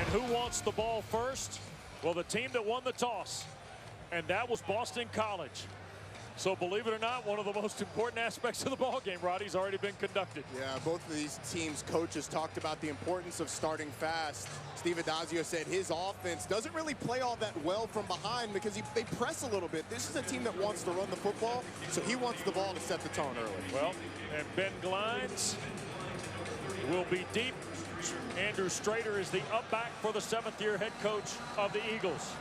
And who wants the ball first? Well, the team that won the toss, and that was Boston College. So believe it or not, one of the most important aspects of the ball game, Roddy's already been conducted. Yeah, both of these teams' coaches talked about the importance of starting fast. Steve Addazio said his offense doesn't really play all that well from behind because they press a little bit. This is a team that wants to run the football, so he wants the ball to set the tone early. Well, and Ben Glines will be deep. Andrew Strader is the up back for the 7th-year head coach of the Eagles.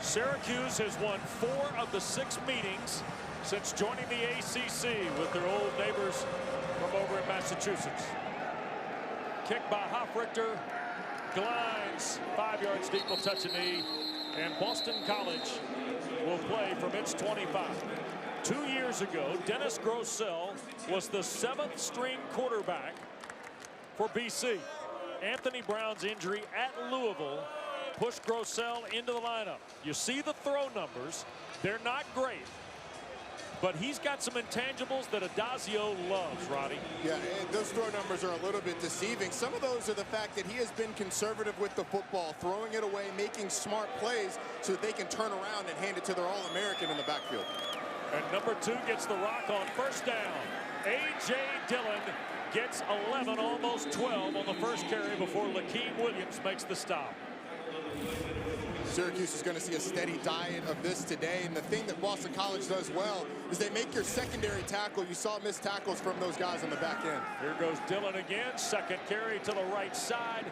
Syracuse has won 4 of the 6 meetings since joining the ACC with their old neighbors from over in Massachusetts. Kick by Hofrichter. Glines 5 yards deep will touch a knee. And Boston College will play from its 25. 2 years ago, Dennis Grossell was the 7th string quarterback for BC. Anthony Brown's injury at Louisville pushed Grossell into the lineup. You see the throw numbers. They're not great. But he's got some intangibles that Addazio loves, Roddy. Yeah, and those throw numbers are a little bit deceiving. Some of those are the fact that he has been conservative with the football, throwing it away, making smart plays so that they can turn around and hand it to their All-American in the backfield. And number 2 gets the rock on first down. A.J. Dillon gets 11, almost 12 on the first carry before Lakeem Williams makes the stop. Syracuse is going to see a steady diet of this today, and the thing that Boston College does well is they make your secondary tackle. You saw missed tackles from those guys on the back end. Here goes Dillon again, second carry to the right side,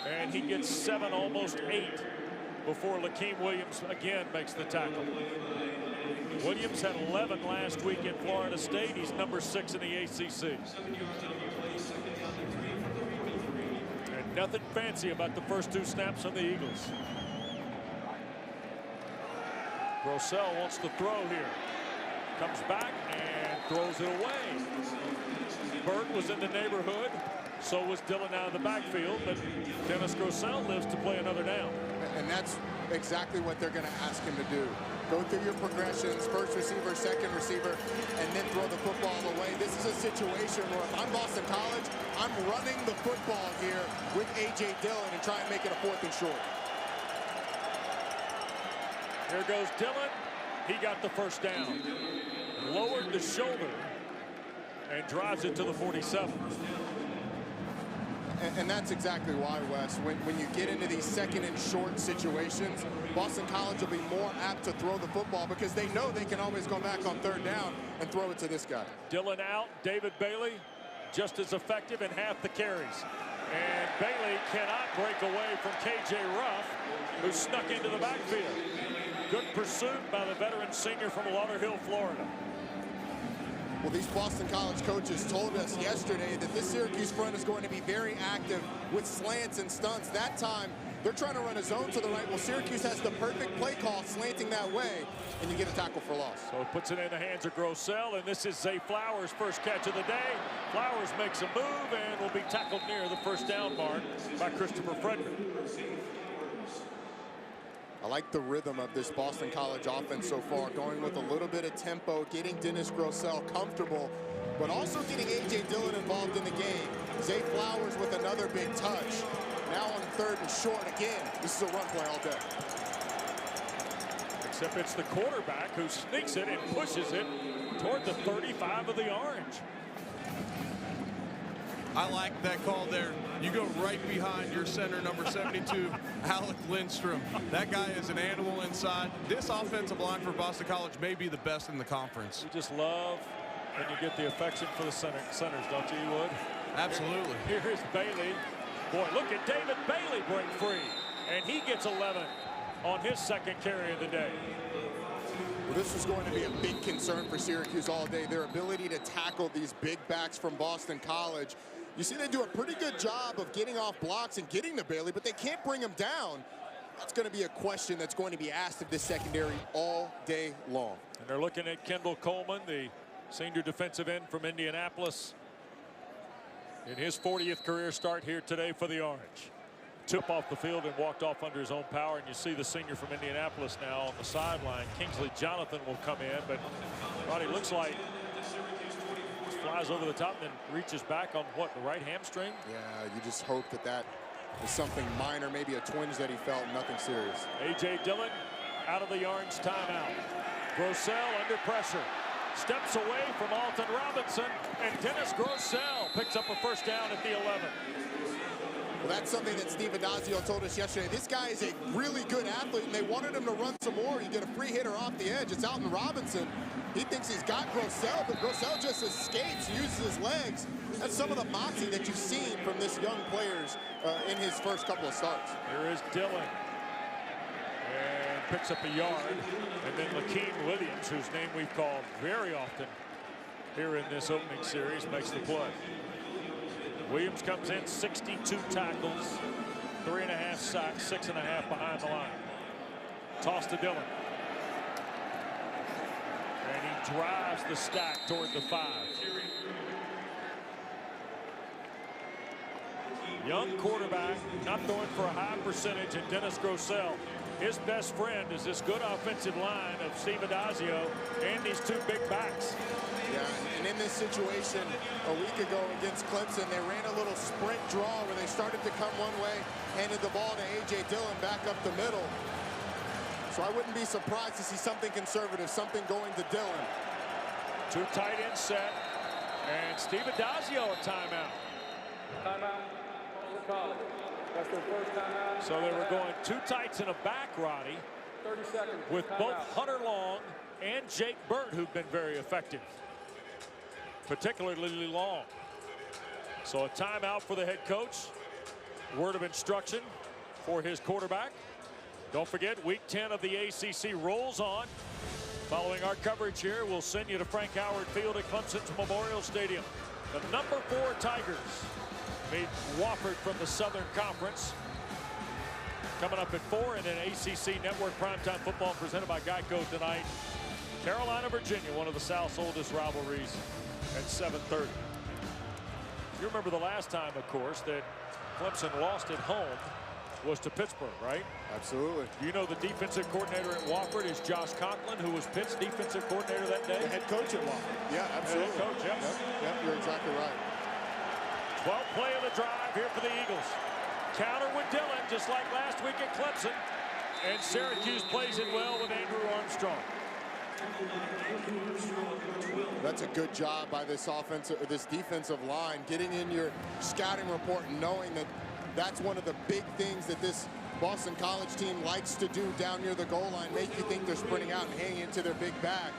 and he gets 7, almost 8 before Lakeem Williams again makes the tackle. Williams had 11 last week in Florida State. He's number 6 in the ACC. And nothing fancy about the first 2 snaps on the Eagles. Grossell wants to throw here. Comes back and throws it away. Bird was in the neighborhood. So was Dillon out of the backfield. But Dennis Grossell lives to play another down. And that's exactly what they're going to ask him to do. Go through your progressions, first receiver, second receiver, and then throw the football away. This is a situation where if I'm Boston College, I'm running the football here with A.J. Dillon and try and make it a 4th and short. Here goes Dillon. He got the first down. Lowered the shoulder and drives it to the 47. And that's exactly why, Wes, when you get into these second and short situations, Boston College will be more apt to throw the football because they know they can always go back on 3rd down and throw it to this guy. Dillon out. David Bailey just as effective in half the carries. And Bailey cannot break away from K.J. Ruff, who snuck into the backfield. Good pursuit by the veteran senior from Lauderhill, Florida. Well, these Boston College coaches told us yesterday that this Syracuse front is going to be very active with slants and stunts. That time, they're trying to run a zone to the right. Well, Syracuse has the perfect play call slanting that way, and you get a tackle for loss. So it puts it in the hands of Grossell, and this is Zay Flowers' first catch of the day. Flowers makes a move and will be tackled near the first down mark by Christopher Frederick. I like the rhythm of this Boston College offense so far, going with a little bit of tempo, getting Dennis Grossell comfortable, but also getting A.J. Dillon involved in the game. Zay Flowers with another big touch. Now on 3rd and short again. This is a run play all day. Except it's the quarterback who sneaks it and pushes it toward the 35 of the Orange. I like that call there. You go right behind your center, number 72, Alec Lindstrom. That guy is an animal inside. This offensive line for Boston College may be the best in the conference. You just love when you get the affection for the centers, don't you, Wood? Absolutely. Here's Bailey. Boy, look at David Bailey break free. And he gets 11 on his second carry of the day. Well, this is going to be a big concern for Syracuse all day. Their ability to tackle these big backs from Boston College. You see they do a pretty good job of getting off blocks and getting to Bailey, but they can't bring him down. That's going to be a question that's going to be asked of this secondary all day long. And they're looking at Kendall Coleman, the senior defensive end from Indianapolis, in his 40th career start here today for the Orange. Took off the field and walked off under his own power, and you see the senior from Indianapolis now on the sideline. Kingsley Jonathan will come in, but Roddy looks like flies over the top and then reaches back on what, the right hamstring? Yeah, you just hope that is something minor, maybe a twinge that he felt, nothing serious. A.J. Dillon out of the Orange timeout. Grossell under pressure. Steps away from Alton Robinson, and Dennis Grossell picks up a first down at the 11. Well, that's something that Steve Adazio told us yesterday. This guy is a really good athlete, and they wanted him to run some more. You get a free hitter off the edge. It's Alton Robinson. He thinks he's got Grossell, but Grossell just escapes, uses his legs. That's some of the moxie that you've seen from this young players in his first couple of starts. Here is Dillon. And picks up a yard. And then Lakeem Williams, whose name we've called very often here in this opening series, makes the play. Williams comes in, 62 tackles, 3.5 sacks, 6.5 behind the line. Toss to Dillon. And he drives the stack toward the 5. Young quarterback, not throwing for a high percentage, and Dennis Grossell. His best friend is this good offensive line of Steve Adazio and these two big backs. Yeah, and in this situation a week ago against Clemson, they ran a little sprint draw where they started to come one way, handed the ball to A.J. Dillon back up the middle. So I wouldn't be surprised to see something conservative, something going to Dillon. Two tight end set, and Steve Adazio a timeout. Timeout. That's their first timeout. So they were going two tights and a back, Roddy, 30 seconds. with both Hunter Long and Jake Burt, who've been very effective, particularly Long. So a timeout for the head coach. Word of instruction for his quarterback. Don't forget, week 10 of the ACC rolls on. Following our coverage here, we'll send you to Frank Howard Field at Clemson's Memorial Stadium. The number 4 Tigers meet Wofford from the Southern Conference. Coming up at 4, and then ACC Network Primetime Football presented by Geico tonight. Carolina, Virginia, one of the South's oldest rivalries, at 7:30. You remember the last time, of course, that Clemson lost at home was to Pittsburgh, right? Absolutely. You know the defensive coordinator at Wofford is Josh Conklin, who was Pitt's defensive coordinator that day. The head coach at Wofford. Yeah, absolutely. Head coach, yes. Yep, you're exactly right. 12th play of the drive here for the Eagles. Counter with Dillon, just like last week at Clemson. And Syracuse plays it well with Andrew Armstrong. That's a good job by this defensive line, getting in your scouting report and knowing that that's one of the big things that this Boston College team likes to do down near the goal line, make you think they're sprinting out and hanging into their big back.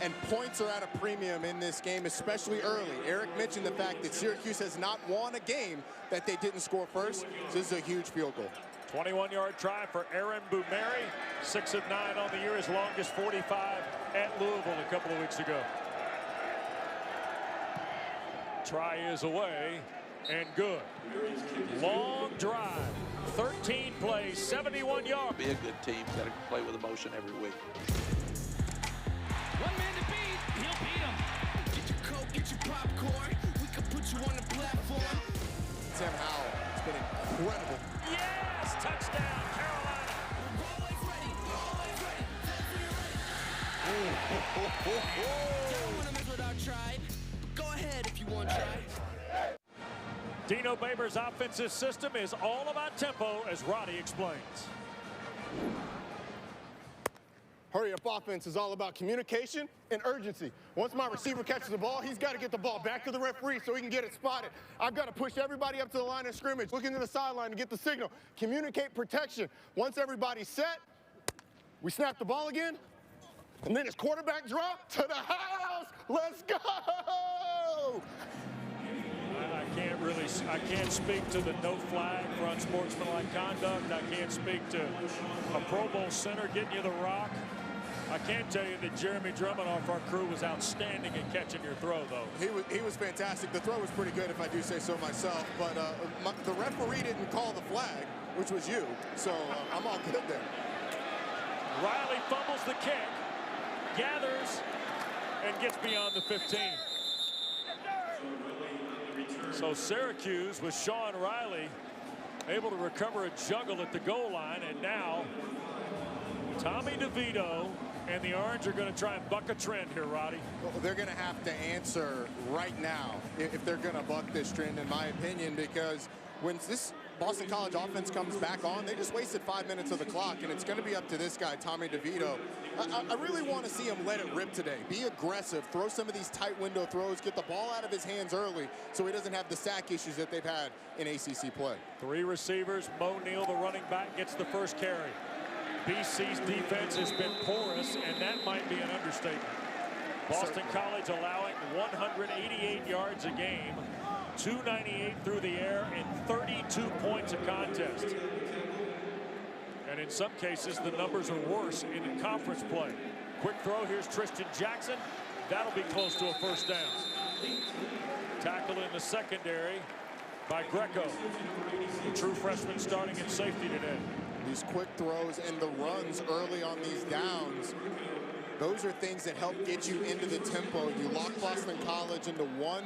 And points are at a premium in this game, especially early. Eric mentioned the fact that Syracuse has not won a game that they didn't score first. This is a huge field goal. 21-yard try for Aaron Bumeri. 6 of 9 on the year, his longest 45 at Louisville a couple of weeks ago. Try is away and good. Long drive, 13 plays, 71 yards. Be a good team. Got to play with emotion every week. One man to beat, he'll beat him. Get your Coke, get your popcorn. We can put you on the platform. Sam Howell, it's been incredible. Yes, touchdown, Carolina. Always ready, always ready. Don't want to mess with our tribe. Go ahead if you want to try. Dino Babers' offensive system is all about tempo, as Roddy explains. Hurry-up offense is all about communication and urgency. Once my receiver catches the ball, he's got to get the ball back to the referee so he can get it spotted. I've got to push everybody up to the line of scrimmage, look into the sideline to get the signal. Communicate protection. Once everybody's set, we snap the ball again, and then it's quarterback drop to the house. Let's go! I can't speak to the no flag for unsportsmanlike conduct. I can't speak to a Pro Bowl center getting you the rock. I can tell you that Jeremy Drummond off our crew was outstanding in catching your throw, though. He was fantastic. The throw was pretty good, if I do say so myself. But the referee didn't call the flag, which was you. So I'm all good there. Riley fumbles the kick, gathers, and gets beyond the 15. So Syracuse with Sean Riley able to recover a juggle at the goal line, and now Tommy DeVito and the Orange are going to try and buck a trend here, Roddy. Well, they're going to have to answer right now if they're going to buck this trend, in my opinion, because when Boston College offense comes back on, they just wasted 5 minutes of the clock, and it's going to be up to this guy, Tommy DeVito. I really want to see him let it rip today. Be aggressive, throw some of these tight window throws, get the ball out of his hands early so he doesn't have the sack issues that they've had in ACC play. 3 receivers. Mo Neal, the running back, gets the first carry. BC's defense has been porous, and that might be an understatement. Boston College allowing 188 yards a game, 298 through the air, and 32 points a contest. And in some cases, the numbers are worse in conference play. Quick throw. Here's Tristan Jackson. That'll be close to a first down. Tackle in the secondary by Greco. The true freshman starting at safety today. These quick throws and the runs early on these downs, those are things that help get you into the tempo. You lock Boston College into one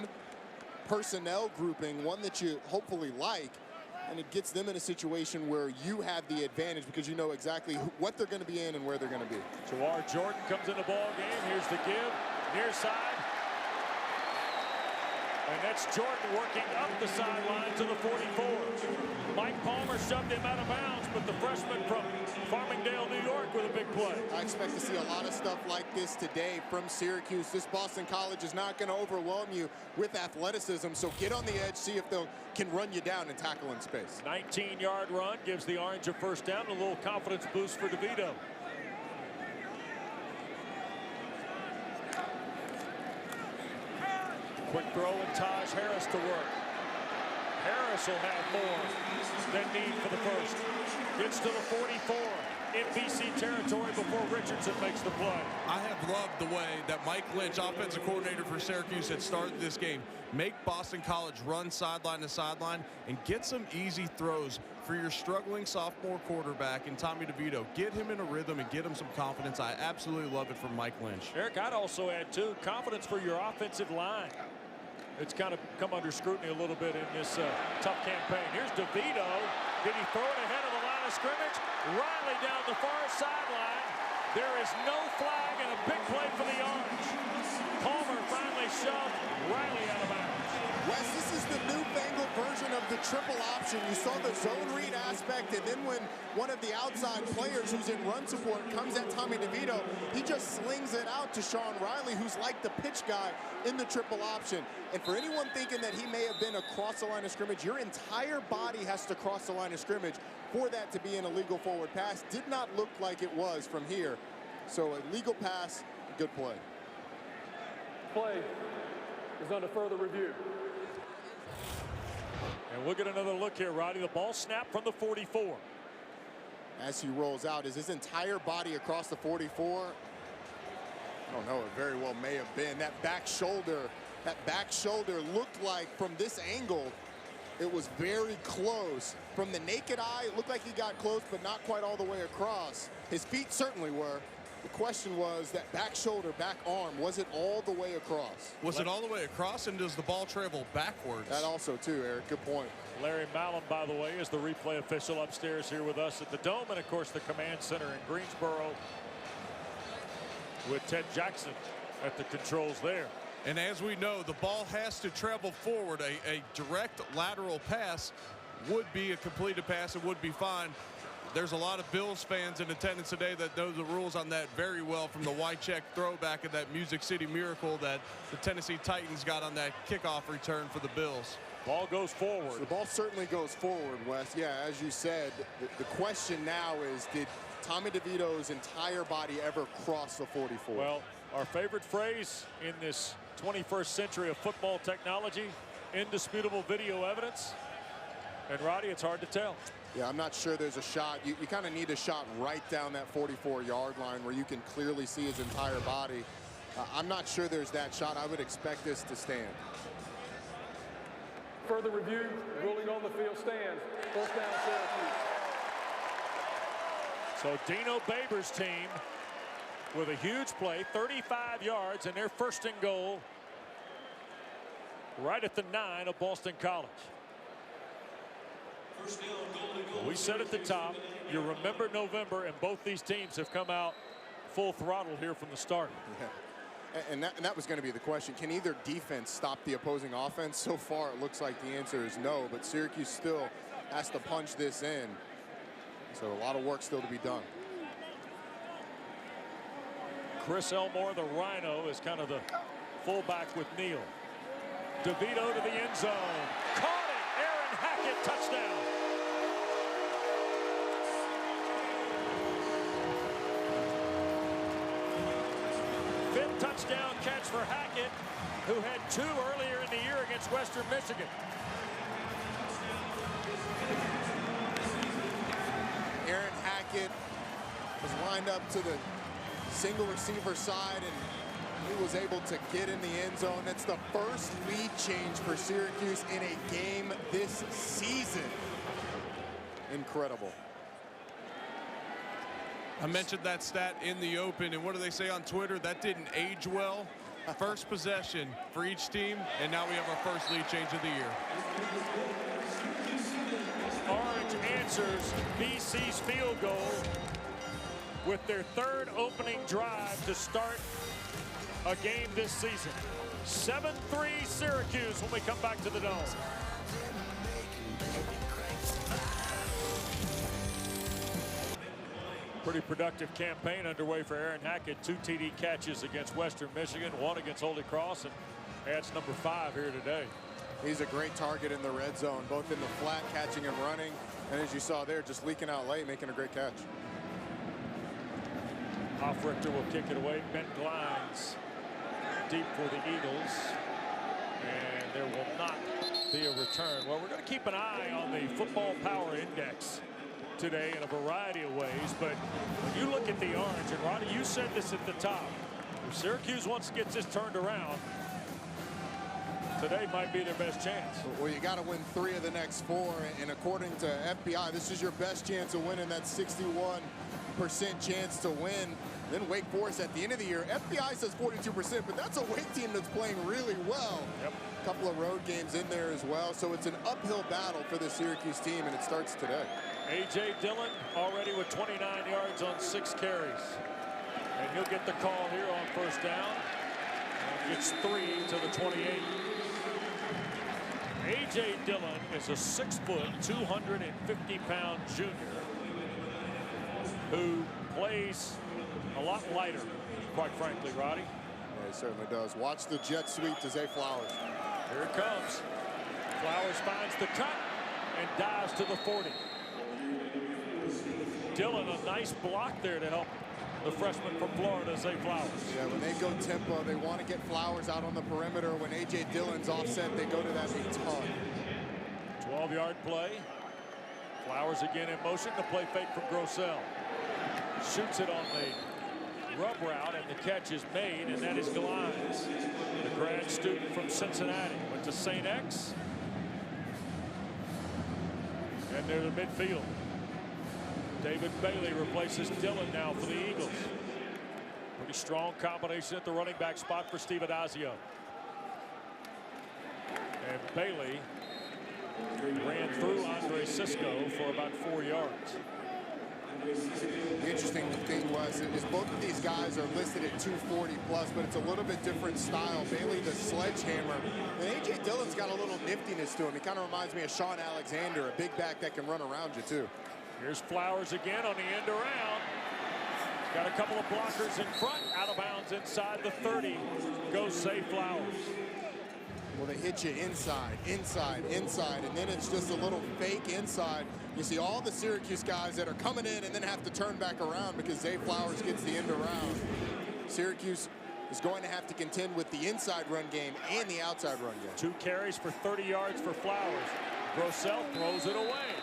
personnel grouping, one that you hopefully like, and it gets them in a situation where you have the advantage because you know exactly what they're going to be in and where they're going to be. Jawar Jordan comes in the ball game. Here's the give, near side. And that's Jordan working up the sideline to the 44. Mike Palmer shoved him out of bounds, but the freshman from Farmingdale, New York, with a big play. I expect to see a lot of stuff like this today from Syracuse. This Boston College is not going to overwhelm you with athleticism, so get on the edge, see if they can run you down and tackle in space. 19-yard run gives the Orange a first down, a little confidence boost for DeVito. Quick throw and Taj Harris to work. Harris will have more than need for the first. Gets to the 44 in BC territory before Richardson makes the play. I have loved the way that Mike Lynch, offensive coordinator for Syracuse, had started this game. Make Boston College run sideline to sideline and get some easy throws for your struggling sophomore quarterback in Tommy DeVito. Get him in a rhythm and get him some confidence. I absolutely love it from Mike Lynch. Eric, I'd also add, too, confidence for your offensive line. It's kind of come under scrutiny a little bit in this tough campaign. Here's DeVito. Did he throw it ahead of the line of scrimmage? Riley down the far sideline. There is no flag and a big play for the Orange. Palmer finally shoved Riley out of bounds. Wes, this is the newfangled version of the triple option. You saw the zone read aspect, and then when one of the outside players who's in run support comes at Tommy DeVito, he just slings it out to Sean Riley, who's like the pitch guy in the triple option. And for anyone thinking that he may have been across the line of scrimmage, your entire body has to cross the line of scrimmage for that to be an illegal forward pass. Did not look like it was from here. So a legal pass, good play. Play is under further review. And we'll get another look here, Roddy. The ball snapped from the 44. As he rolls out, is his entire body across the 44? I don't know, it very well may have been. That back shoulder looked like from this angle, it was very close. From the naked eye, it looked like he got close, but not quite all the way across. His feet certainly were. The question was that back shoulder, back arm, was it all the way across? Was it all the way across, and does the ball travel backwards? That also, too, Eric. Good point. Larry Mallum, by the way, is the replay official upstairs here with us at the Dome, and, of course, the command center in Greensboro with Ted Jackson at the controls there. And as we know, the ball has to travel forward. A direct lateral pass would be a completed pass. It would be fine. There's a lot of Bills fans in attendance today that know the rules on that very well from the Wycheck throwback of that Music City Miracle that the Tennessee Titans got on that kickoff return for the Bills. Ball goes forward. So the ball certainly goes forward, Wes. Yeah, as you said, the question now is, did Tommy DeVito's entire body ever cross the 44? Well, our favorite phrase in this 21st century of football technology, indisputable video evidence. And, Roddy, it's hard to tell. Yeah, I'm not sure there's a shot. You kind of need a shot right down that 44-yard line where you can clearly see his entire body. I'm not sure there's that shot. I would expect this to stand. Further review, ruling on the field stands. First down, Syracuse. So Dino Baber's team with a huge play, 35 yards, and their first and goal right at the 9 of Boston College. We said at the top, you remember November, and both these teams have come out full throttle here from the start. Yeah. And that was going to be the question. Can either defense stop the opposing offense? So far, it looks like the answer is no, but Syracuse still has to punch this in. So a lot of work still to be done. Chris Elmore, the Rhino, is kind of the fullback with Neal. DeVito to the end zone. Caught it. Aaron Hackett, touchdown. Fifth touchdown catch for Hackett, who had 2 earlier in the year against Western Michigan. Aaron Hackett was lined up to the single receiver side, and he was able to get in the end zone. It's the first lead change for Syracuse in a game this season. Incredible. I mentioned that stat in the open, and what do they say on Twitter? That didn't age well. First possession for each team, and now we have our first lead change of the year. Orange answers BC's field goal with their 3rd opening drive to start a game this season. 7-3 Syracuse when we come back to the Dome. Pretty productive campaign underway for Aaron Hackett. 2 TD catches against Western Michigan, 1 against Holy Cross, and adds number 5 here today. He's a great target in the red zone, both in the flat, catching and running, and as you saw there, just leaking out late, making a great catch. Richter will kick it away. Ben Glines deep for the Eagles, and there will not be a return. Well, we're going to keep an eye on the Football Power Index today in a variety of ways, but when you look at the orange, and Roddy, you said this at the top, if Syracuse wants to get this turned around, today might be their best chance. Well, you got to win 3 of the next 4, and according to FBI, this is your best chance of winning. That 61% chance to win. Then Wake Forest at the end of the year, FBI says 42%, but that's a Wake team that's playing really well. Yep. A couple of road games in there as well, so it's an uphill battle for the Syracuse team, and it starts today. A.J. Dillon already with 29 yards on 6 carries. And he'll get the call here on first down. And gets 3 to the 28. A.J. Dillon is a 6-foot, 250-pound junior who plays a lot lighter, quite frankly, Roddy. Yeah, he certainly does. Watch the jet sweep to Zay Flowers. Here it comes. Flowers finds the cut and dives to the 40. Dillon, a nice block there to help the freshman from Florida, Zay Flowers. Yeah, when they go tempo, they want to get Flowers out on the perimeter. When A.J. Dillon's offset, they go to that a ton. 12-yard play. Flowers again in motion. The play fake from Grossell. Shoots it on the rub route, and the catch is made, and that is Glines, the grad student from Cincinnati. Went to St. X. And they're the midfield. David Bailey replaces Dillon now for the Eagles. Pretty strong combination at the running back spot for Steve Adazio. And Bailey ran through Andre Sisco for about 4 yards. The interesting thing is both of these guys are listed at 240 plus, but it's a little bit different style. Bailey, the sledgehammer, and A.J. Dillon's got a little niftiness to him. He kind of reminds me of Sean Alexander, a big back that can run around you too. Here's Flowers again on the end around. Got a couple of blockers in front, out of bounds inside the 30. Goes Zay Flowers. Well, they hit you inside, inside, inside, and then it's just a little fake inside. You see all the Syracuse guys that are coming in and then have to turn back around because Zay Flowers gets the end around. Syracuse is going to have to contend with the inside run game and the outside run game. 2 carries for 30 yards for Flowers. Grossell throws it away.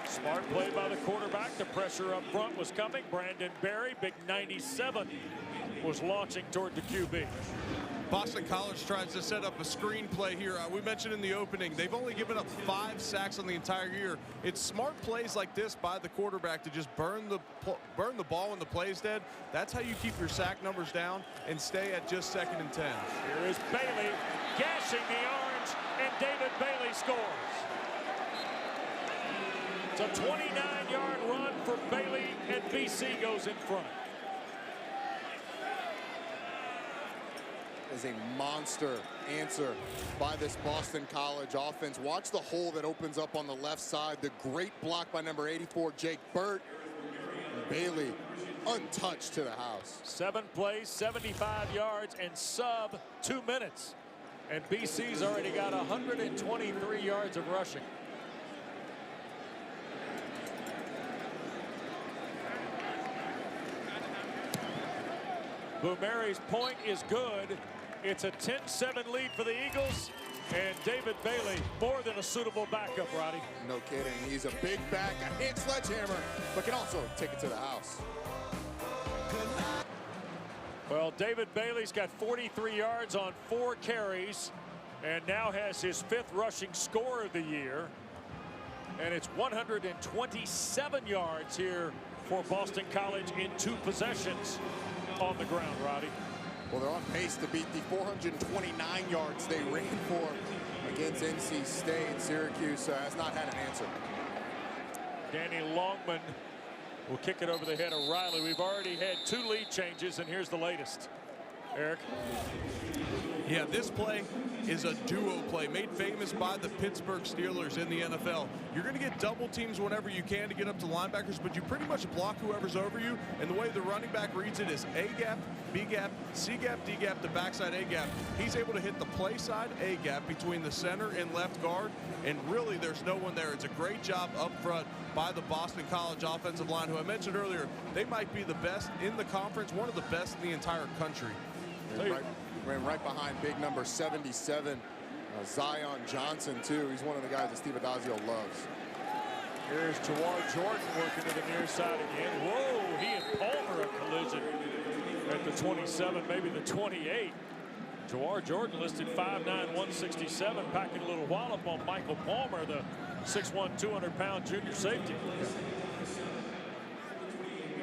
Smart play by the quarterback. The pressure up front was coming. Brandon Berry, big 97, was launching toward the QB. Boston College tries to set up a screen play here. We mentioned in the opening, they've only given up 5 sacks on the entire year. It's smart plays like this by the quarterback to just burn the ball when the play's dead. That's how you keep your sack numbers down and stay at just 2nd and 10. Here is Bailey gashing the orange, and David Bailey scores. It's a 29-yard run for Bailey, and BC goes in front. is a monster answer by this Boston College offense. Watch the hole that opens up on the left side. The great block by number 84, Jake Burt. And Bailey untouched to the house. 7 plays, 75 yards, and sub 2 minutes. And BC's already got 123 yards of rushing. Bumeri's point is good. It's a 10-7 lead for the Eagles. And David Bailey, more than a suitable backup, Roddy. No kidding. He's a big back, a hand sledgehammer, but can also take it to the house. Well, David Bailey's got 43 yards on 4 carries and now has his 5th rushing score of the year. And it's 127 yards here for Boston College in 2 possessions on the ground, Roddy. Well, they're on pace to beat the 429 yards they ran for against NC State. Syracuse has not had an answer. Danny Longman will kick it over the head of Riley. We've already had 2 lead changes, and here's the latest. Eric? Yeah, this play is a duo play made famous by the Pittsburgh Steelers in the NFL. You're going to get double teams whenever you can to get up to linebackers, but you pretty much block whoever's over you. And the way the running back reads it is A gap, B gap, C gap, D gap, the backside A gap. He's able to hit the play side A gap between the center and left guard. And really, there's no one there. It's a great job up front by the Boston College offensive line, who I mentioned earlier. They might be the best in the conference, one of the best in the entire country. Ran right behind big number 77, Zion Johnson, too. He's one of the guys that Steve Adazio loves. Here's Jawar Jordan working to the near side again. Whoa, he and Palmer a collision at the 27, maybe the 28. Jawar Jordan listed 5'9", 167, packing a little wallop on Michael Palmer, the 6'1", 200-pound junior safety.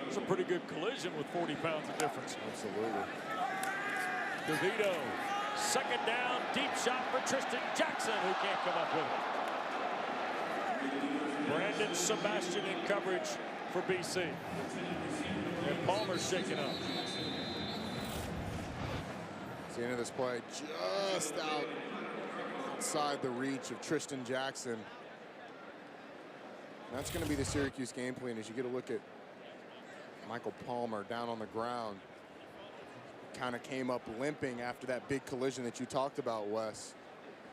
It's a pretty good collision with 40 pounds of difference. Absolutely. DeVito, 2nd down, deep shot for Tristan Jackson, who can't come up with it. Brandon Sebastian in coverage for BC. And Palmer's shaking up. It's the end of this play, just outside the reach of Tristan Jackson. That's going to be the Syracuse game plan as you get a look at Michael Palmer down on the ground. Kind of came up limping after that big collision that you talked about, Wes.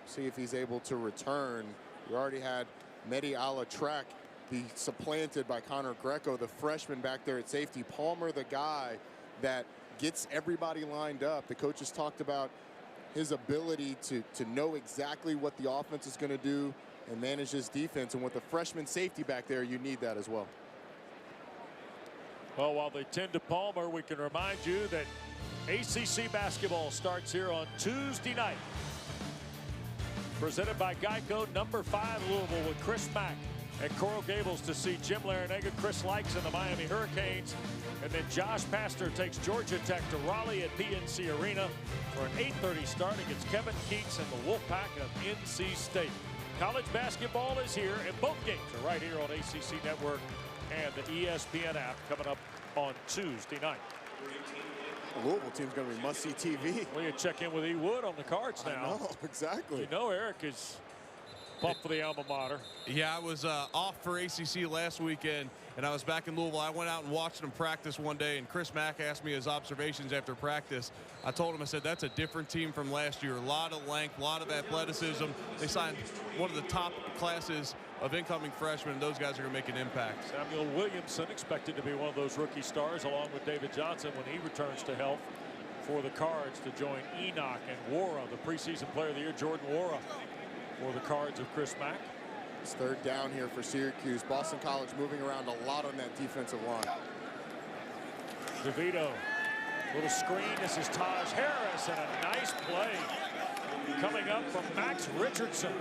See if he's able to return. We already had Mehdi Alatrek be supplanted by Connor Greco, the freshman back there at safety. Palmer, the guy that gets everybody lined up. The coaches talked about his ability to know exactly what the offense is going to do and manage his defense. And with the freshman safety back there, you need that as well. Well, while they tend to Palmer, we can remind you that ACC basketball starts here on Tuesday night. Presented by Geico, number 5 Louisville with Chris Mack at Coral Gables to see Jim Larinaga, Chris Likes and the Miami Hurricanes. And then Josh Pastor takes Georgia Tech to Raleigh at PNC Arena for an 8:30 start against Kevin Keats and the Wolfpack of NC State. College basketball is here, and both games are right here on ACC Network and the ESPN app coming up on Tuesday night. The Louisville team's going to be must-see TV. Well, you check in with E. Wood on the cards now. I know, exactly. You know Eric is pumped for the alma mater. Yeah, I was off for ACC last weekend, and I was back in Louisville. I went out and watched them practice one day, and Chris Mack asked me his observations after practice. I told him, I said, that's a different team from last year. A lot of length, a lot of athleticism. They signed one of the top classes of incoming freshmen. Those guys are going to make an impact. Samuel Williamson expected to be one of those rookie stars along with David Johnson when he returns to health for the Cards to join Enoch and Wara, the preseason player of the year, Jordan Wara, for the Cards of Chris Mack. It's 3rd down here for Syracuse. Boston College moving around a lot on that defensive line. DeVito, little screen. This is Taj Harris, and a nice play coming up from Max Richardson.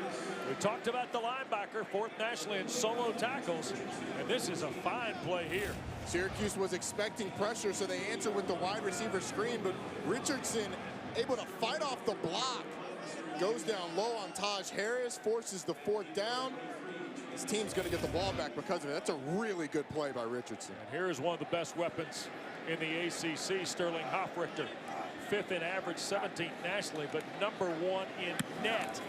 We talked about the linebacker, 4th nationally in solo tackles, and this is a fine play here. Syracuse was expecting pressure, so they answered with the wide receiver screen, but Richardson able to fight off the block. Goes down low on Taj Harris, forces the 4th down. His team's going to get the ball back because of it. That's a really good play by Richardson. And here's one of the best weapons in the ACC, Sterling Hoffrichter. 25th in average, 17th nationally, but number 1 in net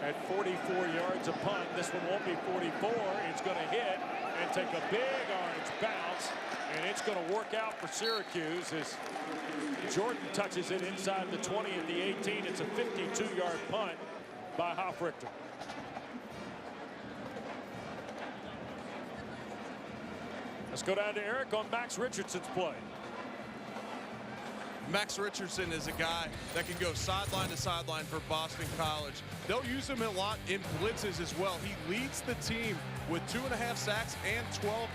at 44 yards a punt. This one won't be 44. It's going to hit and take a big orange bounce, and it's going to work out for Syracuse as Jordan touches it inside the 20 at the 18. It's a 52-yard punt by Hofrichter. Let's go down to Eric on Max Richardson's play. Max Richardson is a guy that can go sideline to sideline for Boston College. They'll use him a lot in blitzes as well. He leads the team with 2.5 sacks and 12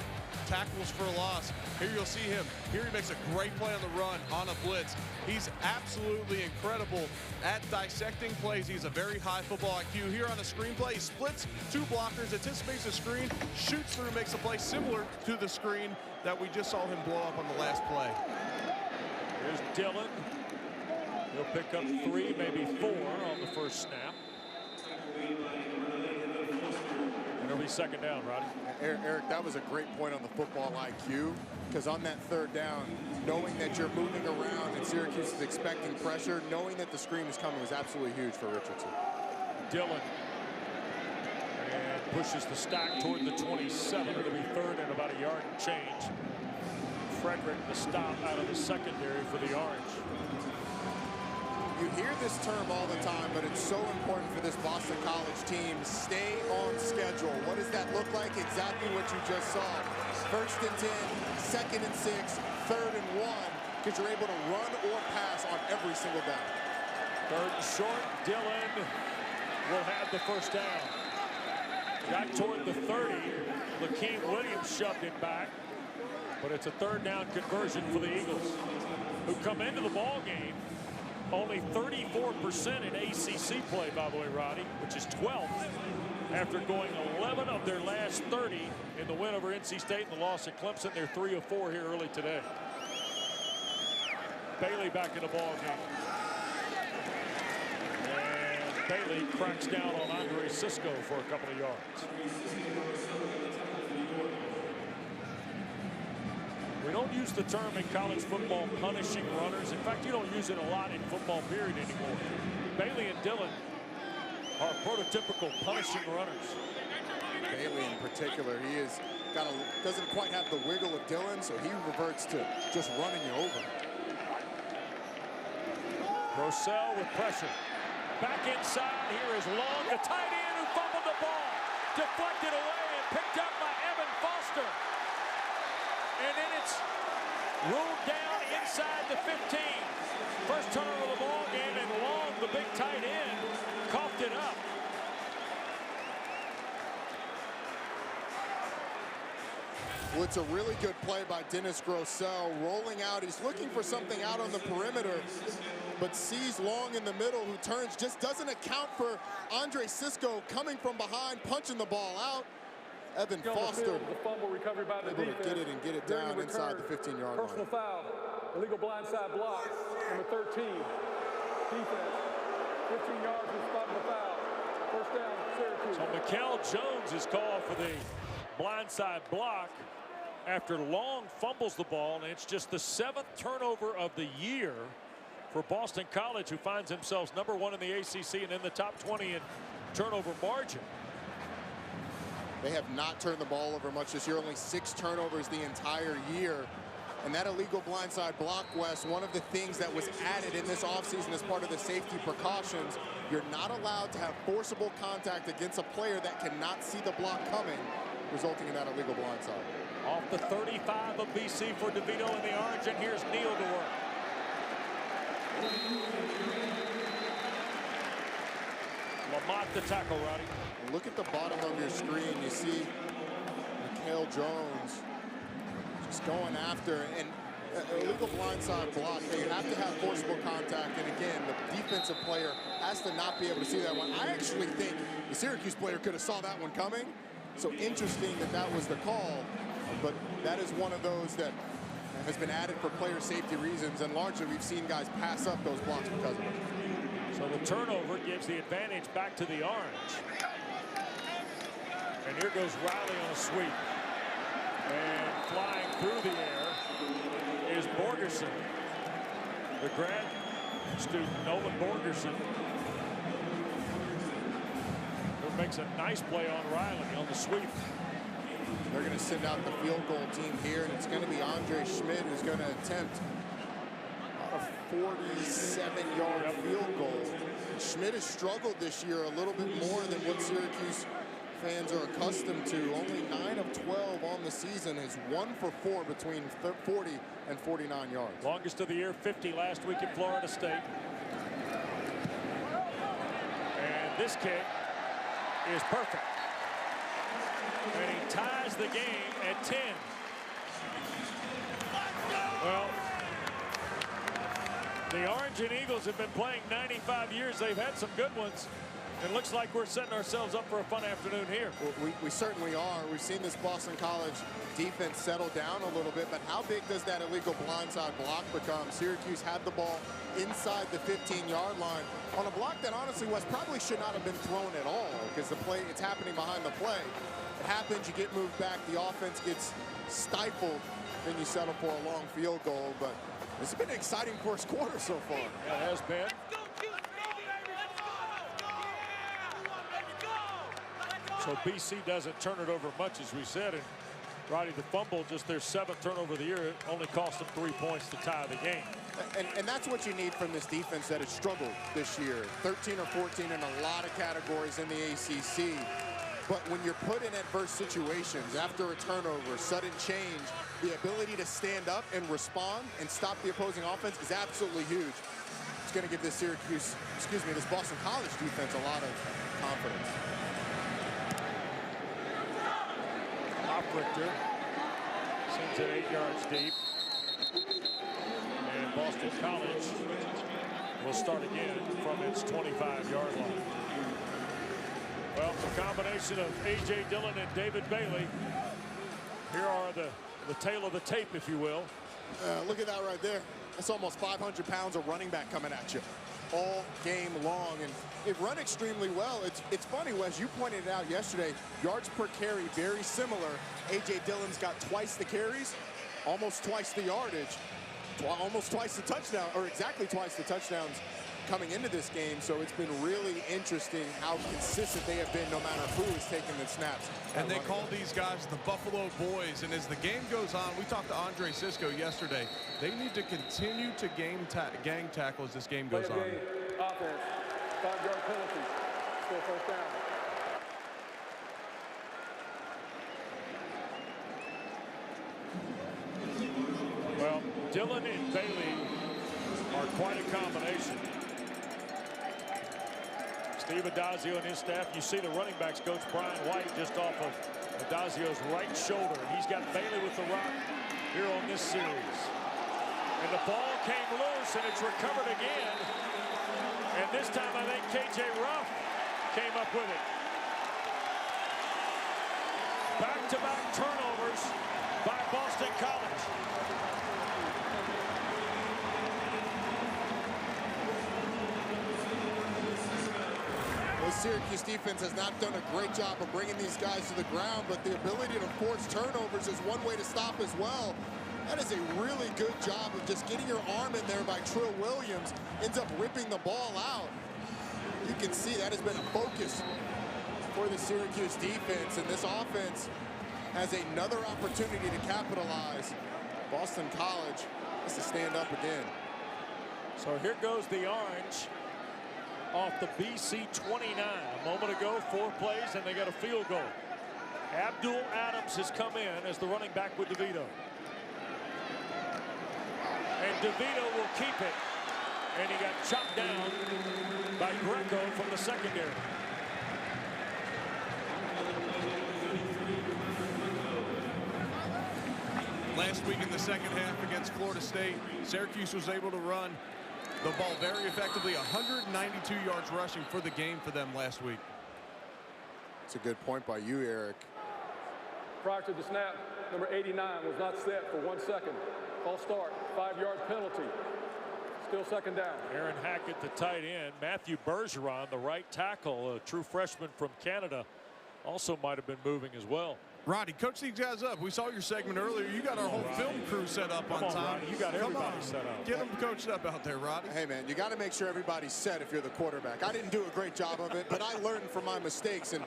tackles for a loss. Here you'll see him. Here he makes a great play on the run on a blitz. He's absolutely incredible at dissecting plays. He's a very high football IQ. Here on the screen play, he splits 2 blockers, anticipates the screen, shoots through, makes a play similar to the screen that we just saw him blow up on the last play. Here's Dillon. He'll pick up 3, maybe 4 on the first snap. And it'll be second down, Roddy. Eric, that was a great point on the football IQ, because on that third down, knowing that you're moving around and Syracuse is expecting pressure, knowing that the screen is coming was absolutely huge for Richardson. Dillon and pushes the stack toward the 27. It'll be third and about a yard and change. Frederick the stop out of the secondary for the Orange. You hear this term all the time, but it's so important for this Boston College team. Stay on schedule. What does that look like? Exactly what you just saw. 1st and 10, 2nd and 6, 3rd and 1, because you're able to run or pass on every single down. 3rd and short. Dillon will have the first down. Got toward the 30. Lakeem Williams shoved it back. But it's a 3rd down conversion for the Eagles, who come into the ball game only 34% in ACC play, by the way, Roddy, which is 12th after going 11 of their last 30 in the win over NC State and the loss at Clemson. They're 3 of 4 here early today. Bailey back in the ball game. And Bailey cracks down on Andre Cisco for a couple of yards. We don't use the term in college football punishing runners. In fact, you don't use it a lot in football period anymore. Bailey and Dillon are prototypical punishing runners. Bailey in particular, he is doesn't quite have the wiggle of Dillon, so he reverts to just running you over. Rossell with pressure. Back inside, here is Long, the tight end who fumbled the ball. Deflected away and picked up by Evan Foster. And then it's ruled down inside the 15. First turnover of the ball game, and Long, the big tight end, coughed it up. Well, it's a really good play by Dennis Grossell, rolling out. He's looking for something out on the perimeter, but sees Long in the middle, who turns, just doesn't account for Andre Cisco coming from behind, punching the ball out. Evan Foster the fumble recovery by the able to defense. get it down inside the 15-yard line. Personal foul, illegal blindside block, number 13. Defense, 15 yards in spot of the foul. First down, Syracuse. So Mikel Jones is called for the blindside block after Long fumbles the ball, and it's just the 7th turnover of the year for Boston College, who finds themselves number 1 in the ACC and in the top 20 in turnover margin. They have not turned the ball over much this year, only 6 turnovers the entire year. And that illegal blindside block, Wes, one of the things that was added in this offseason as part of the safety precautions, you're not allowed to have forcible contact against a player that cannot see the block coming, resulting in that illegal blindside. Off the 35 of BC for DeVito in the Orange, and here's Neal to work. Lamont the tackle, Roddy. Look at the bottom of your screen. You see Mikel Jones just going after, and illegal blindside block. They have to have forcible contact, and again, the defensive player has to not be able to see that one. I actually think the Syracuse player could have saw that one coming. So interesting that that was the call, but that is one of those that has been added for player safety reasons, and largely we've seen guys pass up those blocks because of it. So the turnover gives the advantage back to the Orange. And here goes Riley on a sweep. And flying through the air is Borgerson. The grad student Nolan Borgerson, who makes a nice play on Riley on the sweep. They're going to send out the field goal team here, and it's going to be Andre Schmidt who's going to attempt a 47-yard field goal. Schmidt has struggled this year a little bit more than what Syracuse fans are accustomed to. Only 9 of 12 on the season, is 1 for 4 between 40 and 49 yards. Longest of the year, 50 last week at Florida State. And this kick is perfect. And he ties the game at 10. Well, the Orange and Eagles have been playing 95 years. They've had some good ones. It looks like we're setting ourselves up for a fun afternoon here. Well, we certainly are. We've seen this Boston College defense settle down a little bit, but how big does that illegal blindside block become? Syracuse had the ball inside the 15-yard line on a block that honestly probably should not have been thrown at all, because it's happening behind the play. It happens, you get moved back, the offense gets stifled, then you settle for a long field goal. But it's been an exciting first quarter so far. It has been. So BC doesn't turn it over much, as we said. And Roddy, the fumble, just their 7th turnover of the year, it only cost them 3 points to tie the game. And that's what you need from this defense that has struggled this year. 13 or 14 in a lot of categories in the ACC. But when you're put in adverse situations, after a turnover, sudden change, the ability to stand up and respond and stop the opposing offense is absolutely huge. It's going to give this this Boston College defense a lot of confidence. Richter sends it 8 yards deep. And Boston College will start again from its 25-yard line. Well, the combination of A.J. Dillon and David Bailey. Here are the tail of the tape, if you will. Look at that right there. That's almost 500 pounds of running back coming at you all game long, and they've run extremely well. It's funny, Wes, you pointed it out yesterday, yards per carry very similar. A.J. Dillon's got twice the carries, almost twice the yardage, almost twice the touchdown, or exactly twice the touchdowns coming into this game. So it's been really interesting how consistent they have been no matter who is taking the snaps. And they call these guys the Buffalo Boys. And as the game goes on, we talked to Andre Cisco yesterday. They need to continue to gang tackle as this game goes on. Offense, 5-yard penalty, still first down. Well, Dillon and Bailey are quite a combination. Steve Adazio and his staff, you see the running backs coach Brian White just off of Adazio's right shoulder. He's got Bailey with the rock here on this series. And the ball came loose, and it's recovered again. And this time I think K.J. Ruff came up with it. Back-to-back turnovers by Boston College. The Syracuse defense has not done a great job of bringing these guys to the ground, but the ability to force turnovers is one way to stop as well. That is a really good job of just getting your arm in there by Trill Williams. Ends up ripping the ball out. You can see that has been a focus for the Syracuse defense, and this offense has another opportunity to capitalize. Boston College has to stand up again. So here goes the Orange off the BC 29. A moment ago, 4 plays, and they got a field goal. Abdul Adams has come in as the running back with DeVito. And DeVito will keep it. And he got chopped down by Greco from the secondary. Last week in the second half against Florida State, Syracuse was able to run the ball very effectively, 192 yards rushing for the game for them last week. It's a good point by you, Eric. Prior to the snap, number 89 was not set for 1 second. False start, 5-yard penalty. Still second down. Aaron Hackett, the tight end. Matthew Bergeron, the right tackle, a true freshman from Canada, also might have been moving as well. Roddy, coach these guys up. We saw your segment earlier. You got our whole film crew set up on time. Roddy, you got everybody set up. Get them coached up out there, Roddy. Hey, man, you got to make sure everybody's set if you're the quarterback. I didn't do a great job of it, but I learned from my mistakes. And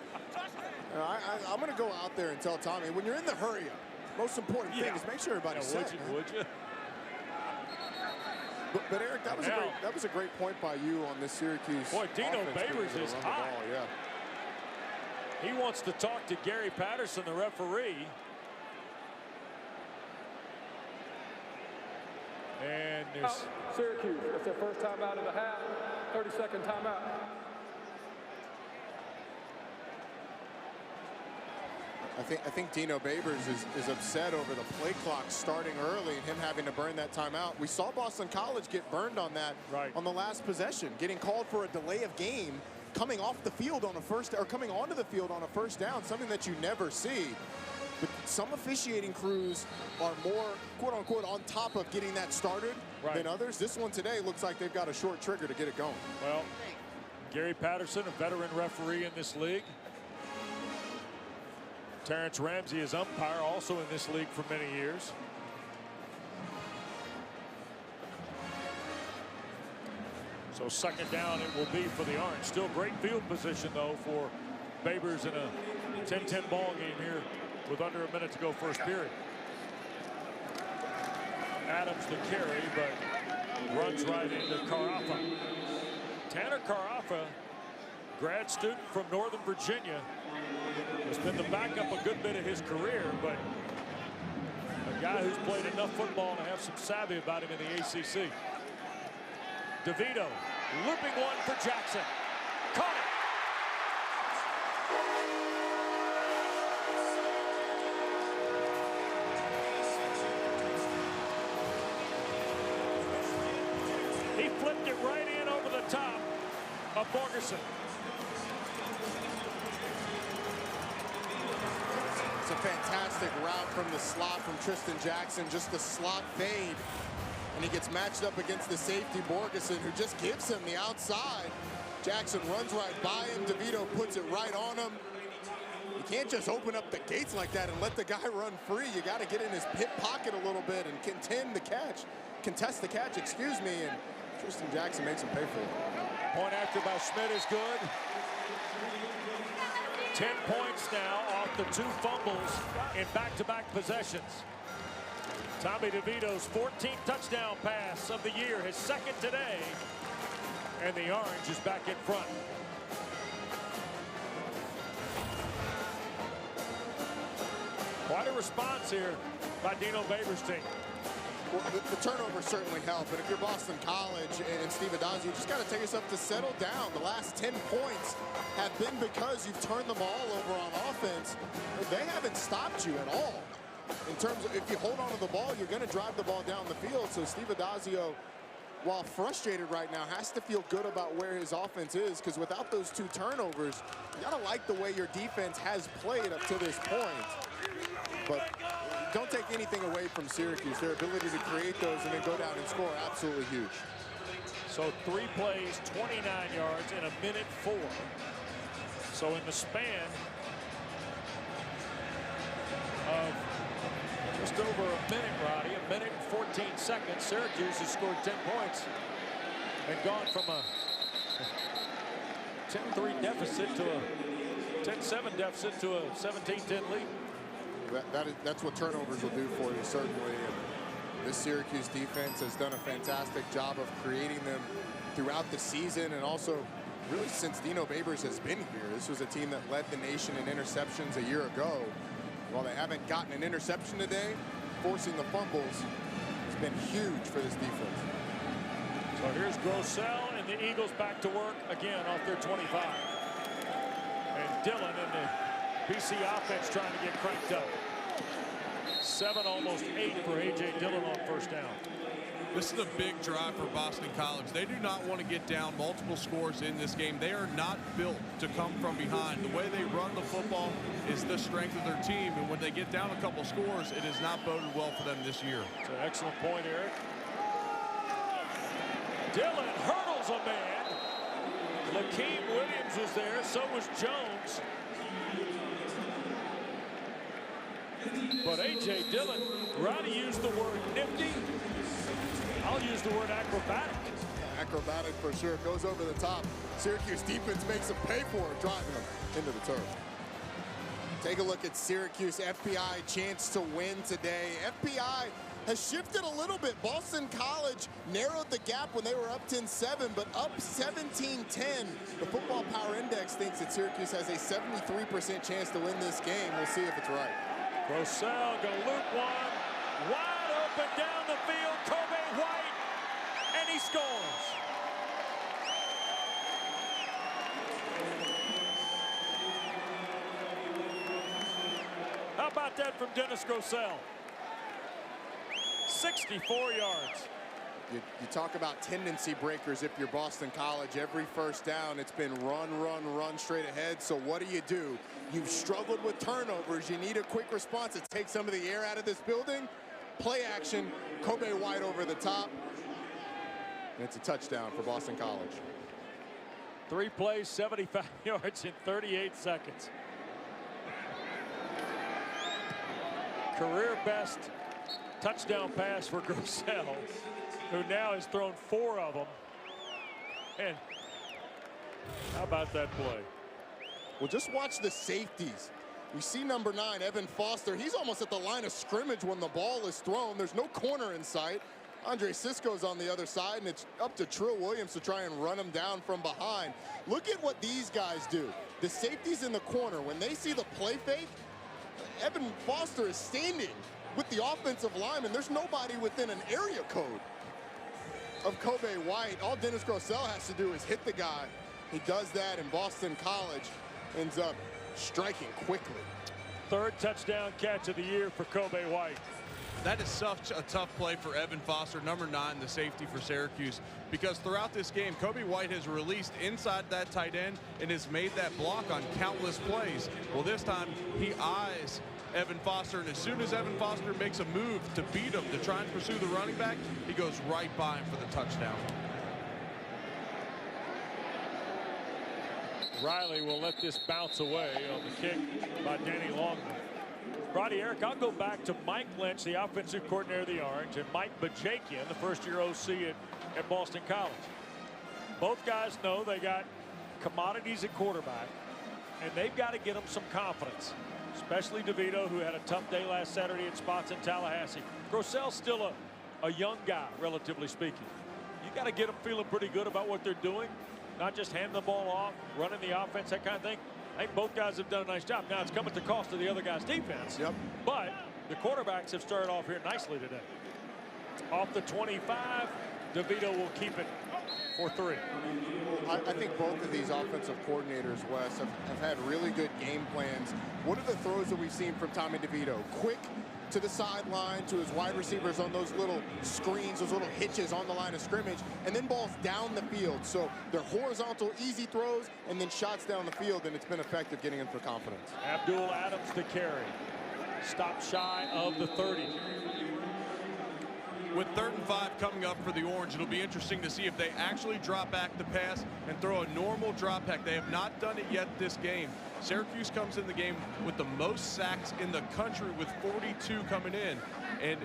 I'm going to go out there and tell Tommy, when you're in the hurry up, most important thing is make sure everybody's set. Would you? But Eric, that was a great point by you on this Syracuse. Boy, Dino offense Babers is hot. Yeah. He wants to talk to Gary Patterson, the referee. And there's Syracuse, that's their first time out of the half, 30-second timeout. I think Dino Babers is upset over the play clock starting early and him having to burn that timeout. We saw Boston College get burned on that on the last possession, getting called for a delay of game, coming off the field on a first, or coming onto the field on a first down, something that you never see. But some officiating crews are more, quote unquote, on top of getting that started than others. This one today looks like they've got a short trigger to get it going. Well, Gary Patterson, a veteran referee in this league. Terrence Ramsey is umpire, also in this league for many years. So second down it will be for the Orange. Still great field position, though, for Babers in a 10-10 ball game here with under a minute to go first period. Adams the carry, but runs right into Carafa. Tanner Carafa, grad student from Northern Virginia, has been the backup a good bit of his career, but a guy who's played enough football to have some savvy about him in the ACC. DeVito looping one for Jackson. Caught it. He flipped it right in over the top of Borgerson. It's a fantastic route from the slot from Tristan Jackson, just the slot fade. And he gets matched up against the safety, Borgerson, who just gives him the outside. Jackson runs right by him. DeVito puts it right on him. You can't just open up the gates like that and let the guy run free. You got to get in his hip pocket a little bit and contest the catch, excuse me. And Tristan Jackson makes him pay for it. Point after by Schmidt is good. 10 points now off the 2 fumbles in back-to-back possessions. Tommy DeVito's 14th touchdown pass of the year, his second today, and the Orange is back in front. Quite a response here by Dino Babers' team. Well, the turnovers certainly help, but if you're Boston College and Steve Addazio, you just got to tell yourself to settle down. The last 10 points have been because you've turned the ball over on offense. They haven't stopped you at all. In terms of if you hold on to the ball, you're going to drive the ball down the field. So Steve Addazio, while frustrated right now, has to feel good about where his offense is, because without those 2 turnovers, you got to like the way your defense has played up to this point. But don't take anything away from Syracuse. Their ability to create those and then go down and score, absolutely huge. So 3 plays, 29 yards in a minute 4. So in the span of just over a minute, Roddy, a minute and 14 seconds, Syracuse has scored 10 points and gone from a 10-3 deficit to a 10-7 deficit to a 17-10 lead. That's what turnovers will do for you, certainly. And this Syracuse defense has done a fantastic job of creating them throughout the season, and also really since Dino Babers has been here. This was a team that led the nation in interceptions a year ago. While they haven't gotten an interception today, forcing the fumbles has been huge for this defense. So here's Grossell, and the Eagles back to work again off their 25. And Dillon in the BC offense trying to get cranked up. 7, almost 8 for A.J. Dillon on first down. This is a big drive for Boston College. They do not want to get down multiple scores in this game. They are not built to come from behind. The way they run the football is the strength of their team, and when they get down a couple scores, it has not boded well for them this year. It's an excellent point, Eric. Dillon hurdles a man. Lakeem Williams was there, so was Jones. But A.J. Dillon, Ronnie used the word nifty. I'll use the word acrobatic. Acrobatic for sure. Goes over the top. Syracuse defense makes him pay for it, driving him into the turf. Take a look at Syracuse. FPI chance to win today. FPI has shifted a little bit. Boston College narrowed the gap when they were up 10-7, but up 17-10. The Football Power Index thinks that Syracuse has a 73% chance to win this game. We'll see if it's right. Grossell gonna loop one. Wide open down the field. Kobe White, and he scores. How about that from Dennis Grossell? 64 yards. You talk about tendency breakers if you're Boston College. Every first down, it's been run straight ahead. So what do? You've struggled with turnovers. You need a quick response to take some of the air out of this building. Play action, Kobe White over the top. And it's a touchdown for Boston College. 3 plays, 75 yards in 38 seconds. Career best touchdown pass for Grossell, who now has thrown 4 of them. And how about that play? Well, just watch the safeties. We see number 9, Evan Foster. He's almost at the line of scrimmage when the ball is thrown. There's no corner in sight. Andre Sisco's on the other side, and it's up to Trill Williams to try and run him down from behind. Look at what these guys do. The safeties in the corner, when they see the play fake, Evan Foster is standing with the offensive lineman. There's nobody within an area code of Kobe White. All Dennis Grossell has to do is hit the guy. He does that, and Boston College ends up striking quickly. 3rd touchdown catch of the year for Kobe White. That is such a tough play for Evan Foster, number 9, the safety for Syracuse, because throughout this game, Kobe White has released inside that tight end and has made that block on countless plays. Well, this time he eyes Evan Foster, and as soon as Evan Foster makes a move to beat him, to try and pursue the running back, he goes right by him for the touchdown. Riley will let this bounce away on the kick by Danny Longman. Roddy, Eric, I'll go back to Mike Lynch, the offensive coordinator of the Orange, and Mike Bajakian, the first-year OC at Boston College. Both guys know they got commodities at quarterback, and they've got to get them some confidence, especially DeVito, who had a tough day last Saturday at spots in Tallahassee. Grossell's still a young guy, relatively speaking. You got to get them feeling pretty good about what they're doing, not just hand the ball off, running the offense, that kind of thing. I think both guys have done a nice job. Now it's come at the cost of the other guy's defense. Yep. But the quarterbacks have started off here nicely today. Off the 25, DeVito will keep it for 3. I think both of these offensive coordinators, Wes, have had really good game plans. What are the throws that we've seen from Tommy DeVito? Quick to the sideline, to his wide receivers on those little screens, those little hitches on the line of scrimmage, and then balls down the field. So they're horizontal, easy throws, and then shots down the field, and it's been effective getting him for confidence. Abdul Adams to carry. Stop shy of the 30. With 3rd and 5 coming up for the Orange, it'll be interesting to see if they actually drop back the pass and throw a normal drop back. They have not done it yet this game. Syracuse comes in the game with the most sacks in the country with 42 coming in. And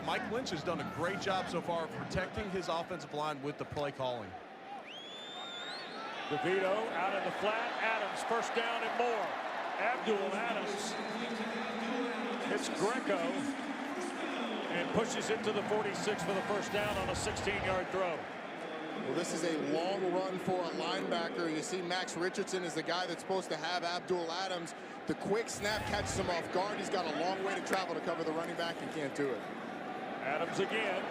Mike Lynch has done a great job so far of protecting his offensive line with the play calling. DeVito out in the flat. Adams first down and more. Abdul Adams hits Greco and pushes it to the 46 for the first down on a 16-yard throw. Well, this is a long run for a linebacker. You see Max Richardson is the guy that's supposed to have Abdul Adams. The quick snap catches him off guard. He's got a long way to travel to cover the running back and can't do it. Adams again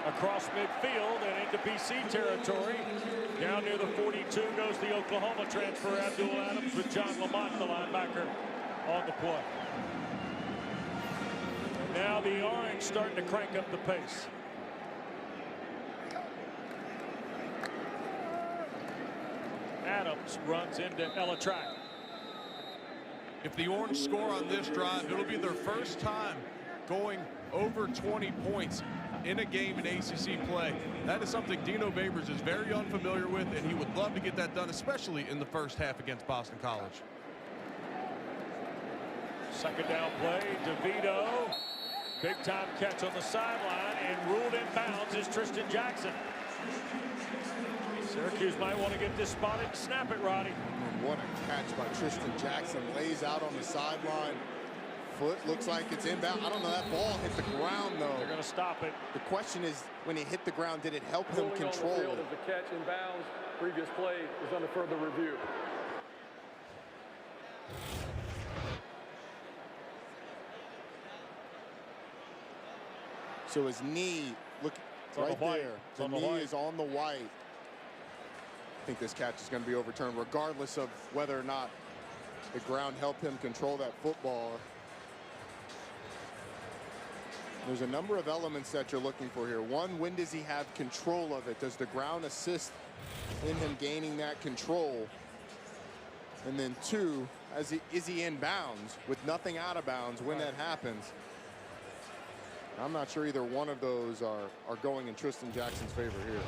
across midfield and into BC territory. Down near the 42 goes the Oklahoma transfer, Abdul Adams, with John Lamont, the linebacker, on the play. Now the Orange starting to crank up the pace. Adams runs into Elatrack. If the Orange score on this drive, it'll be their first time going over 20 points in a game in ACC play. That is something Dino Babers is very unfamiliar with, and he would love to get that done, especially in the first half against Boston College. Second down play, DeVito. Big time catch on the sideline, and ruled in bounds is Tristan Jackson. Syracuse might want to get this spotted and snap it, Roddy. And what a catch by Tristan Jackson. Lays out on the sideline. Foot looks like it's inbound. I don't know, that ball hit the ground though. They're going to stop it. The question is, when he hit the ground, did it help him control it? As the catch in bounds, previous play is under further review. So his knee, look right there. The knee is on the white. I think this catch is going to be overturned regardless of whether or not the ground helped him control that football. There's a number of elements that you're looking for here. One, when does he have control of it? Does the ground assist in him gaining that control? And then two, is he in bounds with nothing out of bounds when that happens? I'm not sure either one of those are going in Tristan Jackson's favor here.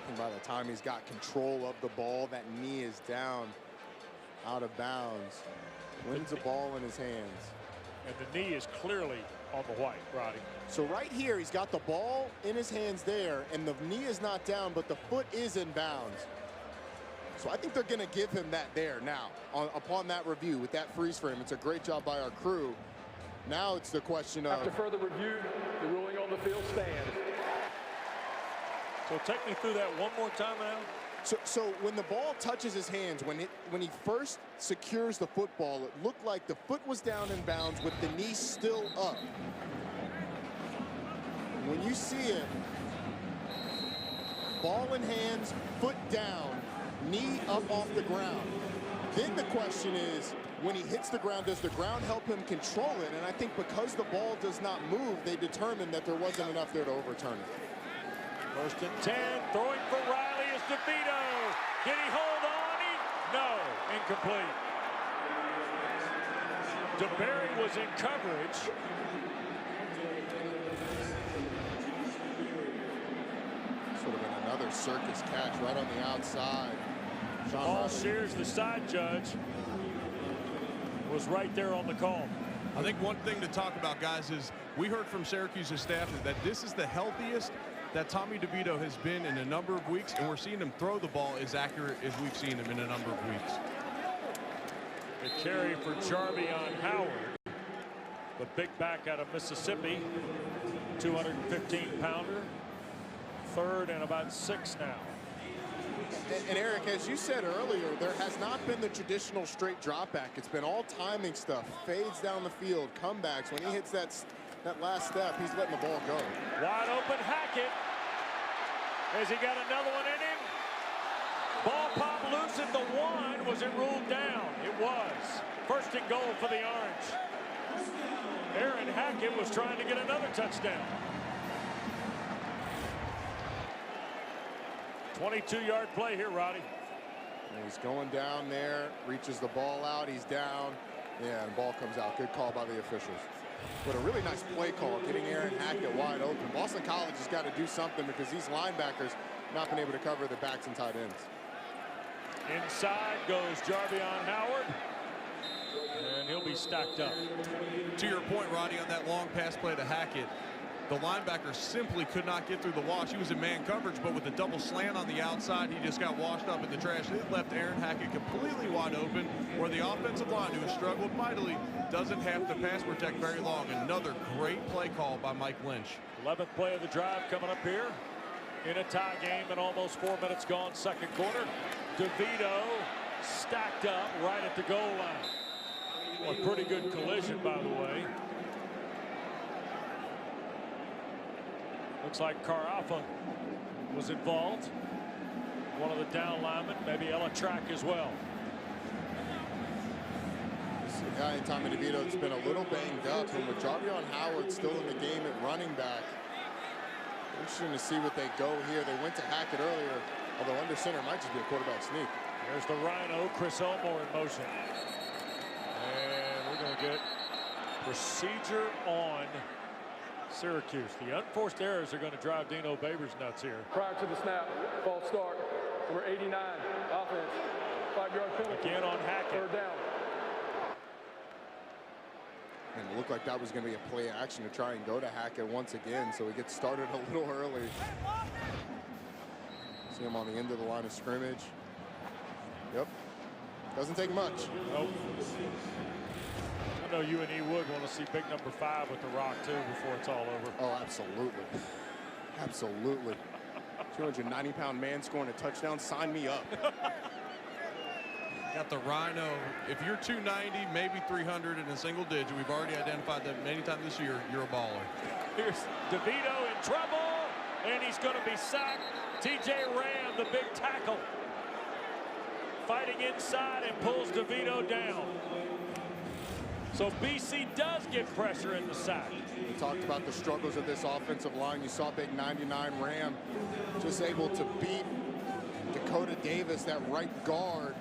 And by the time he's got control of the ball, that knee is down, out of bounds. Wins the ball in his hands. And the knee is clearly on the white, Roddy. So right here, he's got the ball in his hands there, and the knee is not down, but the foot is in bounds. So I think they're going to give him that there now. Upon that review, with that freeze frame, it's a great job by our crew. Now it's the question of... After further review, the ruling on the field stands. So take me through that one more time now. So when the ball touches his hands, when he first secures the football, it looked like the foot was down in bounds with the knee still up. When you see it, ball in hands, foot down, knee up off the ground. Then the question is, when he hits the ground, does the ground help him control it? And I think because the ball does not move, they determined that there wasn't enough there to overturn it. First and 10, throwing for Riley is DeVito. Can he hold on? No, incomplete. DeBerry was in coverage. Sort of another circus catch right on the outside. Paul Shears, the side judge, was right there on the call. I think one thing to talk about, guys, is we heard from Syracuse's staff that this is the healthiest that Tommy DeVito has been in a number of weeks, and we're seeing him throw the ball as accurate as we've seen him in a number of weeks. The carry for Jarvion Howard, the big back out of Mississippi, 215-pounder, third and about 6 now. And Eric, as you said earlier, there has not been the traditional straight drop back. It's been all timing stuff, fades down the field, comebacks. When he hits that last step, he's letting the ball go. Wide open Hackett. Has he got another one in him? Ball pop loose at the 1. Was it ruled down? It was. First and goal for the Orange. Aaron Hackett was trying to get another touchdown. 22-yard play here, Roddy. And he's going down there, reaches the ball out, he's down. Yeah, and the ball comes out. Good call by the officials. But a really nice play call, getting Aaron Hackett wide open. Boston College has got to do something because these linebackers not been able to cover the backs and tight ends. Inside goes Jarvion Howard, and he'll be stacked up. To your point, Roddy, on that long pass play to Hackett, the linebacker simply could not get through the wash. He was in man coverage, but with the double slant on the outside, he just got washed up in the trash. It left Aaron Hackett completely wide open, where the offensive line, who has struggled mightily, doesn't have to pass protect very long. Another great play call by Mike Lynch. 11th play of the drive coming up here in a tie game, and almost 4 minutes gone, second quarter. DeVito stacked up right at the goal line. A pretty good collision, by the way. Looks like Carafa was involved. One of the down linemen, maybe Aflac as well. This is a guy in Tommy DeVito that's been a little banged up, and with Jarvion Howard still in the game at running back, interesting to see what they go here. They went to Hackett earlier, although under center might just be a quarterback sneak. There's the Rhino, Chris Elmore in motion. And we're going to get procedure on Syracuse. The unforced errors are going to drive Dino Babers nuts here. Prior to the snap, false start, number 89, Aflac. offense. 5-yard penalty. Again on Hackett. Third down. And it looked like that was going to be a play action to try and go to Hackett once again, so he gets started a little early. See him on the end of the line of scrimmage. Yep. Doesn't take much. Nope. I know you and E. Wood want to see big number 5 with the rock, too, before it's all over. Oh, absolutely. Absolutely. 290-pound man scoring a touchdown. Sign me up. Got the Rhino. If you're 290, maybe 300 in a single digit, we've already identified that many times this year, you're a baller. Here's DeVito in trouble, and he's going to be sacked. T.J. Ram, the big tackle, fighting inside and pulls DeVito down. So BC does get pressure in the sack. We talked about the struggles of this offensive line. You saw big 99 Ram just able to beat Dakota Davis, that right guard,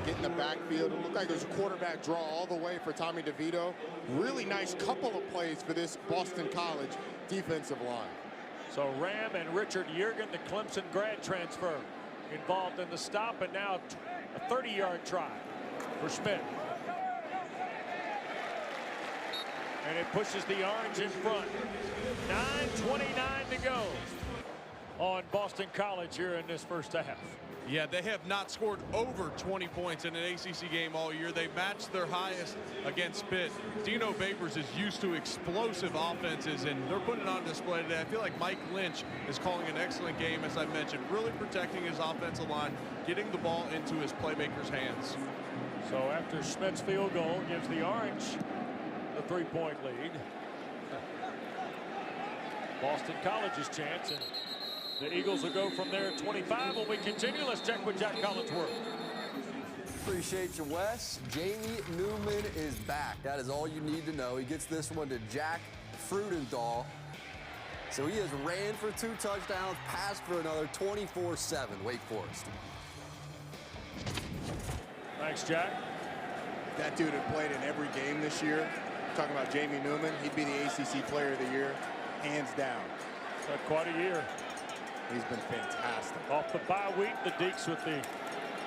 get in the backfield. It looked like there was a quarterback draw all the way for Tommy DeVito. Really nice couple of plays for this Boston College defensive line. So Ram and Richard Yergin, the Clemson grad transfer, involved in the stop, and now a 30-yard try for Smith. And it pushes the Orange in front. 9:29 to go on Boston College here in this first half. Yeah, they have not scored over 20 points in an ACC game all year. They matched their highest against Pitt. Dino Babers is used to explosive offenses, and they're putting it on display today. I feel like Mike Lynch is calling an excellent game, as I mentioned, really protecting his offensive line, getting the ball into his playmakers' hands. So after Schmidt's field goal gives the Orange the 3-point lead. Boston College's chance, and the Eagles will go from there at 25. When we continue, let's check with Jack Collinsworth. Appreciate you, Wes. Jamie Newman is back. That is all you need to know. He gets this one to Jack Frudenthal. So he has ran for 2 touchdowns, passed for another 24-7, Wake Forest. Thanks, Jack. That dude had played in every game this year. Talking about Jamie Newman, he'd be the ACC Player of the Year, hands down. Had quite a year. He's been fantastic. Off the bye week, the Deacs with the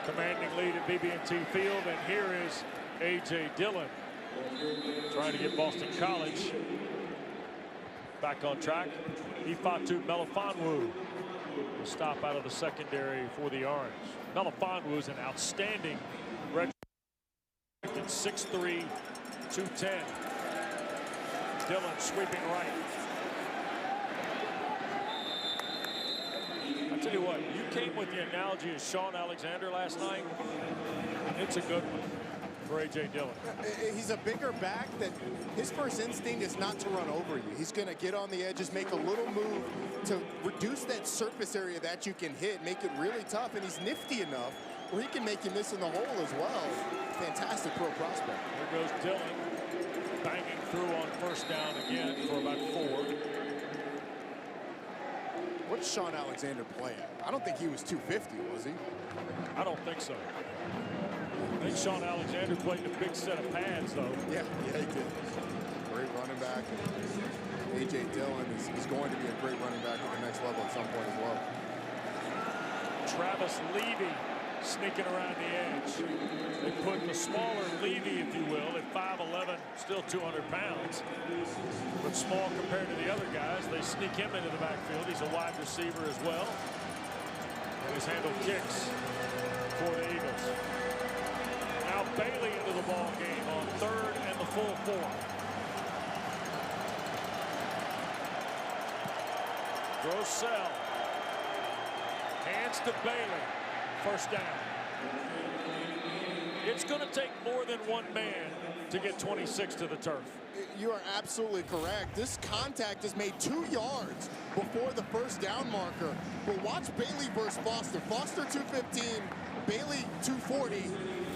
commanding lead at BB&T Field, and here is A.J. Dillon trying to get Boston College back on track. Ifeatu Melifonwu will stop out of the secondary for the Orange. Melifonwu is an outstanding red 6'3", 210. Dillon sweeping right. I'll tell you what, you came with the analogy of Sean Alexander last night. It's a good one for A.J. Dillon. He's a bigger back that his first instinct is not to run over you. He's going to get on the edges, make a little move to reduce that surface area that you can hit, make it really tough, and he's nifty enough where he can make you miss in the hole as well. Fantastic pro prospect. Here goes Dillon, banging through on first down again for about 4. What did Sean Alexander play at? I don't think he was 250, was he? I don't think so. I think Sean Alexander played a big set of pads, though. Yeah, he did. Great running back. A.J. Dillon is going to be a great running back at the next level at some point as well. Travis Levy sneaking around the edge. They put the smaller Levy, if you will, at 5'11", still 200 pounds. But small compared to the other guys. They sneak him into the backfield. He's a wide receiver as well. And he's handled kicks for the Eagles. Now Bailey into the ball game on 3rd and the full 4. Grossell. Hands to Bailey. First down. It's going to take more than one man to get 26 to the turf. You are absolutely correct. This contact is made 2 yards before the first down marker. But watch Bailey versus Foster. Foster 215, Bailey 240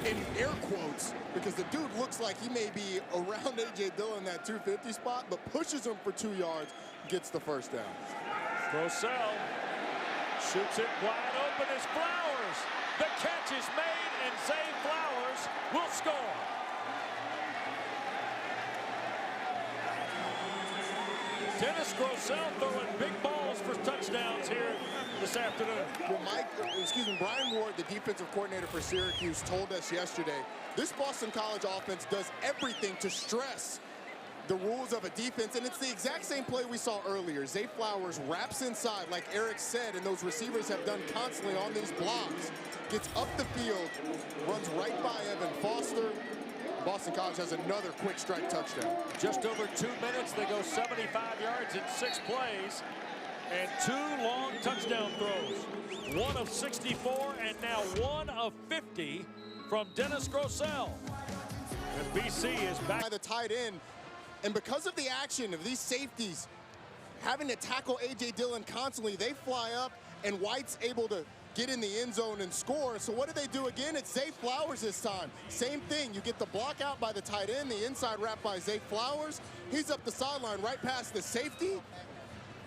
in air quotes, because the dude looks like he may be around A.J. Dillon that 250 spot, but pushes him for 2 yards, gets the first down. Grossell shoots it wide open as Flowers. The catch is made, and Zay Flowers will score. Dennis Grosel throwing big balls for touchdowns here this afternoon. Well, Brian Ward, the defensive coordinator for Syracuse, told us yesterday, this Boston College offense does everything to stress the rules of a defense, and it's the exact same play we saw earlier. Zay Flowers wraps inside, like Eric said, and those receivers have done constantly on these blocks. Gets up the field, runs right by Evan Foster. Boston College has another quick strike touchdown. Just over 2 minutes, they go 75 yards in 6 plays, and 2 long touchdown throws. 1 of 64, and now 1 of 50 from Dennis Grosel. And BC is back. By the tight end, and because of the action of these safeties having to tackle A.J. Dillon constantly, they fly up, and White's able to get in the end zone and score. So what do they do again? It's Zay Flowers this time. Same thing. You get the block out by the tight end, the inside wrap by Zay Flowers. He's up the sideline right past the safety.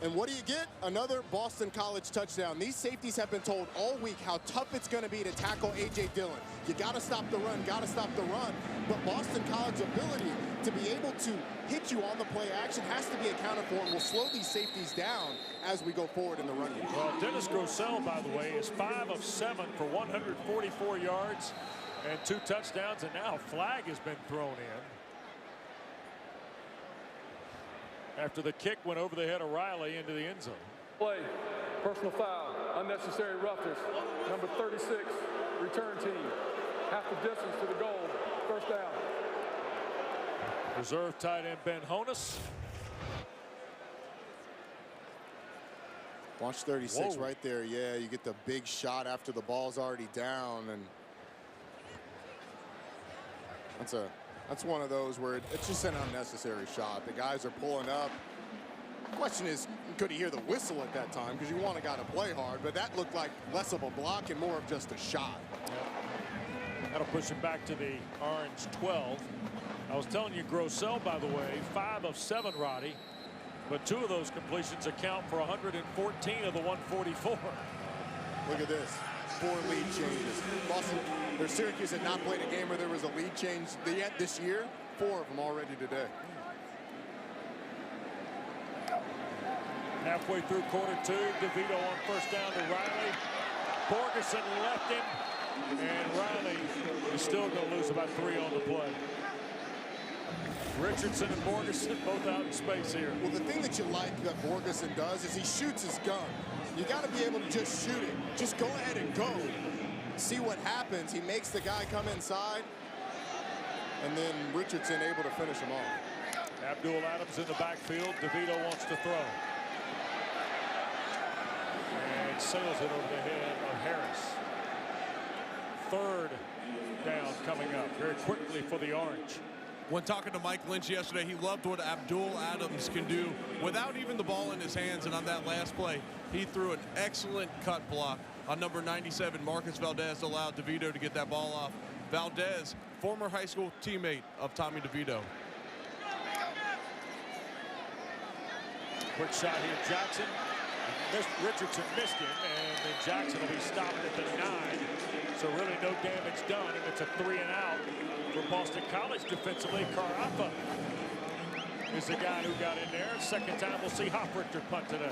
And what do you get? Another Boston College touchdown. These safeties have been told all week how tough it's going to be to tackle A.J. Dillon. You got to stop the run, got to stop the run. But Boston College's ability to be able to hit you on the play action has to be accounted for, and will slow these safeties down as we go forward in the run game. Well, Dennis Grosel, by the way, is 5 of 7 for 144 yards and 2 touchdowns, and now a flag has been thrown in. After the kick went over the head of Riley into the end zone. Play, personal foul, unnecessary roughness. Number 36, return team. Half the distance to the goal, first down. Reserve tight end Ben Honus. Watch 36 Whoa. right there. Yeah, you get the big shot after the ball's already down, and that's one of those where it's just an unnecessary shot. The guys are pulling up. The question is, could he hear the whistle at that time? Because you want a guy to play hard, but that looked like less of a block and more of just a shot. That'll push him back to the orange 12. I was telling you, Grosel, by the way, 5 of 7, Roddy, but 2 of those completions account for 114 of the 144. Look at this. 4 lead changes. Boston, or Syracuse had not played a game where there was a lead change yet this year. 4 of them already today. Halfway through quarter 2, DeVito on first down to Riley. Borgerson left him, and Riley is still going to lose about 3 on the play. Richardson and Borgerson both out in space here. Well, the thing that you like that Borgerson does is he shoots his gun. You got to be able to just shoot it. Just go ahead and go. See what happens. He makes the guy come inside, and then Richardson able to finish him off. Abdul Adams in the backfield. DeVito wants to throw. And sails it over the head of Harris. 3rd down coming up very quickly for the Orange. When talking to Mike Lynch yesterday, he loved what Abdul Adams can do without even the ball in his hands. And on that last play, he threw an excellent cut block on number 97. Marcus Valdez allowed DeVito to get that ball off. Valdez, former high school teammate of Tommy DeVito. Quick shot here, Jackson. Richardson missed him, and then Jackson will be stopped at the 9. So really no damage done, and it's a 3 and out for Boston College defensively. Carafa is the guy who got in there. Second time we'll see Hofrichter punt today.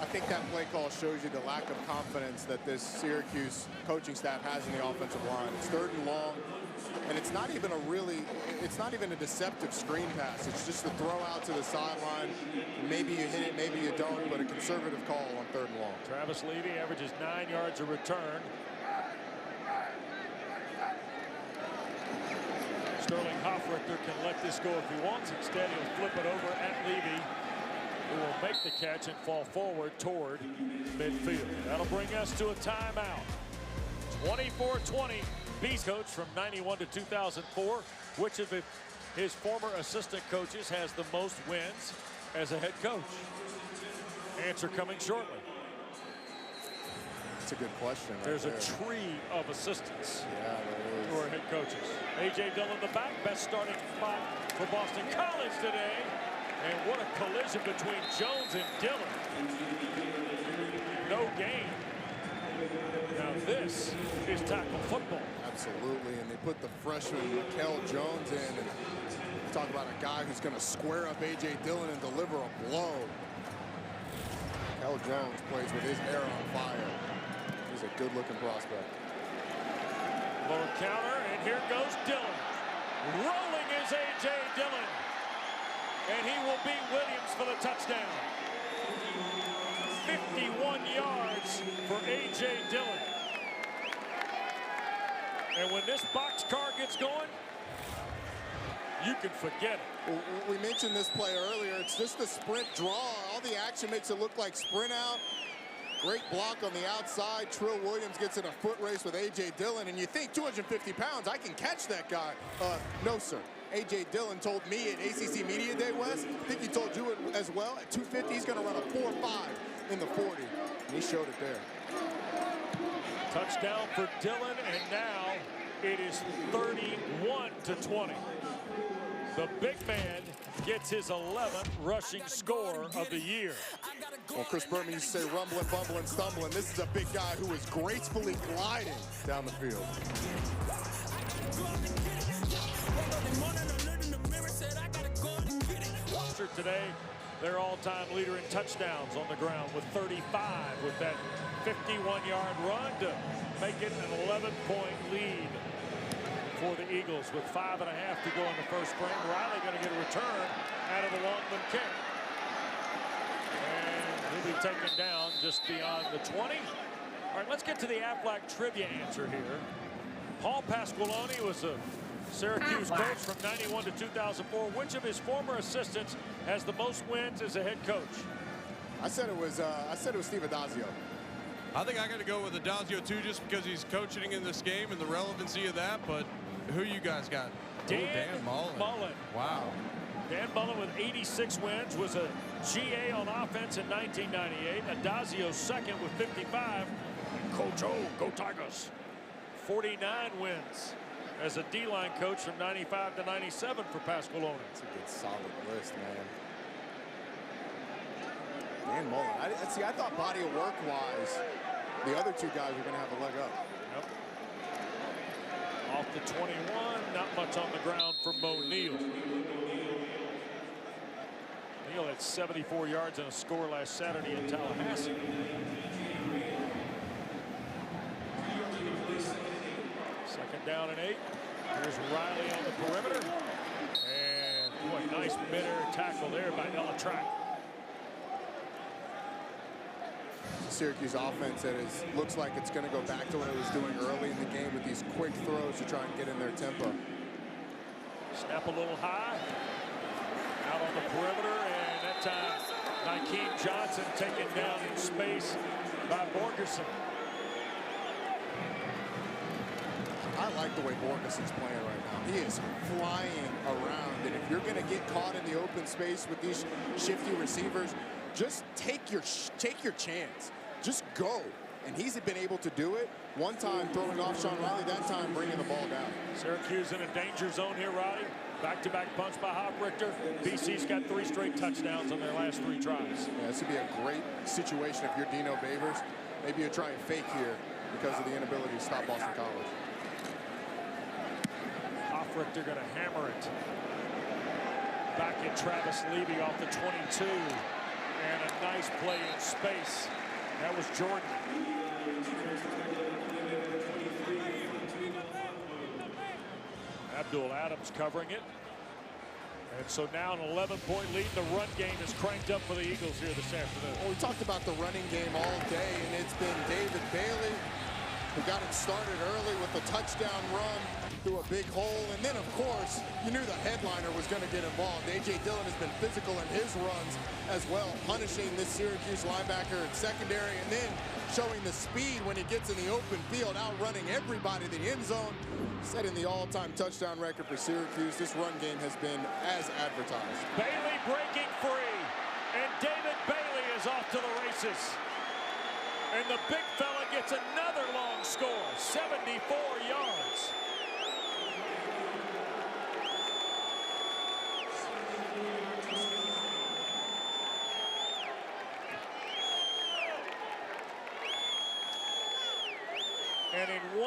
I think that play call shows you the lack of confidence that this Syracuse coaching staff has in the offensive line. It's 3rd and long, and it's not even a deceptive screen pass. It's just a throw out to the sideline. Maybe you hit it, maybe you don't, but a conservative call on 3rd and long. Travis Levy averages 9 yards a return. Sterling Hofrichter can let this go if he wants. Instead, he'll flip it over at Levy, who will make the catch and fall forward toward midfield. That'll bring us to a timeout. 24-20. Beast coach from 91 to 2004. Which of his former assistant coaches has the most wins as a head coach? Answer coming shortly. That's a good question. There's a tree of assistants. Yeah, there is. Who are head coaches. A.J. Dillon the back, best starting spot for Boston College today. And what a collision between Jones and Dillon. No gain. Now this is tackle football. Absolutely, and they put the freshman Kendall Jones in, and talk about a guy who's going to square up A.J. Dillon and deliver a blow. Kendall Jones plays with his hair on fire. He's a good-looking prospect. Low counter, and here goes Dillon. Rolling is A.J. Dillon. And he will beat Williams for the touchdown. 51 yards for A.J. Dillon. And when this box car gets going, you can forget it. We mentioned this play earlier. It's just the sprint draw. All the action makes it look like sprint out. Great block on the outside. Trill Williams gets in a foot race with A.J. Dillon, and you think 250 pounds, I can catch that guy. No, sir. A.J. Dillon told me at ACC Media Day, Wes, I think he told you it as well. At 250, he's going to run a 4.5 in the 40. And he showed it there. Touchdown for Dillon, and now it is 31-20. The big man gets his 11th rushing score of the year. Well, Chris Berman used to say rumbling, bumbling, stumbling. This is a big guy who is gracefully gliding down the field. Today, their all-time leader in touchdowns on the ground with 35 with that 51-yard run to make it an 11-point lead for the Eagles with 5.5 to go in the first frame. Riley going to get a return out of the Longman kick. And he'll be taken down just beyond the 20. All right, let's get to the Aflac trivia answer here. Paul Pasqualoni was a Syracuse coach from 91 to 2004. Which of his former assistants has the most wins as a head coach? I said it was Steve Adazio. I think I got to go with Adazio too, just because he's coaching in this game and the relevancy of that. But who you guys got? Dan Mullen. Wow. Dan Mullen with 86 wins was a GA on offense in 1998. Adazio second with 55. Coach O, go Tigers. 49 wins as a D-line coach from 95 to 97 for Pasqualoni. That's a good solid list, man. Dan Mullen. I thought body of work-wise, the other two guys were going to have a leg up. Yep. Off the 21, not much on the ground for Mo Neal. Neal had 74 yards and a score last Saturday in Tallahassee. Second down and 8. Here's Riley on the perimeter. And boy, nice mid-air tackle there by Aflac. Syracuse offense that looks like it's going to go back to what it was doing early in the game with these quick throws to try and get in their tempo. Snap a little high. Out on the perimeter, and that time Nykeem Johnson taken down in space by Borgerson. I like the way Borgerson's playing right now. He is flying around, and if you're going to get caught in the open space with these shifty receivers, just take your chance. Just go. And he's been able to do it. One time throwing off Sean Riley, that time bringing the ball down. Syracuse in a danger zone here, Roddy. Back-to-back punch by Hofrichter. BC's got 3 straight touchdowns on their last 3 tries. Yeah, this would be a great situation if you're Dino Babers. Maybe you try and fake here because of the inability to stop Boston College. Hofrichter going to hammer it. Back at Travis Levy off the 22. And a nice play in space. That was Jordan. Abdul Adams covering it. And so now an 11-point lead. The run game is cranked up for the Eagles here this afternoon. Well, we talked about the running game all day, and it's been David Bailey who got it started early with a touchdown run through a big hole. And then, of course, you knew the headliner was going to get involved. A.J. Dillon has been physical in his runs as well, punishing this Syracuse linebacker at secondary, and then showing the speed when he gets in the open field, outrunning everybody in the end zone, setting the all-time touchdown record for Syracuse. This run game has been as advertised. Bailey breaking free, and David Bailey is off to the races. And the big fella gets another long score, 74 yards.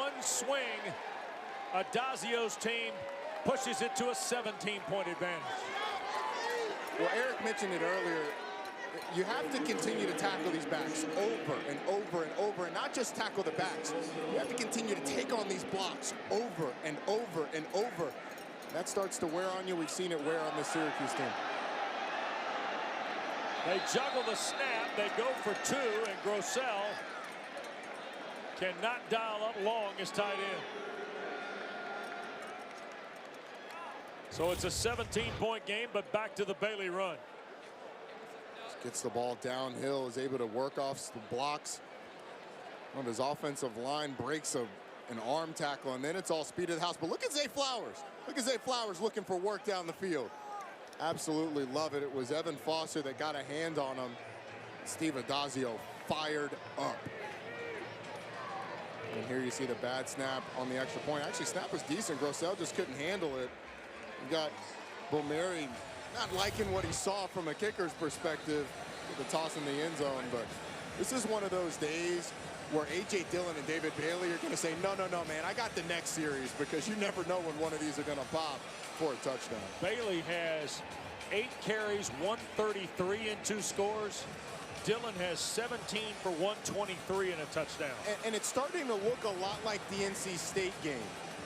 one swing, Adazio's team pushes it to a 17-point advantage. Well, Eric mentioned it earlier. You have to continue to tackle these backs over and over and over, and not just tackle the backs. You have to continue to take on these blocks over and over and over. That starts to wear on you. We've seen it wear on the Syracuse team. They juggle the snap. They go for two, and Grossell cannot dial up long as tight end. So it's a 17-point game, but back to the Bailey run. Gets the ball downhill, is able to work off the blocks. One of his offensive line breaks an arm tackle, and then it's all speed of the house. But look at Zay Flowers. Look at Zay Flowers looking for work down the field. Absolutely love it. It was Evan Foster that got a hand on him. Steve Adazio fired up. And here you see the bad snap on the extra point. Actually, snap was decent. Grossell just couldn't handle it. You got Bomeri not liking what he saw from a kicker's perspective with the toss in the end zone, but this is one of those days where A.J. Dillon and David Bailey are going to say, no, man, I got the next series, because you never know when one of these are going to pop for a touchdown. Bailey has 8 carries, 133 and 2 scores. Dillon has 17 for 123 and a touchdown. And it's starting to look a lot like the NC State game.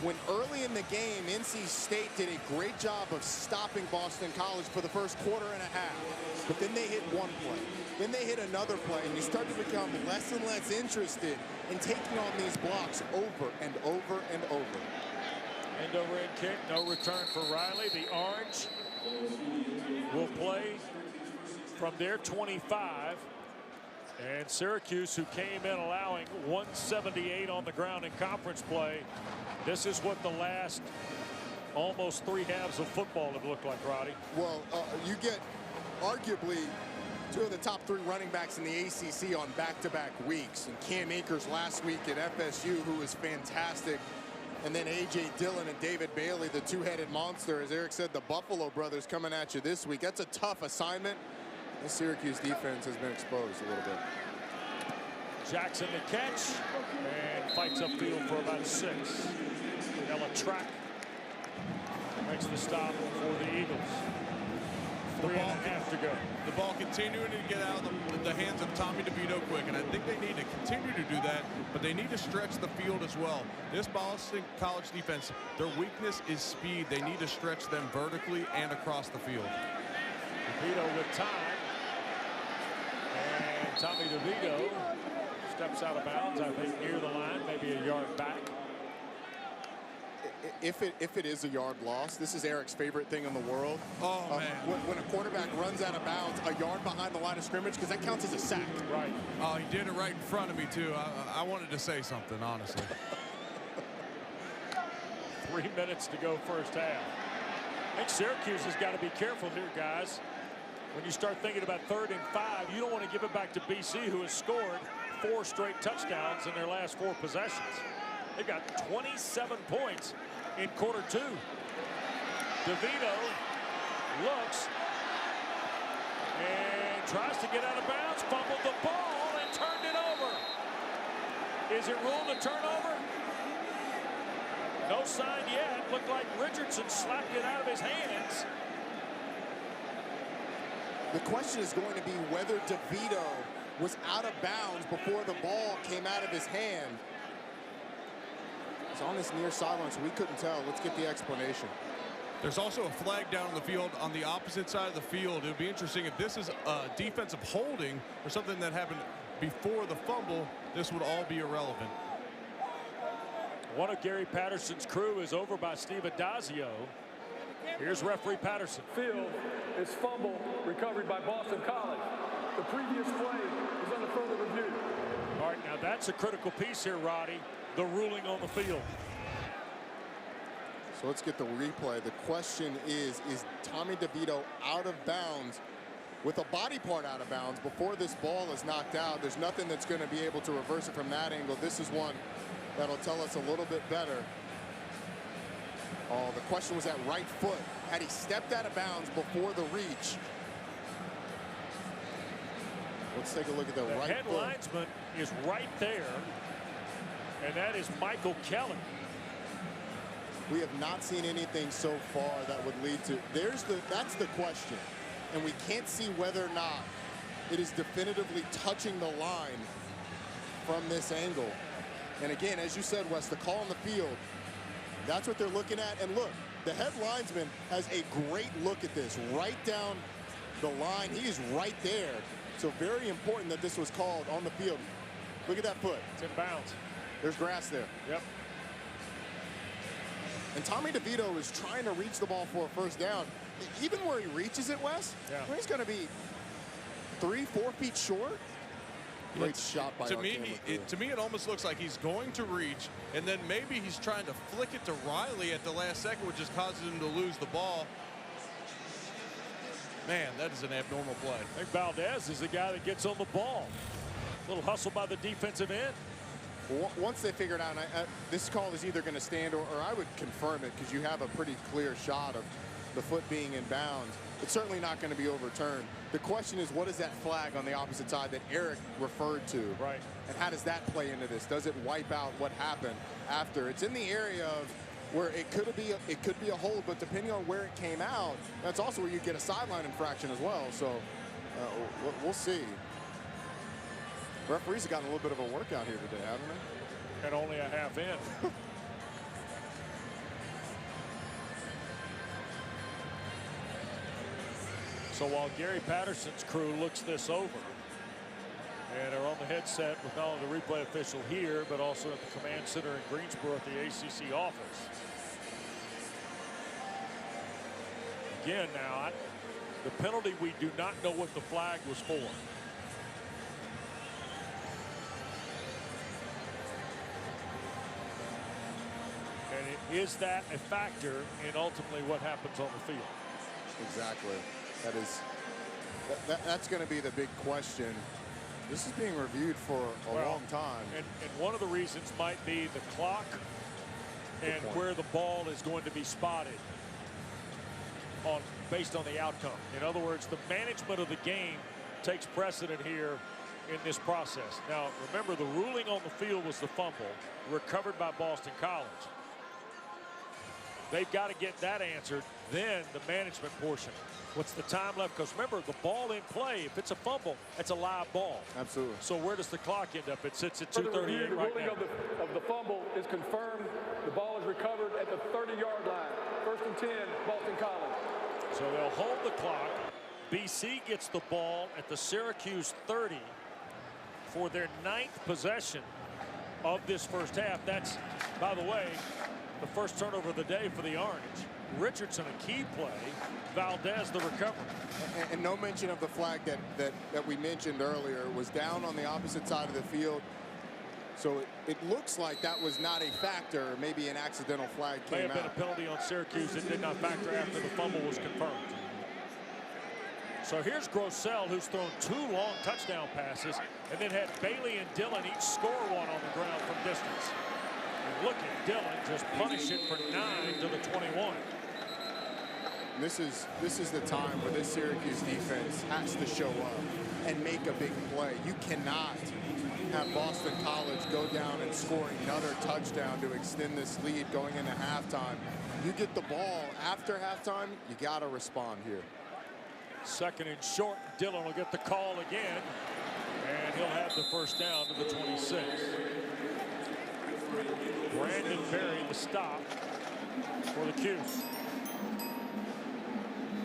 When early in the game, NC State did a great job of stopping Boston College for the first quarter and a half. But then they hit one play. Then they hit another play, and you start to become less and less interested in taking on these blocks over and over and over. End over end kick, no return for Riley. The Orange will play from their 25. And Syracuse, who came in allowing 178 on the ground in conference play, this is what the last almost 3 halves of football have looked like, Roddy. Well, you get arguably 2 of the top 3 running backs in the ACC on back-to-back weeks. And Cam Akers last week at FSU, who was fantastic. And then A.J. Dillon and David Bailey, the two-headed monster. As Eric said, the Buffalo brothers coming at you this week. That's a tough assignment. The Syracuse defense has been exposed a little bit. Jackson the catch and fights upfield for about 6. Ella Track makes the stop for the Eagles. 3.5 to go. The ball continuing to get out of the hands of Tommy DeVito quick, and I think they need to continue to do that, but they need to stretch the field as well. This Boston College defense, their weakness is speed. They need to stretch them vertically and across the field. DeVito with time. And Tommy DeVito steps out of bounds, I think, near the line, maybe a yard back. If it is a yard loss, this is Eric's favorite thing in the world. Oh, man. When a quarterback runs out of bounds a yard behind the line of scrimmage, because that counts as a sack. Right. Oh, he did it right in front of me, too. I wanted to say something, honestly. 3 minutes to go first half. I think Syracuse has got to be careful here, guys. When you start thinking about 3rd and 5, you don't want to give it back to BC, who has scored 4 straight touchdowns in their last 4 possessions. They've got 27 points in quarter 2. DeVito looks and tries to get out of bounds, fumbled the ball and turned it over. Is it ruled a turnover? No sign yet. Looked like Richardson slapped it out of his hands. The question is going to be whether DeVito was out of bounds before the ball came out of his hand. It's on this near sideline, so we couldn't tell. Let's get the explanation. There's also a flag down on the field on the opposite side of the field. It would be interesting if this is a defensive holding or something that happened before the fumble. This would all be irrelevant. One of Gary Patterson's crew is over by Steve Adazio. Here's referee Patterson. Field is fumble recovered by Boston College. The previous play is under further review. All right, now that's a critical piece here, Roddy. The ruling on the field. So let's get the replay. The question is Tommy DeVito out of bounds with a body part out of bounds before this ball is knocked out? There's nothing that's going to be able to reverse it from that angle. This is one that'll tell us a little bit better. Oh, the question was at right foot. Had he stepped out of bounds before the reach? Let's take a look at the right head foot. linesman is right there. And that is Michael Kelly. We have not seen anything so far that would lead to, that's the question. And we can't see whether or not it is definitively touching the line from this angle. And again, as you said, Wes, the call on the field, that's what they're looking at. And look, the head linesman has a great look at this, right down the line. He is right there. So very important that this was called on the field. Look at that foot. It's in bounds. There's grass there. Yep. And Tommy DeVito is trying to reach the ball for a first down. Even where he reaches it, Wes, he's going to be 3-4 feet short. Great shot by to me, it almost looks like he's going to reach, and then maybe he's trying to flick it to Riley at the last second, which just causes him to lose the ball. Man, that is an abnormal play. I think Valdez is the guy that gets on the ball. A little hustle by the defensive end. Once they figured out, this call is either going to stand or I would confirm it because you have a pretty clear shot of the foot being in bounds. It's certainly not going to be overturned. The question is, what is that flag on the opposite side that Eric referred to? Right. And how does that play into this? Does it wipe out what happened after? It's in the area of where it could be a hold, but depending on where it came out, that's also where you get a sideline infraction as well. So we'll see. Referees have gotten a little bit of a workout here today, haven't they? And only a half in. So while Gary Patterson's crew looks this over and are on the headset with not only the replay official here, but also at the command center in Greensboro at the ACC office. Again, now, the penalty, we do not know what the flag was for. And is that a factor in ultimately what happens on the field? Exactly. That's going to be the big question. This is being reviewed for a long time. And one of the reasons might be the clock and where the ball is going to be spotted based on the outcome. In other words, the management of the game takes precedent here in this process. Now, remember, the ruling on the field was the fumble recovered by Boston College. They've got to get that answered, then the management portion. What's the time left? Because remember, the ball in play, if it's a fumble, it's a live ball. Absolutely. So where does the clock end up? It sits at 2:38 The right ruling now. of the fumble is confirmed. The ball is recovered at the 30-yard line. 1st and 10, Boston College. So they'll hold the clock. BC gets the ball at the Syracuse 30 for their 9th possession of this first half. That's, by the way, the first turnover of the day for the Orange. Richardson, a key play. Valdez, the recovery. And no mention of the flag that we mentioned earlier. Was down on the opposite side of the field. So it looks like that was not a factor. Maybe an accidental flag came out. May have been a penalty on Syracuse that did not factor after the fumble was confirmed. So here's Grossell, who's thrown 2 long touchdown passes and then had Bailey and Dillon each score one on the ground from distance. And look at Dillon just punish it for 9 to the 21. This is the time where this Syracuse defense has to show up and make a big play. You cannot have Boston College go down and score another touchdown to extend this lead going into halftime. You get the ball after halftime, you got to respond here. 2nd and short. Dillon will get the call again, and he'll have the first down to the 26. Brandon Berry, the stop for the Cuse.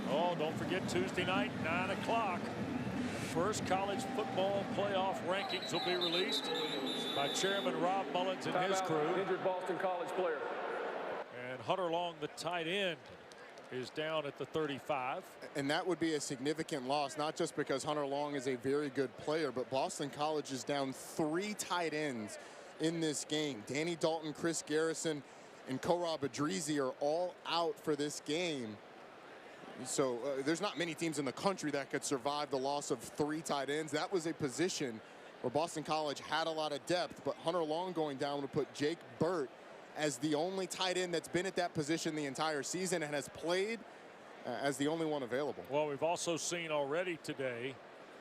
Oh, don't forget Tuesday night, 9 o'clock. First college football playoff rankings will be released by Chairman Rob Mullins and his crew. Injured Boston College player. And Hunter Long, the tight end, is down at the 35. And that would be a significant loss, not just because Hunter Long is a very good player, but Boston College is down 3 tight ends in this game. Danny Dalton, Chris Garrison, and Korab Adrizi are all out for this game. So there's not many teams in the country that could survive the loss of 3 tight ends. That was a position where Boston College had a lot of depth, but Hunter Long going down would put Jake Burt as the only tight end that's been at that position the entire season and has played as the only one available. Well, we've also seen already today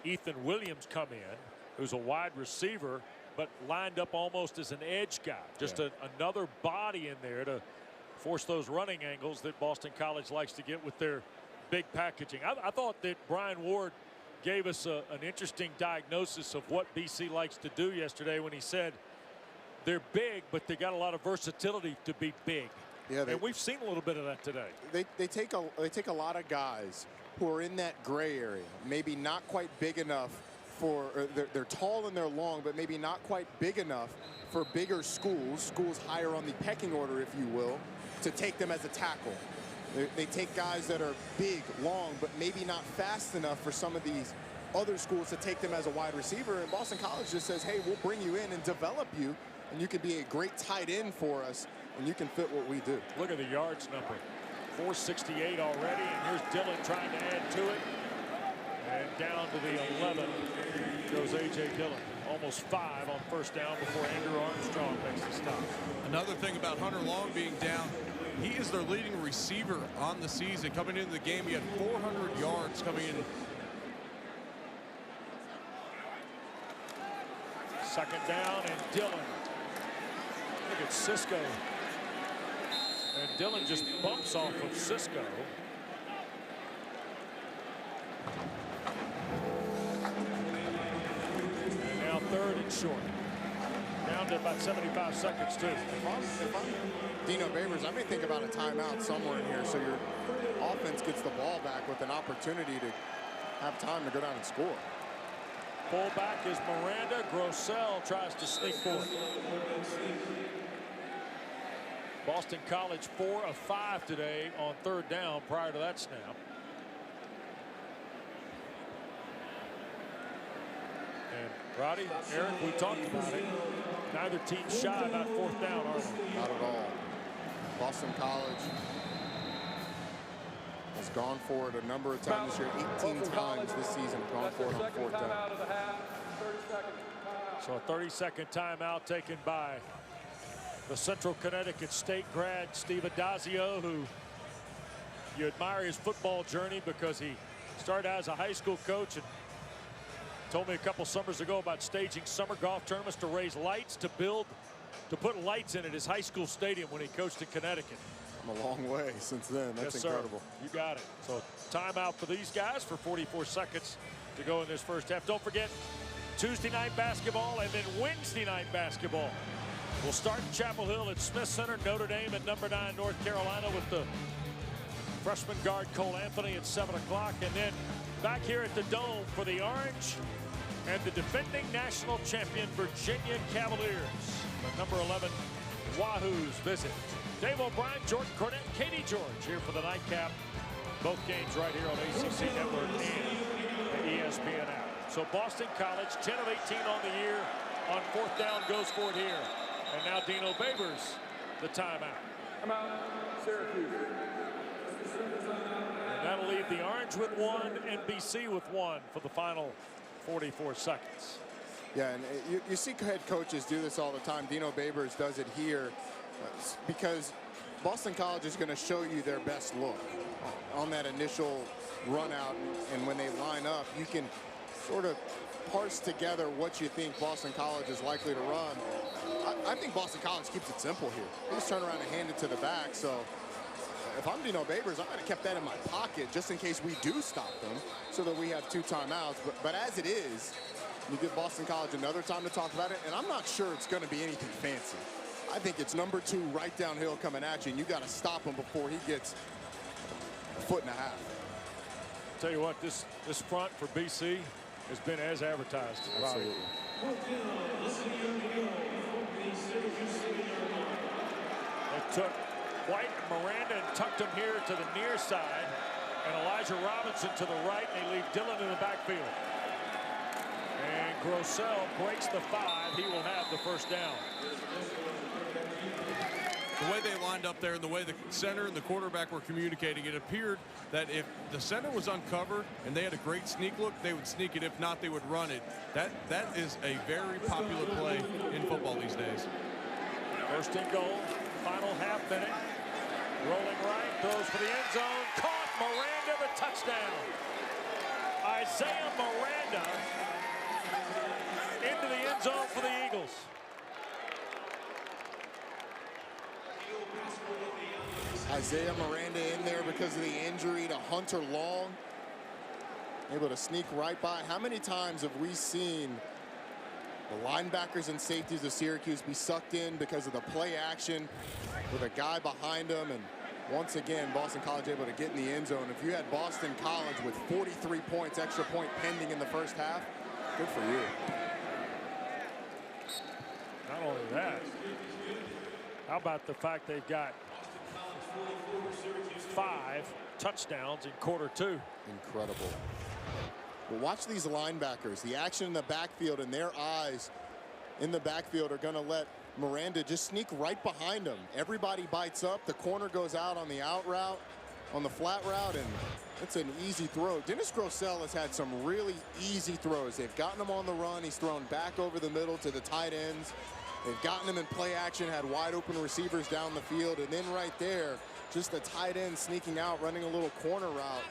Ethan Williams come in, who's a wide receiver but lined up almost as an edge guy. Just another body in there to force those running angles that Boston College likes to get with their big packaging. I thought that Brian Ward gave us an interesting diagnosis of what BC likes to do yesterday when he said they're big, but they got a lot of versatility to be big. Yeah, and we've seen a little bit of that today. They take a lot of guys who are in that gray area, maybe not quite big enough for they're tall and they're long, but maybe not quite big enough for bigger schools higher on the pecking order, if you will, to take them as a tackle. They take guys that are big, long, but maybe not fast enough for some of these other schools to take them as a wide receiver. And Boston College just says, hey, we'll bring you in and develop you, and you could be a great tight end for us, and you can fit what we do. Look at the yards number. 468 already, and here's Dillon trying to add to it. And down to the 11 goes A.J. Dillon. Almost 5 on first down before Andrew Armstrong makes the stop. Another thing about Hunter Long being down, he is their leading receiver on the season. Coming into the game, he had 400 yards coming in. Second down, and Dillon. Look at Cisco. And Dillon just bumps off of Cisco. And now third and short. Down to about 75 seconds, too. If I'm Dino Babers, I may think about a timeout somewhere in here so your offense gets the ball back with an opportunity to have time to go down and score. Fullback is Miranda. Grossell tries to sneak forward. Boston College 4 of 5 today on third down prior to that snap. And Roddy, Eric, we talked about it. Neither team shy about fourth down, are they? Not at all. Boston College has gone for it a number of times this year. 18 times this season have gone for it on fourth down. So a 30-second timeout taken by the Central Connecticut State grad Steve Adazio, who you admire his football journey because he started out as a high school coach and told me a couple summers ago about staging summer golf tournaments to raise lights to put lights in at his high school stadium when he coached in Connecticut. I'm a long way since then. That's yes, incredible. Sir. You got it. So timeout for these guys for 44 seconds to go in this first half. Don't forget Tuesday night basketball and then Wednesday night basketball. We'll start in Chapel Hill at Smith Center. Notre Dame at number 9 North Carolina with the freshman guard Cole Anthony at 7 o'clock. And then back here at the Dome for the Orange and the defending national champion Virginia Cavaliers. The number 11 Wahoos visit. Dave O'Brien, Jordan Cornette, Katie George here for the nightcap. Both games right here on ACC Network and the ESPN app. So Boston College, 10 of 18 on the year. On fourth down, goes for it here. And now Dino Babers, the timeout. Syracuse. And that'll leave the Orange with 1 and BC with 1 for the final 44 seconds. Yeah, and you see head coaches do this all the time. Dino Babers does it here because Boston College is going to show you their best look on that initial run out, and when they line up, you can sort of parse together what you think Boston College is likely to run. I think Boston College keeps it simple here. They just turn around and hand it to the back. So if I'm Dino Babers, I might have kept that in my pocket just in case we do stop them so that we have 2 timeouts. But as it is, you give Boston College another time to talk about it, and I'm not sure it's going to be anything fancy. I think it's number 2 right downhill coming at you, and you got to stop him before he gets a foot and a half. Tell you what, this front for BC has been as advertised. Absolutely. They took White and Miranda and tucked him here to the near side, and Elijah Robinson to the right, and they leave Dillon in the backfield. And Grossell breaks the 5. He will have the first down. The way they lined up there and the way the center and the quarterback were communicating, it appeared that if the center was uncovered and they had a great sneak look, they would sneak it. If not, they would run it. That is a very popular play in football these days. First and goal, final half minute. Rolling right, throws for the end zone. Caught, Miranda, the touchdown. Isaiah Miranda into the end zone for the Eagles. Isaiah Miranda in there because of the injury to Hunter Long. Able to sneak right by. How many times have we seen the linebackers and safeties of Syracuse be sucked in because of the play action with a guy behind them? And once again, Boston College able to get in the end zone. If you had Boston College with 43 points, extra point pending in the first half, good for you. Not only that, how about the fact they've got 5 touchdowns in quarter 2? Incredible. Well, watch these linebackers. The action in the backfield and their eyes in the backfield are going to let Miranda just sneak right behind him. Everybody bites up. The corner goes out on the out route, on the flat route, and it's an easy throw. Dennis Grosel has had some really easy throws. They've gotten him on the run. He's thrown back over the middle to the tight ends. They've gotten him in play action, had wide open receivers down the field, and then right there, just the tight end sneaking out, running a little corner route.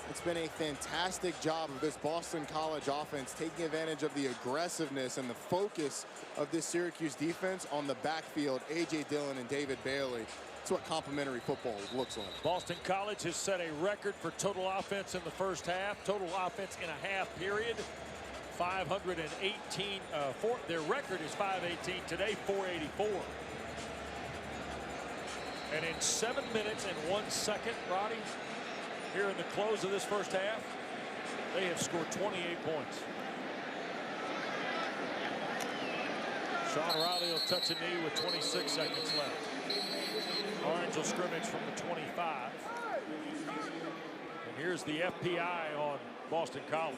It's been a fantastic job of this Boston College offense taking advantage of the aggressiveness and the focus of this Syracuse defense on the backfield. A.J. Dillon and David Bailey. That's what complimentary football looks like. Boston College has set a record for total offense in the first half. Total offense in a half period. 518. Their record is 518 today, 484. And in 7 minutes and 1 second, Roddy, here in the close of this first half, they have scored 28 points. Sean Riley will touch a knee with 26 seconds left. Orange will scrimmage from the 25. And here's the FPI on Boston College.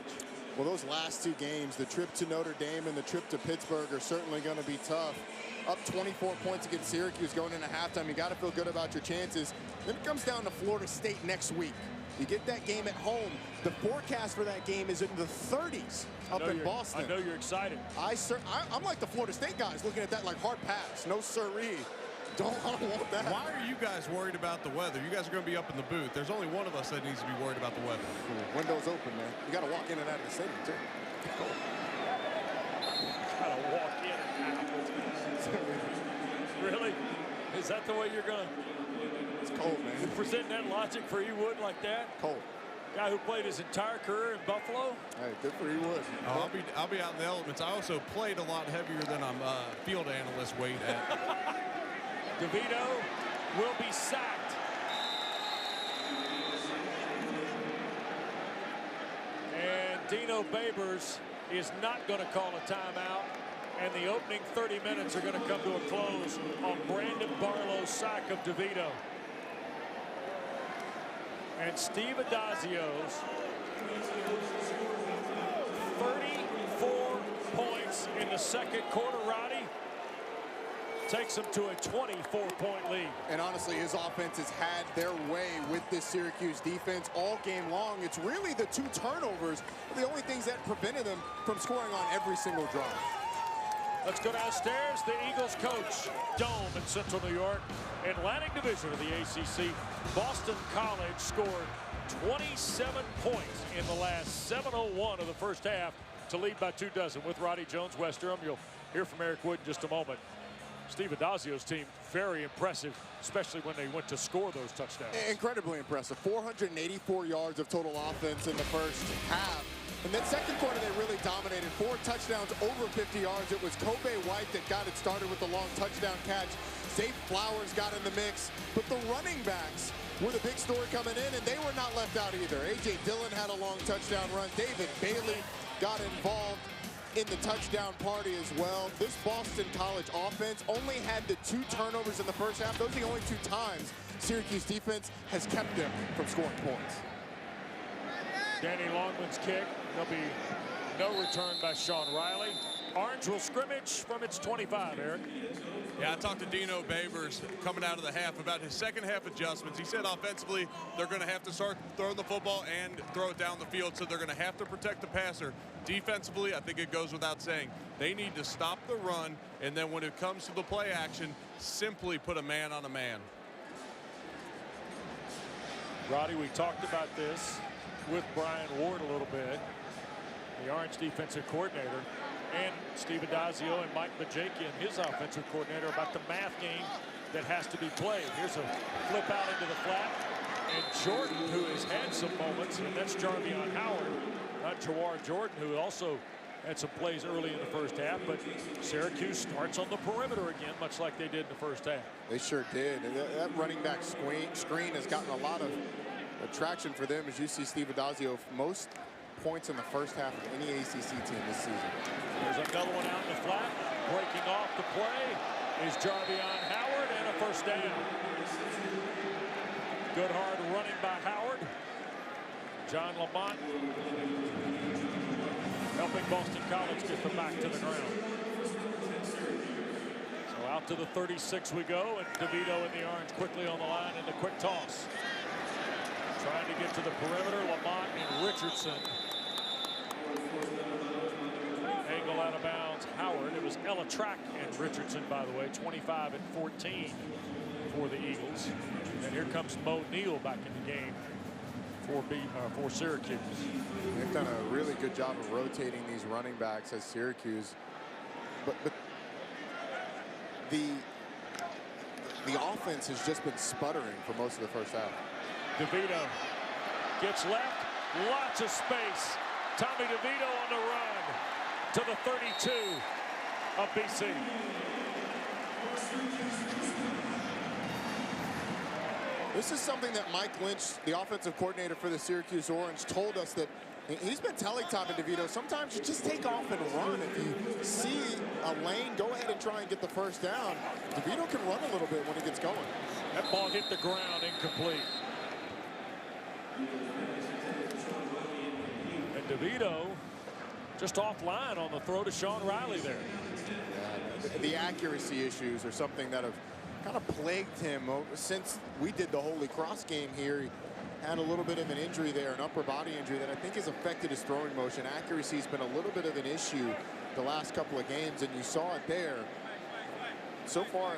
Well, those last 2 games, the trip to Notre Dame and the trip to Pittsburgh, are certainly going to be tough. Up 24 points against Syracuse going into halftime. You got to feel good about your chances. Then it comes down to Florida State next week. You get that game at home. The forecast for that game is in the 30s up in Boston. I know you're excited. I'm like the Florida State guys looking at that like hard pass. No siree. I don't want that. Why are you guys worried about the weather? You guys are going to be up in the booth. There's only one of us that needs to be worried about the weather. Cool. Windows open, man. You got to walk in and out of the stadium, too. Cool. Got to walk in and out. Really? Is that the way you're going to? It's cold, man. You present that logic for Ewood like that? Cold. Guy who played his entire career in Buffalo? Hey, good for Ewood. Oh, I'll be out in the elements. I also played a lot heavier than I'm field analyst weight at. DeVito will be sacked. And Dino Babers is not going to call a timeout. And the opening 30 minutes are going to come to a close on Brandon Barlow's sack of DeVito. And Steve Adazio's 34 points in the second quarter, Roddy, takes him to a 24-point lead. And honestly, his offense has had their way with this Syracuse defense all game long. It's really the 2 turnovers, the only things that prevented them from scoring on every single drive. Let's go downstairs. The Eagles coach, Dome in Central New York. Atlantic Division of the ACC. Boston College scored 27 points in the last 7:01 of the first half to lead by 24. With Roddy Jones, West Durham. You'll hear from Eric Wood in just a moment. Steve Adazio's team, very impressive, especially when they went to score those touchdowns. Incredibly impressive. 484 yards of total offense in the first half. In that second quarter, they really dominated. 4 touchdowns, over 50 yards. It was Kobe White that got it started with the long touchdown catch. Zay Flowers got in the mix. But the running backs were the big story coming in, and they were not left out either. A.J. Dillon had a long touchdown run. David Bailey got involved in the touchdown party as well. This Boston College offense only had the 2 turnovers in the first half. Those are the only 2 times Syracuse defense has kept them from scoring points. Danny Longman's kick. There'll be no return by Sean Riley. Orange will scrimmage from its 25, Eric. Yeah, I talked to Dino Babers coming out of the half about his second half adjustments. He said offensively they're going to have to start throwing the football and throw it down the field, so they're going to have to protect the passer. Defensively, I think it goes without saying. They need to stop the run, and then when it comes to the play action, simply put a man on a man. Roddy, we talked about this with Brian Ward a little bit, the Orange defensive coordinator. and Steve Adazio and Mike Bajakian, his offensive coordinator, about the math game that has to be played. Here's a flip out into the flat. And Jordan, who has had some moments, and that's Jarvion Howard, not Jawar Jordan, who also had some plays early in the first half. But Syracuse starts on the perimeter again, much like they did in the first half. They sure did. That running back screen has gotten a lot of traction for them, as you see Steve Adazio most points in the first half of any ACC team this season. There's another one out in the flat. Breaking off the play is Jarvion Howard, and a first down. Good hard running by Howard. John Lamont helping Boston College get them back to the ground. So out to the 36 we go, and DeVito in the orange quickly on the line in the quick toss. Trying to get to the perimeter, Lamont and Richardson. Angle out of bounds, Howard. It was Aflac and Richardson, by the way, 25 and 14 for the Eagles. And here comes Mo Neal back in the game for Syracuse. They've done a really good job of rotating these running backs as Syracuse. But the offense has just been sputtering for most of the first half. DeVito gets left, lots of space. Tommy DeVito on the run to the 32 of BC. This is something that Mike Lynch, the offensive coordinator for the Syracuse Orange, told us that he's been telling Tommy DeVito, sometimes you just take off and run. If you see a lane, go ahead and try and get the first down. DeVito can run a little bit when he gets going. That ball hit the ground, incomplete. And DeVito just offline on the throw to Sean Riley there. Yeah, the accuracy issues are something that have kind of plagued him since we did the Holy Cross game here. He had a little bit of an injury there, an upper body injury that I think has affected his throwing motion. Accuracy has been a little bit of an issue the last couple of games, and you saw it there. So far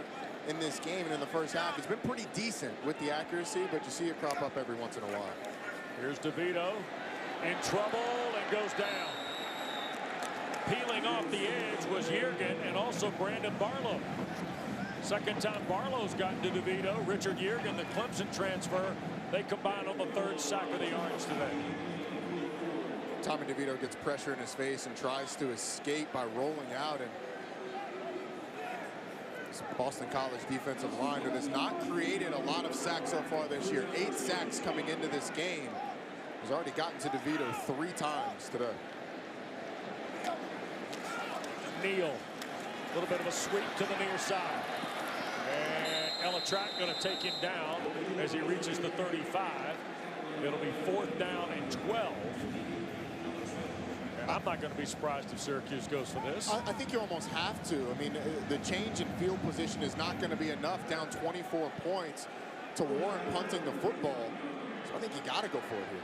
in this game and in the first half, he's been pretty decent with the accuracy, but you see it crop up every once in a while. Here's DeVito in trouble and goes down. Peeling off the edge was Yergin and also Brandon Barlow. Second time Barlow's gotten to DeVito. Richard Yergin, the Clemson transfer, they combine on the third sack of the Orange today. Tommy DeVito gets pressure in his face and tries to escape by rolling out, and this Boston College defensive line that has not created a lot of sacks so far this year. 8 sacks coming into this game. He's already gotten to DeVito 3 times today. Neal, a little bit of a sweep to the near side. And Aflac going to take him down as he reaches the 35. It'll be 4th down and 12. And I'm not going to be surprised if Syracuse goes for this. I think you almost have to. I mean, the change in field position is not going to be enough, down 24 points, to warrant punting the football. So I think you got to go for it here.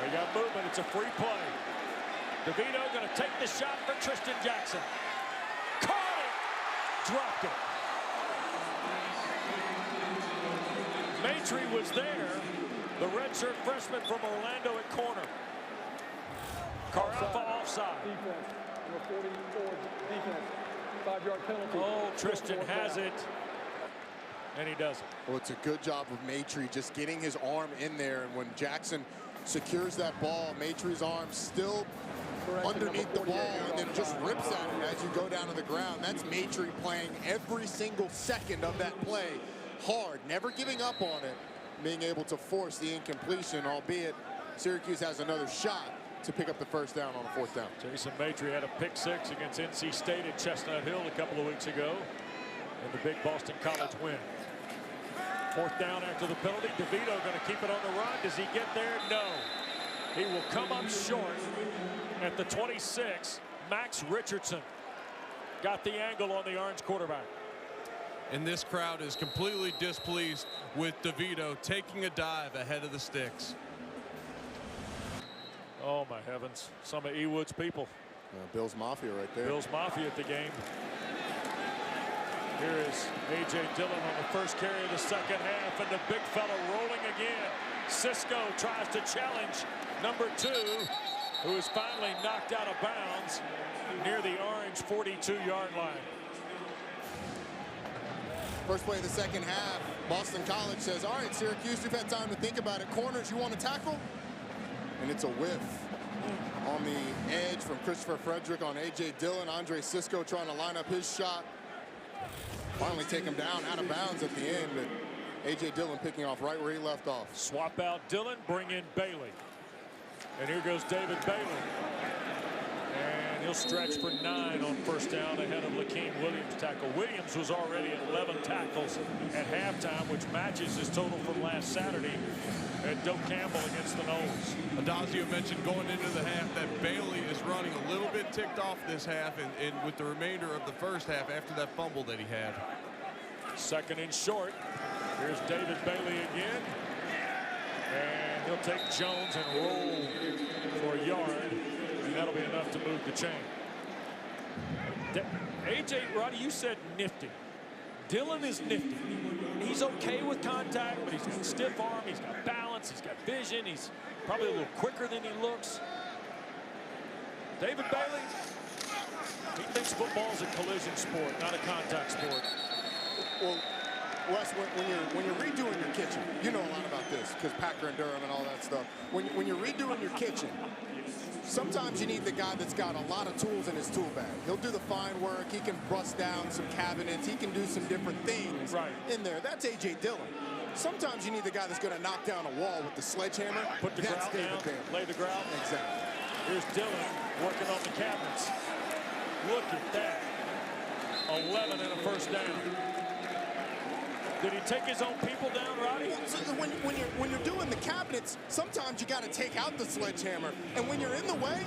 They got movement. It's a free play. DeVito going to take the shot for Tristan Jackson. Caught it! Dropped it. Maitre was there. The redshirt freshman from Orlando at corner. Caralfa offside. Defense. Number 44 defense. 5-yard penalty. Oh, Tristan has it. And he doesn't. Well, it's a good job of Maitre just getting his arm in there. And when Jackson secures that ball, Maitre's arm still underneath the ball and then just rips at it as you go down to the ground. That's Maitre playing every single second of that play hard, never giving up on it, being able to force the incompletion, albeit Syracuse has another shot to pick up the first down on a 4th down. Jason Maitre had a pick 6 against NC State at Chestnut Hill a couple of weeks ago in the big Boston College win. 4th down after the penalty. DeVito going to keep it on the run. Does he get there? No. He will come up short at the 26. Max Richardson got the angle on the Orange quarterback. And this crowd is completely displeased with DeVito taking a dive ahead of the sticks. Oh, my heavens. Some of Ewood's people. Bill's Mafia right there. Bill's Mafia at the game. Here is A.J. Dillon on the first carry of the second half, and the big fella rolling again. Cisco tries to challenge number 2, who is finally knocked out of bounds near the orange 42-yard line. First play of the second half, Boston College says, all right, Syracuse, you've had time to think about it. Corners, you want to tackle? And it's a whiff on the edge from Christopher Frederick on A.J. Dillon. Andre Cisco trying to line up his shot. Finally take him down out of bounds at the end. But A.J. Dillon picking off right where he left off. Swap out Dillon, bring in Bailey. And here goes David Bailey. And he'll stretch for 9 on first down ahead of Lakeem Williams' tackle. Williams was already at 11 tackles at halftime, which matches his total from last Saturday at Doak Campbell against the Noles. Adazio mentioned going into the half that Bailey is running a little bit ticked off this half and with the remainder of the first half after that fumble that he had. Second and short. Here's David Bailey again. And he'll take Jones and roll for a yard. And that'll be enough to move the chain. A.J. Roddy, you said nifty. Dillon is nifty. He's okay with contact, but he's got stiff arm, he's got balance, he's got vision, he's probably a little quicker than he looks. David Bailey, he thinks football's a collision sport, not a contact sport. Well, Wes, when you're redoing your kitchen, you know a lot about this because Packer and Durham and all that stuff. When you're redoing your kitchen, sometimes you need the guy that's got a lot of tools in his tool bag. He'll do the fine work. He can bust down some cabinets. He can do some different things in there. That's A.J. Dillon. Sometimes you need the guy that's going to knock down a wall with the sledgehammer. Put the grout down, lay the grout. Exactly. Here's Dillon working on the cabinets. Look at that. 11 and a first down. Did he take his own people down, Roddy? Well, so when you're doing the cabinets, sometimes you got to take out the sledgehammer. And when you're in the way,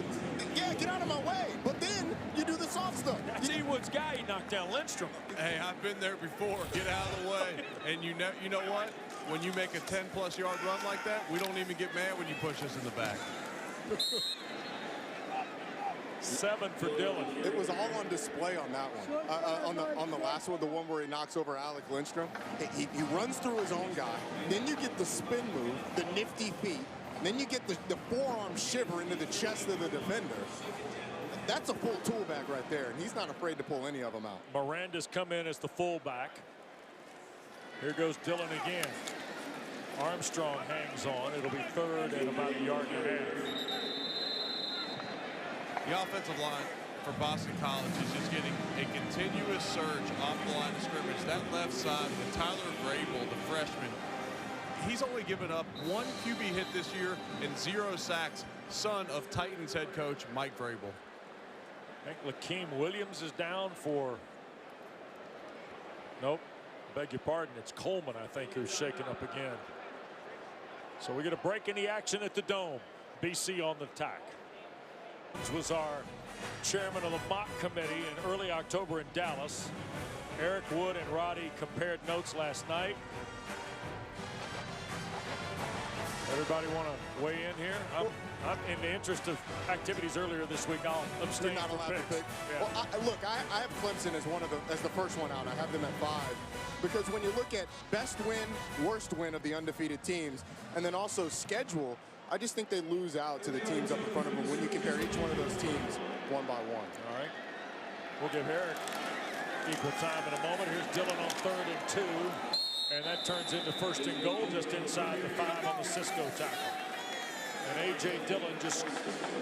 yeah, get out of my way. But then you do the soft stuff. That's Ewood's guy. He knocked down Lindstrom. Hey, I've been there before. Get out of the way. And you know what? When you make a 10-plus yard run like that, we don't even get mad when you push us in the back. 7 for Dillon. It was all on display on that one. On the last one, the one where he knocks over Alec Lindstrom. He runs through his own guy. Then you get the spin move, the nifty feet. Then you get the forearm shiver into the chest of the defender. That's a full tool bag right there, and he's not afraid to pull any of them out. Miranda's come in as the fullback. Here goes Dillon again. Armstrong hangs on. It'll be third and about a yard and a half. The offensive line for Boston College is just getting a continuous surge off the line of scrimmage. That left side with Tyler Vrabel, the freshman, he's only given up 1 QB hit this year and 0 sacks, son of Titans head coach Mike Vrabel. I think Lakeem Williams is down for, nope, beg your pardon, it's Coleman, I think, who's shaken up again. So we get a break in the action at the Dome. BC on the attack. This was our chairman of the mock committee in early October in Dallas. Eric Wood and Roddy compared notes last night. Everybody want to weigh in here? I'm in the interest of activities earlier this week. I'll abstain. You're not allowed to pick. Yeah. Well, look, I have Clemson as the first one out. I have them at 5 because when you look at best win, worst win of the undefeated teams, and then also schedule, I just think they lose out to the teams up in front of them when you compare each one of those teams one by one. All right. We'll give Eric equal time in a moment. Here's Dillon on 3rd and 2. And that turns into 1st and goal just inside the 5 on the Cisco tackle. And A.J. Dillon just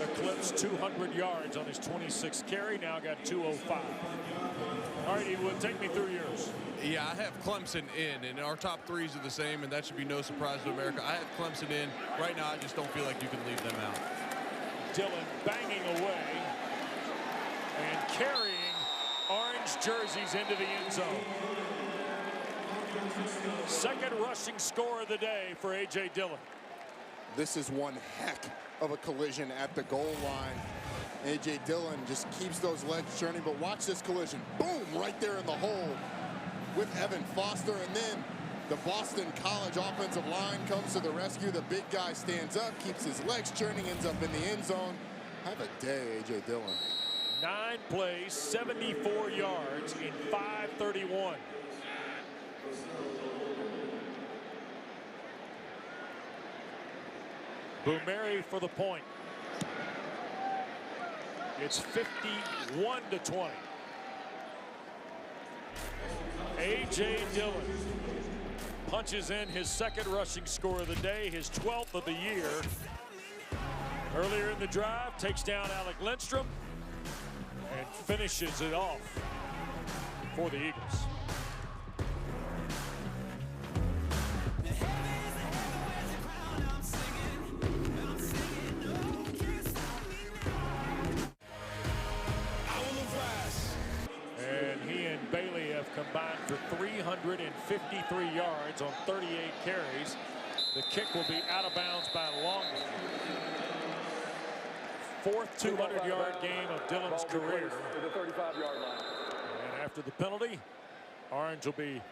eclipsed 200 yards on his 26th carry. Now got 205. All right, Ewood, take me through yours. Yeah, I have Clemson in, and our top 3s are the same, and that should be no surprise to America. I have Clemson in. Right now, I just don't feel like you can leave them out. Dillon banging away and carrying orange jerseys into the end zone. Second rushing score of the day for A.J. Dillon. This is one heck of a collision at the goal line. A.J. Dillon just keeps those legs churning, but watch this collision. Boom, right there in the hole with Evan Foster. And then the Boston College offensive line comes to the rescue. The big guy stands up, keeps his legs churning, ends up in the end zone. Have a day, A.J. Dillon. 9 plays, 74 yards in 5:31. Boumeri for the point. It's 51-20. A.J. Dillon punches in his second rushing score of the day, his 12th of the year. Earlier in the drive, takes down Lindstrom and finishes it off for the Eagles. And he and Bailey have combined for 353 yards on 38 carries. The kick will be out of bounds by Long. Fourth 200-yard game of Dillon's career. The 35-yard line. And after the penalty, Orange will be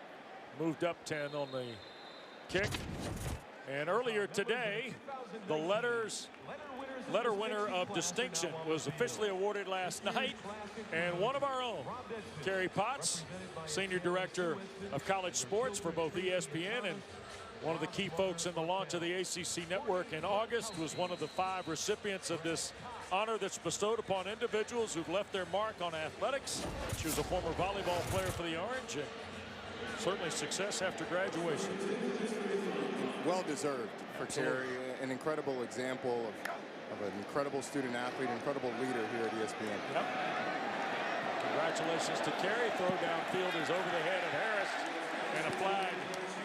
moved up 10 on the kick. And earlier today, the letter winner of distinction was officially awarded last night. And one of our own, Kerry Potts, Senior Director of College Sports for both ESPN and one of the key folks in the launch of the ACC network in August, was one of the 5 recipients of this honor that's bestowed upon individuals who've left their mark on athletics. She was a former volleyball player for the Orange, and certainly success after graduation. Well deserved for Kerry. An incredible example of an incredible student athlete, incredible leader here at ESPN. Yep. Congratulations to Kerry. Throw downfield is over the head of Harris, and a flag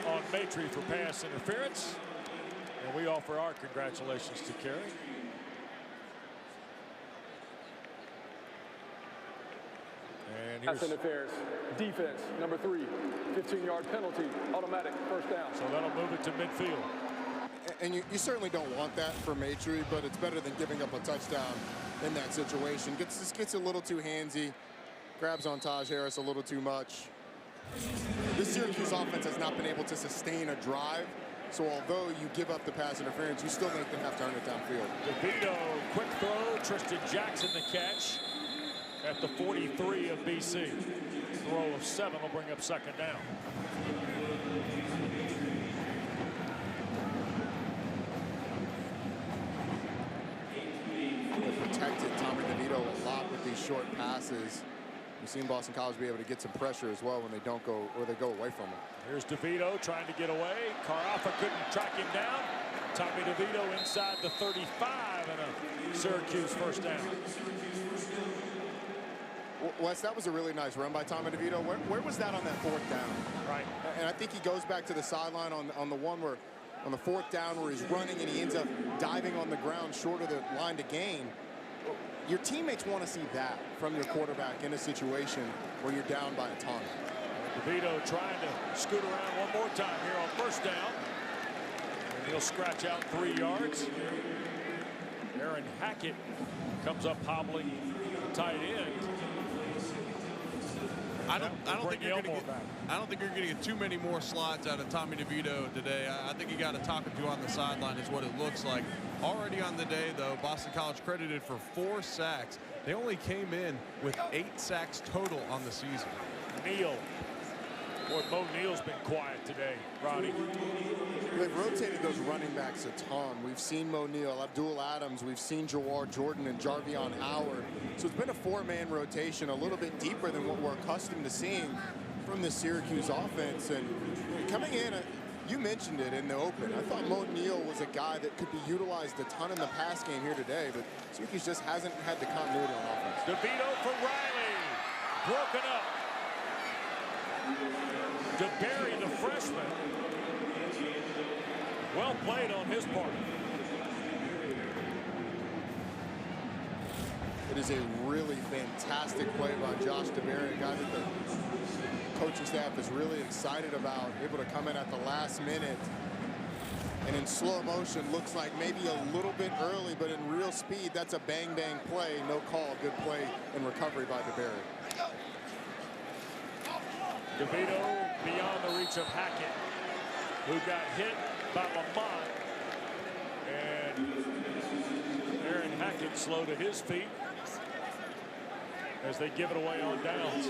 on Maitre for pass interference. And we offer our congratulations to Kerry. And Pass interference. Defense, number 3. 15-yard penalty. Automatic. First down. So that'll move it to midfield. And you certainly don't want that for Maitre, but it's better than giving up a touchdown in that situation. Gets a little too handsy. Grabs on Taj Harris a little too much. This Syracuse offense has not been able to sustain a drive. So although you give up the pass interference, you still make them have to earn it downfield. DeVito, quick throw. Tristan Jackson the catch at the 43 of BC. Throw of 7 will bring up second down. They protected Tommy DeVito a lot with these short passes. We've seen Boston College be able to get some pressure as well when they don't go, or they go away from him. Here's DeVito trying to get away. Carafa couldn't track him down. Tommy DeVito inside the 35 and a Syracuse first down. Wes, that was a really nice run by Tommy DeVito. Where was that on that 4th down? Right. And I think he goes back to the sideline on the one where, on the 4th down where he's running and he ends up diving on the ground short of the line to gain. Your teammates want to see that from your quarterback in a situation where you're down by a ton. DeVito trying to scoot around one more time here on first down. And he'll scratch out 3 yards. Aaron Hackett comes up hobbling the tight end. I don't think you're going to get too many more slots out of Tommy DeVito today. I think he got a talking to on the sideline is what it looks like. Already on the day, though, Boston College credited for 4 sacks. They only came in with 8 sacks total on the season. Neal. Boy, Mo Neal's been quiet today, Roddy. They've rotated those running backs a ton. We've seen Mo Neal, Abdul Adams, we've seen Jawar Jordan and Jarvion Howard. So it's been a 4-man rotation, a little bit deeper than what we're accustomed to seeing from the Syracuse offense. And coming in, you mentioned it in the open. I thought Mo Neal was a guy that could be utilized a ton in the pass game here today, but Syracuse just hasn't had the continuity on offense. DeVito for Riley. Broken up. DeBerry, the freshman. Well played on his part. It is a really fantastic play by Josh DeBerry, a guy that the coaching staff is really excited about, able to come in at the last minute. And in slow motion, looks like maybe a little bit early, but in real speed, that's a bang-bang play. No call, good play and recovery by DeBerry. DeVito beyond the reach of Hackett, who got hit by Lamont. And Aaron Hackett slow to his feet as they give it away on downs.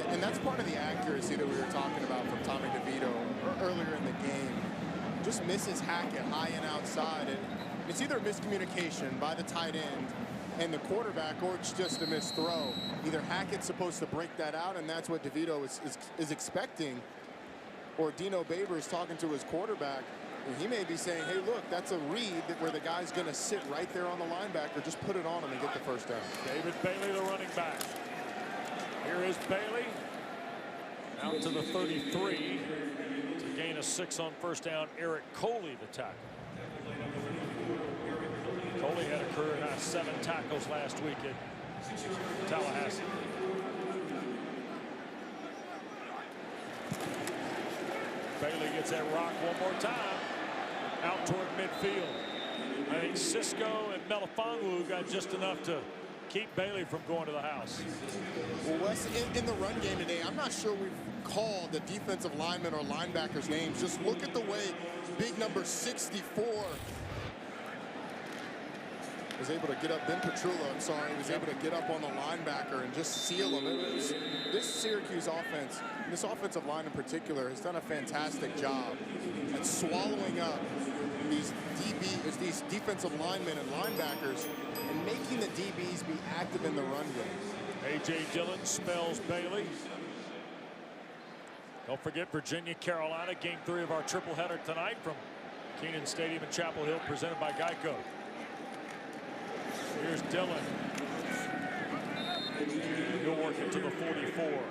And that's part of the accuracy that we were talking about from Tommy DeVito earlier in the game. Just misses Hackett high and outside. And It's either a miscommunication by the tight end and the quarterback, or it's just a missed throw. Either Hackett's supposed to break that out, and that's what DeVito is expecting, or Dino Baber is talking to his quarterback, and he may be saying, hey, look, that's a read where the guy's going to sit right there on the linebacker. Just put it on him and get the first down. David Bailey, the running back. Here is Bailey. Out to the 33 to gain a 6 on first down. Eric Coley, the tackle. Coley had a career-high 7 tackles last week at Tallahassee. Bailey gets that rock one more time. Out toward midfield. I think Cisco and Melifonwu got just enough to keep Bailey from going to the house. Well, Wes, in the run game today, I'm not sure we've called the defensive lineman or linebackers' names. Just look at the way big number 64 was able to get up. Ben Petrullo, I'm sorry, was able to get up on the linebacker and just seal him. This Syracuse offense, this offensive line in particular, has done a fantastic job at swallowing up these these defensive linemen and linebackers and making the DBs be active in the run game. A.J. Dillon spells Bailey. Don't forget Virginia, Carolina, game 3 of our triple header tonight from Kenan Stadium in Chapel Hill, presented by Geico. Here's Dillon. He'll work into the 44.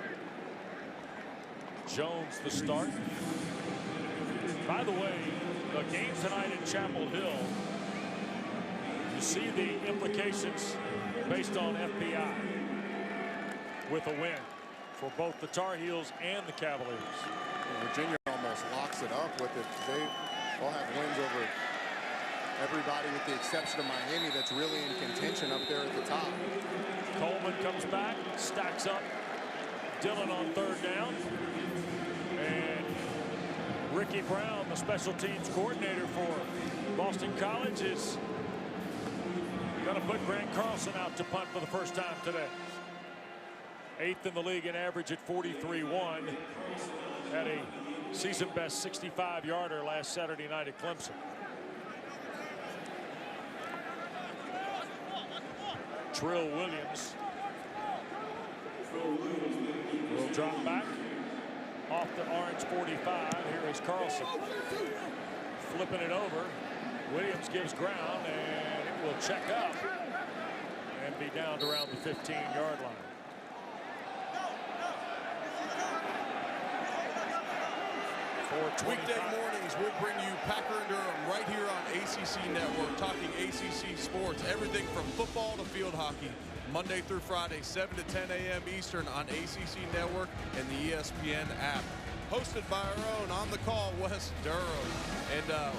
Jones the start. By the way, the game tonight in Chapel Hill, you see the implications based on FPI with a win for both the Tar Heels and the Cavaliers. Virginia almost locks it up with it. They all have wins over everybody with the exception of Miami that's really in contention up there at the top. Coleman comes back, stacks up Dillon on third down. And Ricky Brown, the special teams coordinator for Boston College, is going to put Grant Carlson out to punt for the first time today. 8th in the league in average at 43-1. Had a season best 65-yarder last Saturday night at Clemson. Trill Williams will drop back off the orange 45. Here is Carlson flipping it over. Williams gives ground, and it will check up and be down to around the 15-yard line. Weekday mornings, we'll bring you Packer and Durham right here on ACC Network, talking ACC sports, everything from football to field hockey, Monday through Friday, 7 to 10 a.m. Eastern on ACC Network and the ESPN app. Hosted by our own on the call, Wes Durham. And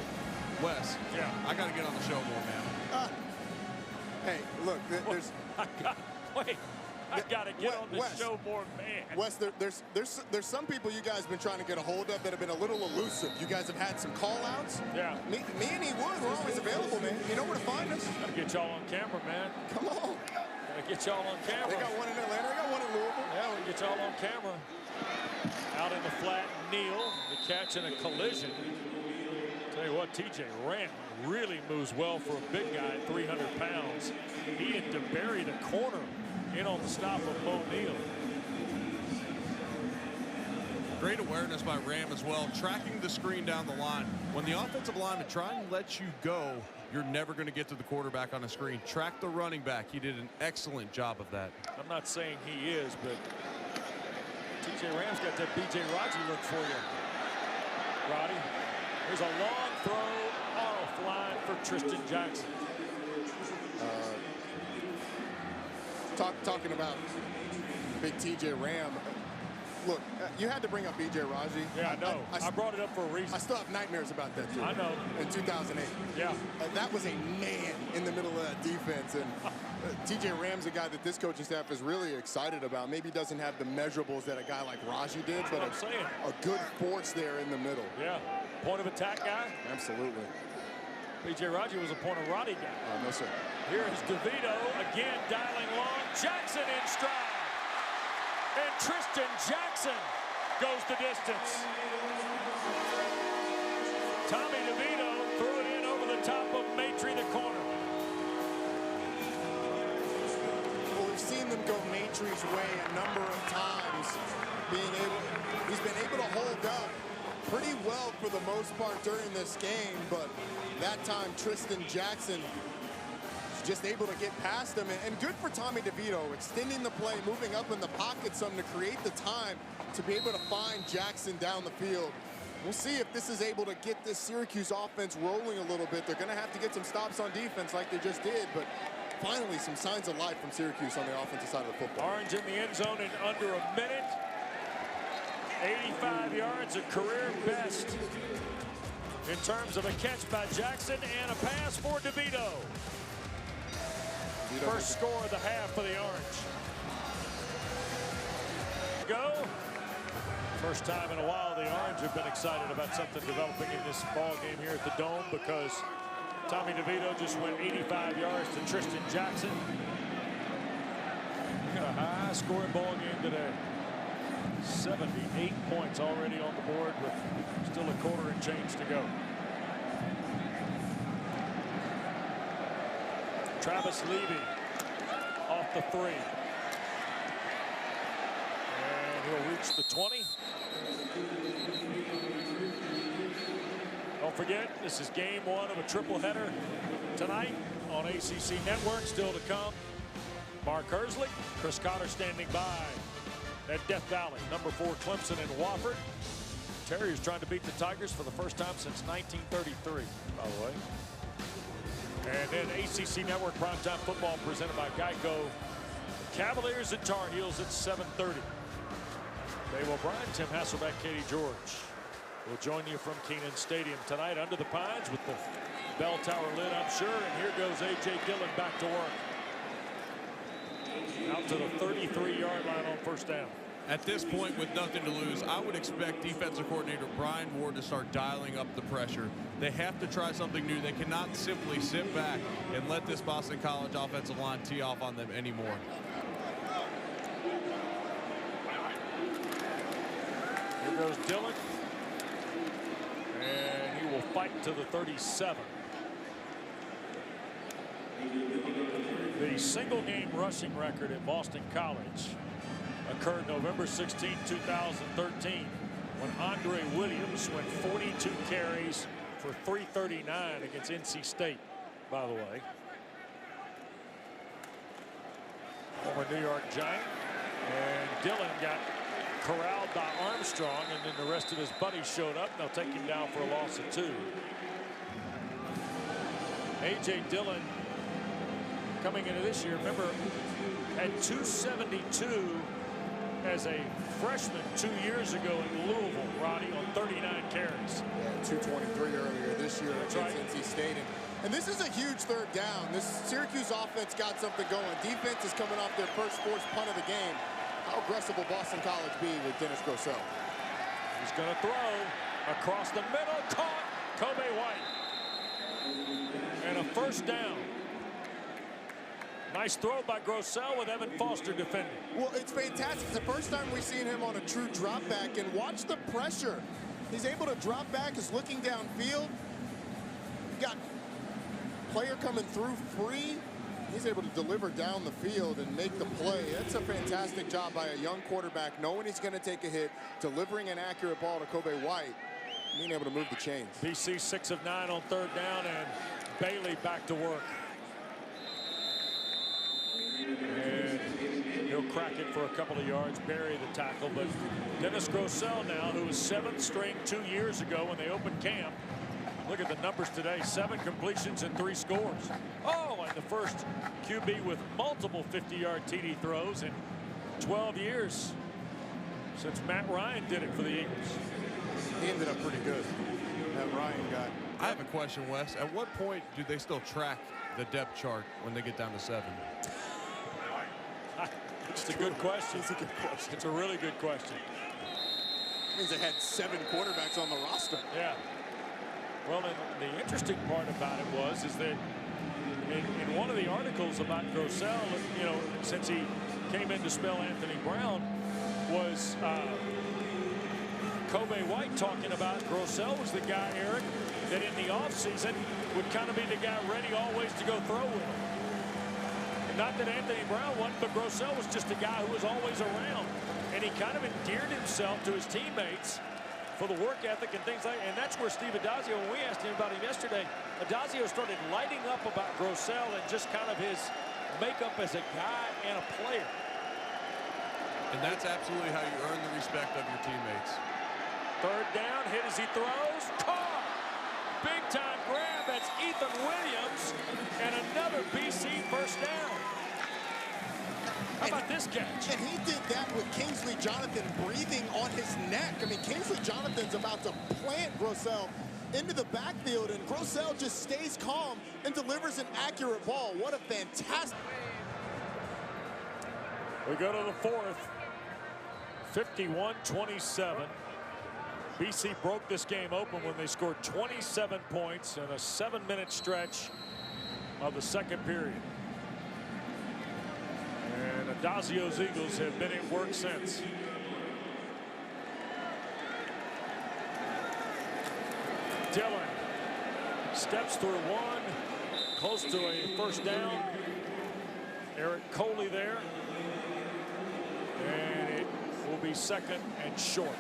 Wes, yeah, I got to get on the show more, man. Hey, look, there's. I gotta get on the show more, man. Wes, there's some people you guys have been trying to get a hold of that have been a little elusive. You guys have had some call-outs. Yeah. Me and E Wood, we're always available, man. You know where to find us. Gotta get y'all on camera, man. Come on. Gotta get y'all on camera. They got one in Atlanta. They got one in Louisville. Yeah, we get y'all on camera. Out in the flat, Neal, the catch in a collision. Tell you what, TJ Ram really moves well for a big guy at 300 pounds. He had to bury the corner in on the stop of Bo Neal. Great awareness by Ram as well, tracking the screen down the line. When the offensive lineman trying to let you go, you're never going to get to the quarterback on the screen. Track the running back. He did an excellent job of that. I'm not saying he is, but TJ Ram's got that BJ Raji look for you. Roddy, there's a long throw offline for Tristan Jackson. Talking about big TJ Ram. Look, you had to bring up BJ Raji. Yeah, I know. I brought it up for a reason. I still have nightmares about that, too. I know. In 2008. Yeah. That was a man in the middle of that defense. And TJ Ram's a guy that this coaching staff is really excited about. Maybe doesn't have the measurables that a guy like Raji did, but a good force there in the middle. Yeah. Point of attack guy? Absolutely. BJ Raji was a point of Roddy guy. No, sir. Here is DeVito again dialing long. Jackson in stride. And Tristan Jackson goes the distance. Tommy DeVito threw it in over the top of Maitre, the Patriots way a number of times. He's been able to hold up pretty well for the most part during this game, but that time Tristan Jackson is just able to get past him. And good for Tommy DeVito, extending the play, moving up in the pocket some to create the time to be able to find Jackson down the field. We'll see if this is able to get this Syracuse offense rolling a little bit. They're going to have to get some stops on defense like they just did, but finally some signs of life from Syracuse on the offensive side of the football. Orange in the end zone in under a minute. 85 yards, a career best in terms of a catch by Jackson and a pass for DeVito. First score of the half for the Orange. Go. First time in a while the Orange have been excited about something developing in this ball game here at the Dome, because Tommy DeVito just went 85 yards to Tristan Jackson. We got a high scoring ball game today. 78 points already on the board with still a quarter and change to go. Travis Levy off the 3. And he'll reach the 20. Don't forget, this is game 1 of a triple header tonight on ACC Network. Still to come, Mark Hersley, Chris Cotter standing by at Death Valley. Number 4 Clemson and Wofford. Terriers trying to beat the Tigers for the first time since 1933, by the way. And then ACC Network primetime football presented by Geico. Cavaliers and Tar Heels at 7:30. Dave O'Brien, Tim Hasselbeck, Katie George will join you from Kenan Stadium tonight under the pines with the bell tower lit, I'm sure. And here goes A.J. Dillon back to work. Out to the 33-yard line on first down. At this point, with nothing to lose, I would expect defensive coordinator Brian Ward to start dialing up the pressure. They have to try something new. They cannot simply sit back and let this Boston College offensive line tee off on them anymore. Here goes Dillon. And he will fight to the 37. The single game rushing record at Boston College occurred November 16, 2013, when Andre Williams went 42 carries for 339 against NC State, by the way. Former New York Giant. And Dillon got corralled by Armstrong, and then the rest of his buddies showed up. They'll take him down for a loss of 2. A.J. Dillon, coming into this year, remember, had 272 as a freshman 2 years ago in Louisville, Roddy, on 39 carries. Yeah, 223 earlier this year against NC State. And this is a huge third down. This Syracuse offense got something going. Defense is coming off their first forced punt of the game. How aggressive will Boston College be with Dennis Grosel? He's going to throw across the middle. Caught Kobe White. And a first down. Nice throw by Grosel with Evan Foster defending. Well, it's fantastic. It's the first time we've seen him on a true drop back, and watch the pressure. He's able to drop back, is looking downfield. Got player coming through free. He's able to deliver down the field and make the play. That's a fantastic job by a young quarterback, knowing he's going to take a hit, delivering an accurate ball to Kobe White, being able to move the chains. BC 6 of 9 on third down, and Bailey back to work. And he'll crack it for a couple of yards, bury the tackle. But Dennis Grosel now, who was 7th string 2 years ago when they opened camp. Look at the numbers today, 7 completions and 3 scores. Oh, and the first QB with multiple 50-yard TD throws in 12 years since Matt Ryan did it for the Eagles. He ended up pretty good. That Ryan guy. I have a question, Wes. At what point do they still track the depth chart when they get down to 7? It's a good question. It's a good question. It's a really good question. Means they had 7 quarterbacks on the roster. Yeah. Well, the interesting part about it is that in one of the articles about Grosel, you know, since he came in to spell Anthony Brown, was Kobe White talking about Grosel was the guy, Eric, that in the offseason would kind of be the guy ready always to go throw with him. And Not that Anthony Brown wasn't, but Grossell was just a guy who was always around. And he kind of endeared himself to his teammates for the work ethic and things like that. And that's where Steve Addazio, when we asked him about him yesterday, Addazio started lighting up about Grossell and just kind of his makeup as a guy and a player. And that's absolutely how you earn the respect of your teammates. Third down, hit as he throws. Caught! Big time grab. That's Ethan Williams. And another BC first down. How about this catch? And he did that with Kingsley Jonathan breathing on his neck. I mean, Kingsley Jonathan's about to plant Grossell into the backfield, and Grossell just stays calm and delivers an accurate ball. What a fantastic... We go to the fourth. 51-27. BC broke this game open when they scored 27 points in a 7-minute stretch of the second period. And Addazio's Eagles have been at work since. Dillon steps through one, close to a first down. Eric Coley there. And it will be second and short.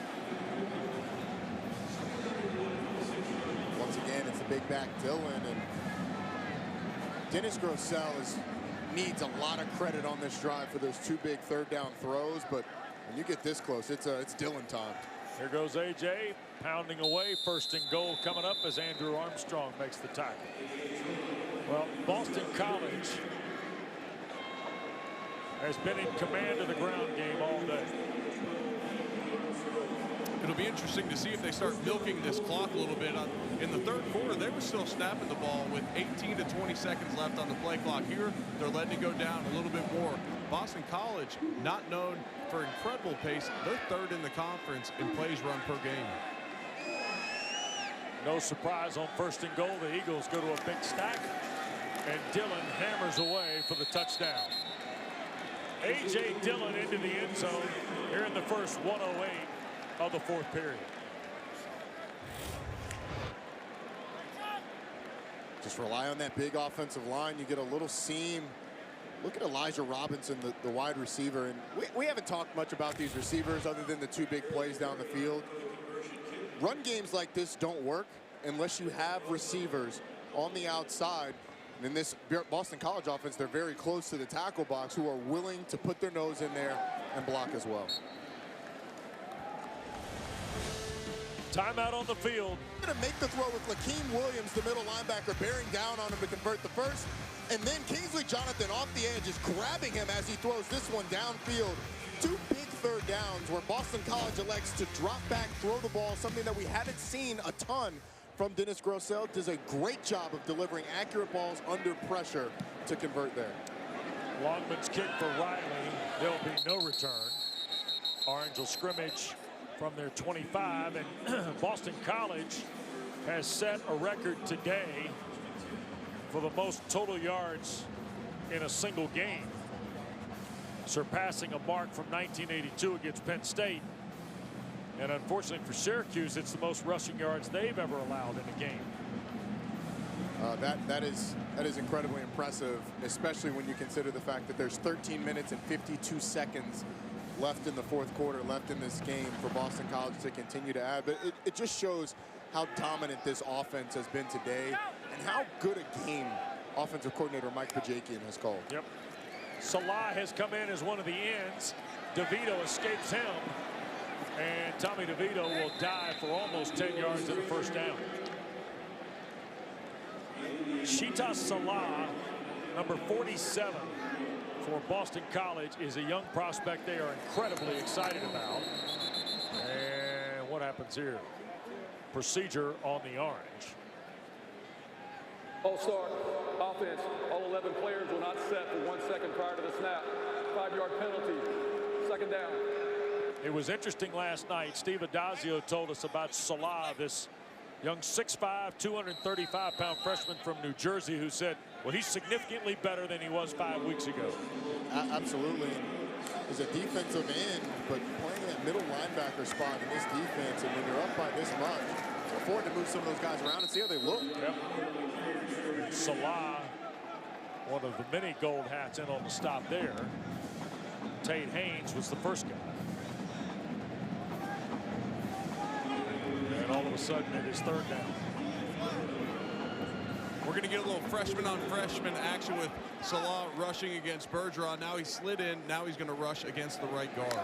Once again, it's the big back Dillon, and Dennis Grossell needs a lot of credit on this drive for those two big third down throws, but when you get this close, it's Dillon time. Here goes AJ pounding away. First and goal coming up as Andrew Armstrong makes the tackle. Well, Boston College has been in command of the ground game all day. It'll be interesting to see if they start milking this clock a little bit. In the third quarter, they were still snapping the ball with 18 to 20 seconds left on the play clock. Here, they're letting it go down a little bit more. Boston College, not known for incredible pace, they're third in the conference in plays run per game. No surprise on first and goal. The Eagles go to a big stack, and Dillon hammers away for the touchdown. A.J. Dillon into the end zone here in the first 1:08 of the fourth period. Just rely on that big offensive line. You get a little seam. Look at Elijah Robinson, the wide receiver. And we haven't talked much about these receivers other than the two big plays down the field. Run games like this don't work unless you have receivers on the outside. And in this Boston College offense, they're very close to the tackle box who are willing to put their nose in there and block as well. Timeout on the field. Going to make the throw with Lakeem Williams, the middle linebacker, bearing down on him to convert the first. And then Kingsley Jonathan off the edge is grabbing him as he throws this one downfield. Two big third downs where Boston College elects to drop back, throw the ball, something that we haven't seen a ton from Dennis Grossell. Does a great job of delivering accurate balls under pressure to convert there. Longman's kick for Riley. There'll be no return. Orange will scrimmage from their 25, and Boston College has set a record today for the most total yards in a single game, surpassing a mark from 1982 against Penn State. And unfortunately for Syracuse, it's the most rushing yards they've ever allowed in a game. That is incredibly impressive, especially when you consider the fact that there's 13 minutes and 52 seconds left in the fourth quarter, left in this game for Boston College to continue to add. But it just shows how dominant this offense has been today and how good a game offensive coordinator Mike Pajakian has called. Yep. Salah has come in as one of the ends. DeVito escapes him, and Tommy DeVito will dive for almost 10 yards in the first down. Shita Salah, number 47 for Boston College, is a young prospect they are incredibly excited about. And what happens here? Procedure on the orange. All-star offense. All 11 players will not set for 1 second prior to the snap. 5-yard penalty. Second down. It was interesting last night. Steve Addazio told us about Salah, this young 6'5", 235-pound freshman from New Jersey, who said, well, he's significantly better than he was 5 weeks ago. Absolutely. He's a defensive end, but playing that middle linebacker spot in this defense, and when you're up by this much, it's afford to move some of those guys around and see how they look. Yep. Salah one of the many gold hats in on the stop there. Tate Haynes was the first guy. And all of a sudden it is third down. We're going to get a little freshman on freshman action with Salah rushing against Bergeron. Now he slid in. Now he's going to rush against the right guard.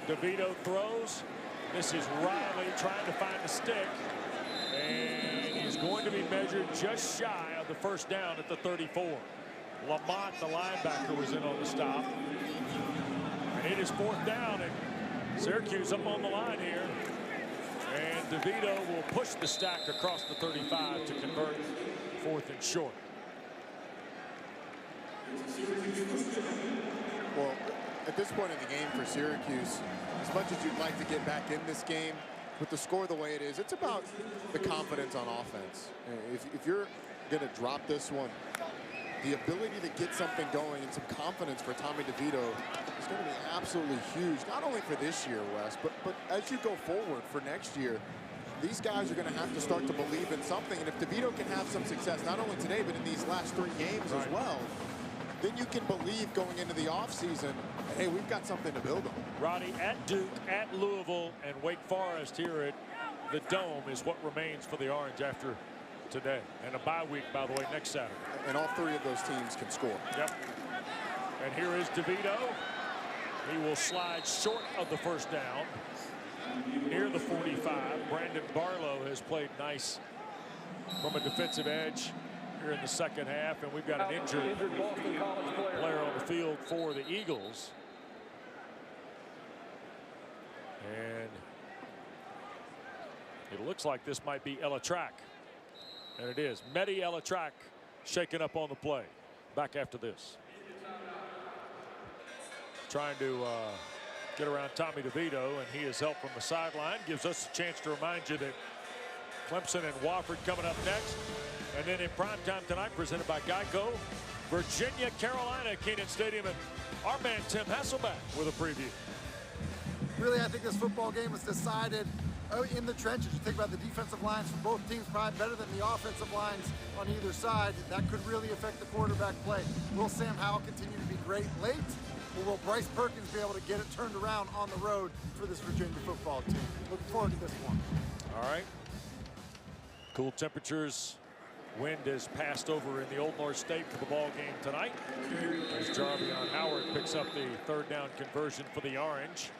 DeVito throws. This is Riley trying to find the stick. And he's going to be measured just shy of the first down at the 34. Lamont, the linebacker, was in on the stop. And it is fourth down, and Syracuse up on the line here. And DeVito will push the stack across the 35 to convert fourth and short. Well, at this point in the game for Syracuse, as much as you'd like to get back in this game, with the score the way it is, it's about the confidence on offense. If you're going to drop this one, the ability to get something going and some confidence for Tommy DeVito is going to be absolutely huge, not only for this year, Wes, but as you go forward for next year, these guys are going to have to start to believe in something. And if DeVito can have some success, not only today, but in these last 3 games as well, then you can believe going into the offseason, hey, we've got something to build on. Roddy, at Duke, at Louisville, and Wake Forest here at the Dome is what remains for the Orange after today. And a bye week, by the way, next Saturday. And all 3 of those teams can score. Yep. And here is DeVito. He will slide short of the first down, near the 45. Brandon Barlow has played nice from a defensive edge here in the second half, and we've got an injured Boston College player on the field for the Eagles. And it looks like this might be Aflac. And it is. Mehdi Aflac shaken up on the play. Back after this. Trying to get around Tommy DeVito, and he is helped from the sideline. Gives us a chance to remind you that Clemson and Wofford coming up next. And then in primetime tonight, presented by Geico, Virginia, Carolina, Kenan Stadium. And our man Tim Hasselback with a preview. Really, I think this football game was decided in the trenches. You think about the defensive lines from both teams, probably better than the offensive lines on either side. That could really affect the quarterback play. Will Sam Howell continue to be great late? Or will Bryce Perkins be able to get it turned around on the road for this Virginia football team? Looking forward to this one. All right. Cool temperatures. Wind has passed over in the Old North State for the ball game tonight. As Jarvion Howard picks up the third down conversion for the Orange.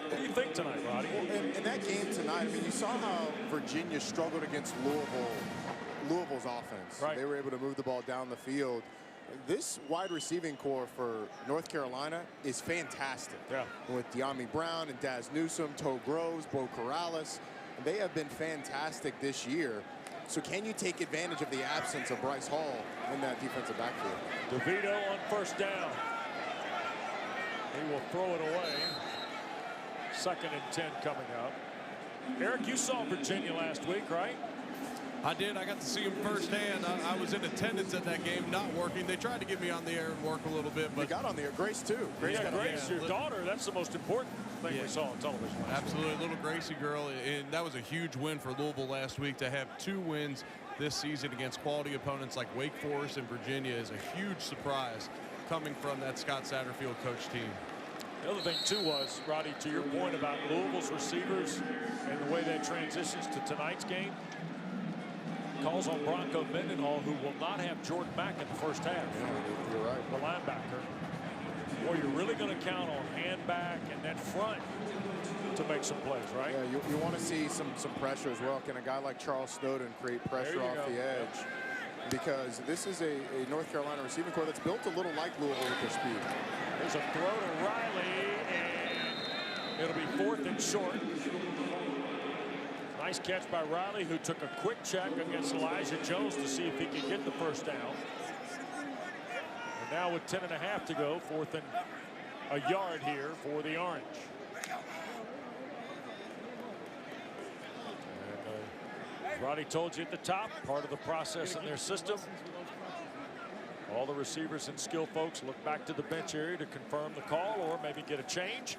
What do you think tonight, Roddy? Well, in that game tonight, I mean, you saw how Virginia struggled against Louisville's offense. Right. They were able to move the ball down the field. This wide receiving core for North Carolina is fantastic. Yeah. With De'Ami Brown and Daz Newsome, Toe Groves, Bo Corrales. They have been fantastic this year. So can you take advantage of the absence of Bryce Hall in that defensive backfield? DeVito on first down. He will throw it away. 2nd and 10 coming up. Eric, you saw Virginia last week, right? I did. I got to see him firsthand. I was in attendance at that game, not working. They tried to get me on the air and work a little bit, but they got on the air. Grace too. Grace, your daughter. That's the most important thing we saw on television. Absolutely, little Gracie girl, and that was a huge win for Louisville last week. To have 2 wins this season against quality opponents like Wake Forest and Virginia is a huge surprise coming from that Scott Satterfield coach team. The other thing too was, Roddy, to your point about Louisville's receivers and the way that transitions to tonight's game. Calls on Bronco Mendenhall, who will not have Jordan Mack in the first half. Yeah, you're right. The linebacker. Or you're really going to count on hand back and then front to make some plays, right? Yeah, you want to see some pressure as well. Can a guy like Charles Snowden create pressure off the edge? Because this is a North Carolina receiving corps that's built a little like Louisville with their speed. There's a throw to Riley, and it'll be 4th and short. Nice catch by Riley, who took a quick check against Elijah Jones to see if he could get the first down. And now with 10.5 to go, 4th and a yard here for the Orange. And Roddy told you at the top, part of the process in their system. All the receivers and skill folks look back to the bench area to confirm the call or maybe get a change.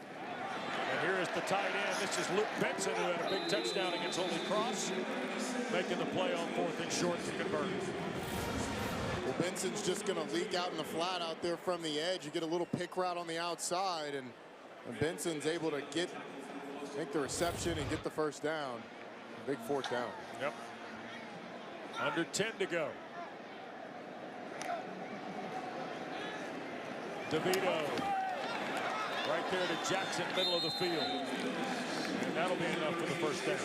And Here is the tight end. This is Luke Benson, who had a big touchdown against Holy Cross, making the play on 4th and short to convert. Well, Benson's just going to leak out in the flat out there from the edge. You get a little pick route on the outside, and Benson's able to make the reception and get the first down. A big 4th down. Yep. Under 10 to go. DeVito right there to Jackson, middle of the field. And that'll be enough for the first down.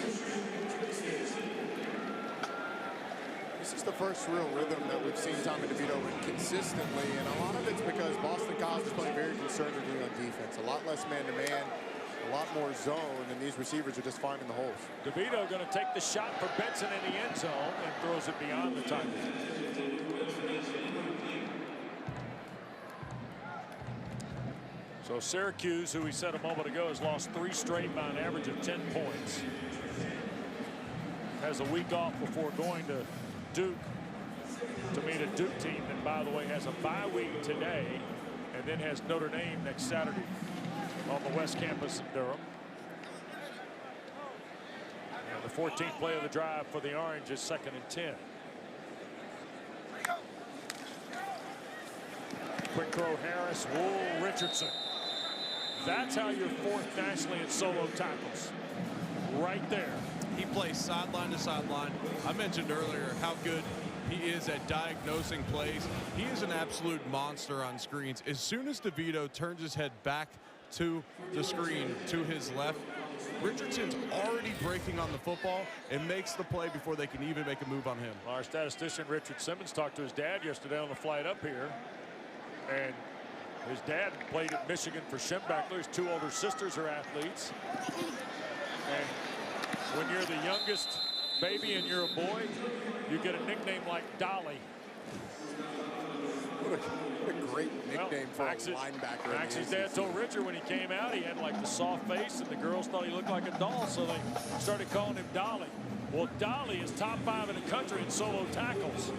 This is the first real rhythm that we've seen Tommy DeVito in consistently, and a lot of it's because Boston College is playing very conservatively on defense. A lot less man-to-man, a lot more zone, and these receivers are just finding the holes. DeVito going to take the shot for Benson in the end zone and throws it beyond the tight end. So Syracuse, who we said a moment ago, has lost 3 straight by an average of 10 points. Has a week off before going to Duke to meet a Duke team that, by the way, has a bye week today and then has Notre Dame next Saturday on the West Campus in Durham. And the 14th play of the drive for the Orange is 2nd and 10. Quick throw, Harris. Whoa, Richardson. That's how you're 4th nationally in solo tackles. Right there. He plays sideline to sideline. I mentioned earlier how good he is at diagnosing plays. He is an absolute monster on screens. As soon as DeVito turns his head back to the screen to his left, Richardson's already breaking on the football and makes the play before they can even make a move on him. Our statistician Richard Simmons talked to his dad yesterday on the flight up here, and his dad played at Michigan for Schembechler. His 2 older sisters are athletes. And when you're the youngest baby and you're a boy, you get a nickname like Dolly. What a great nickname for a linebacker. Max's dad told Richard when he came out, he had like the soft face, and the girls thought he looked like a doll, so they started calling him Dolly. Well, Dolly is top 5 in the country in solo tackles.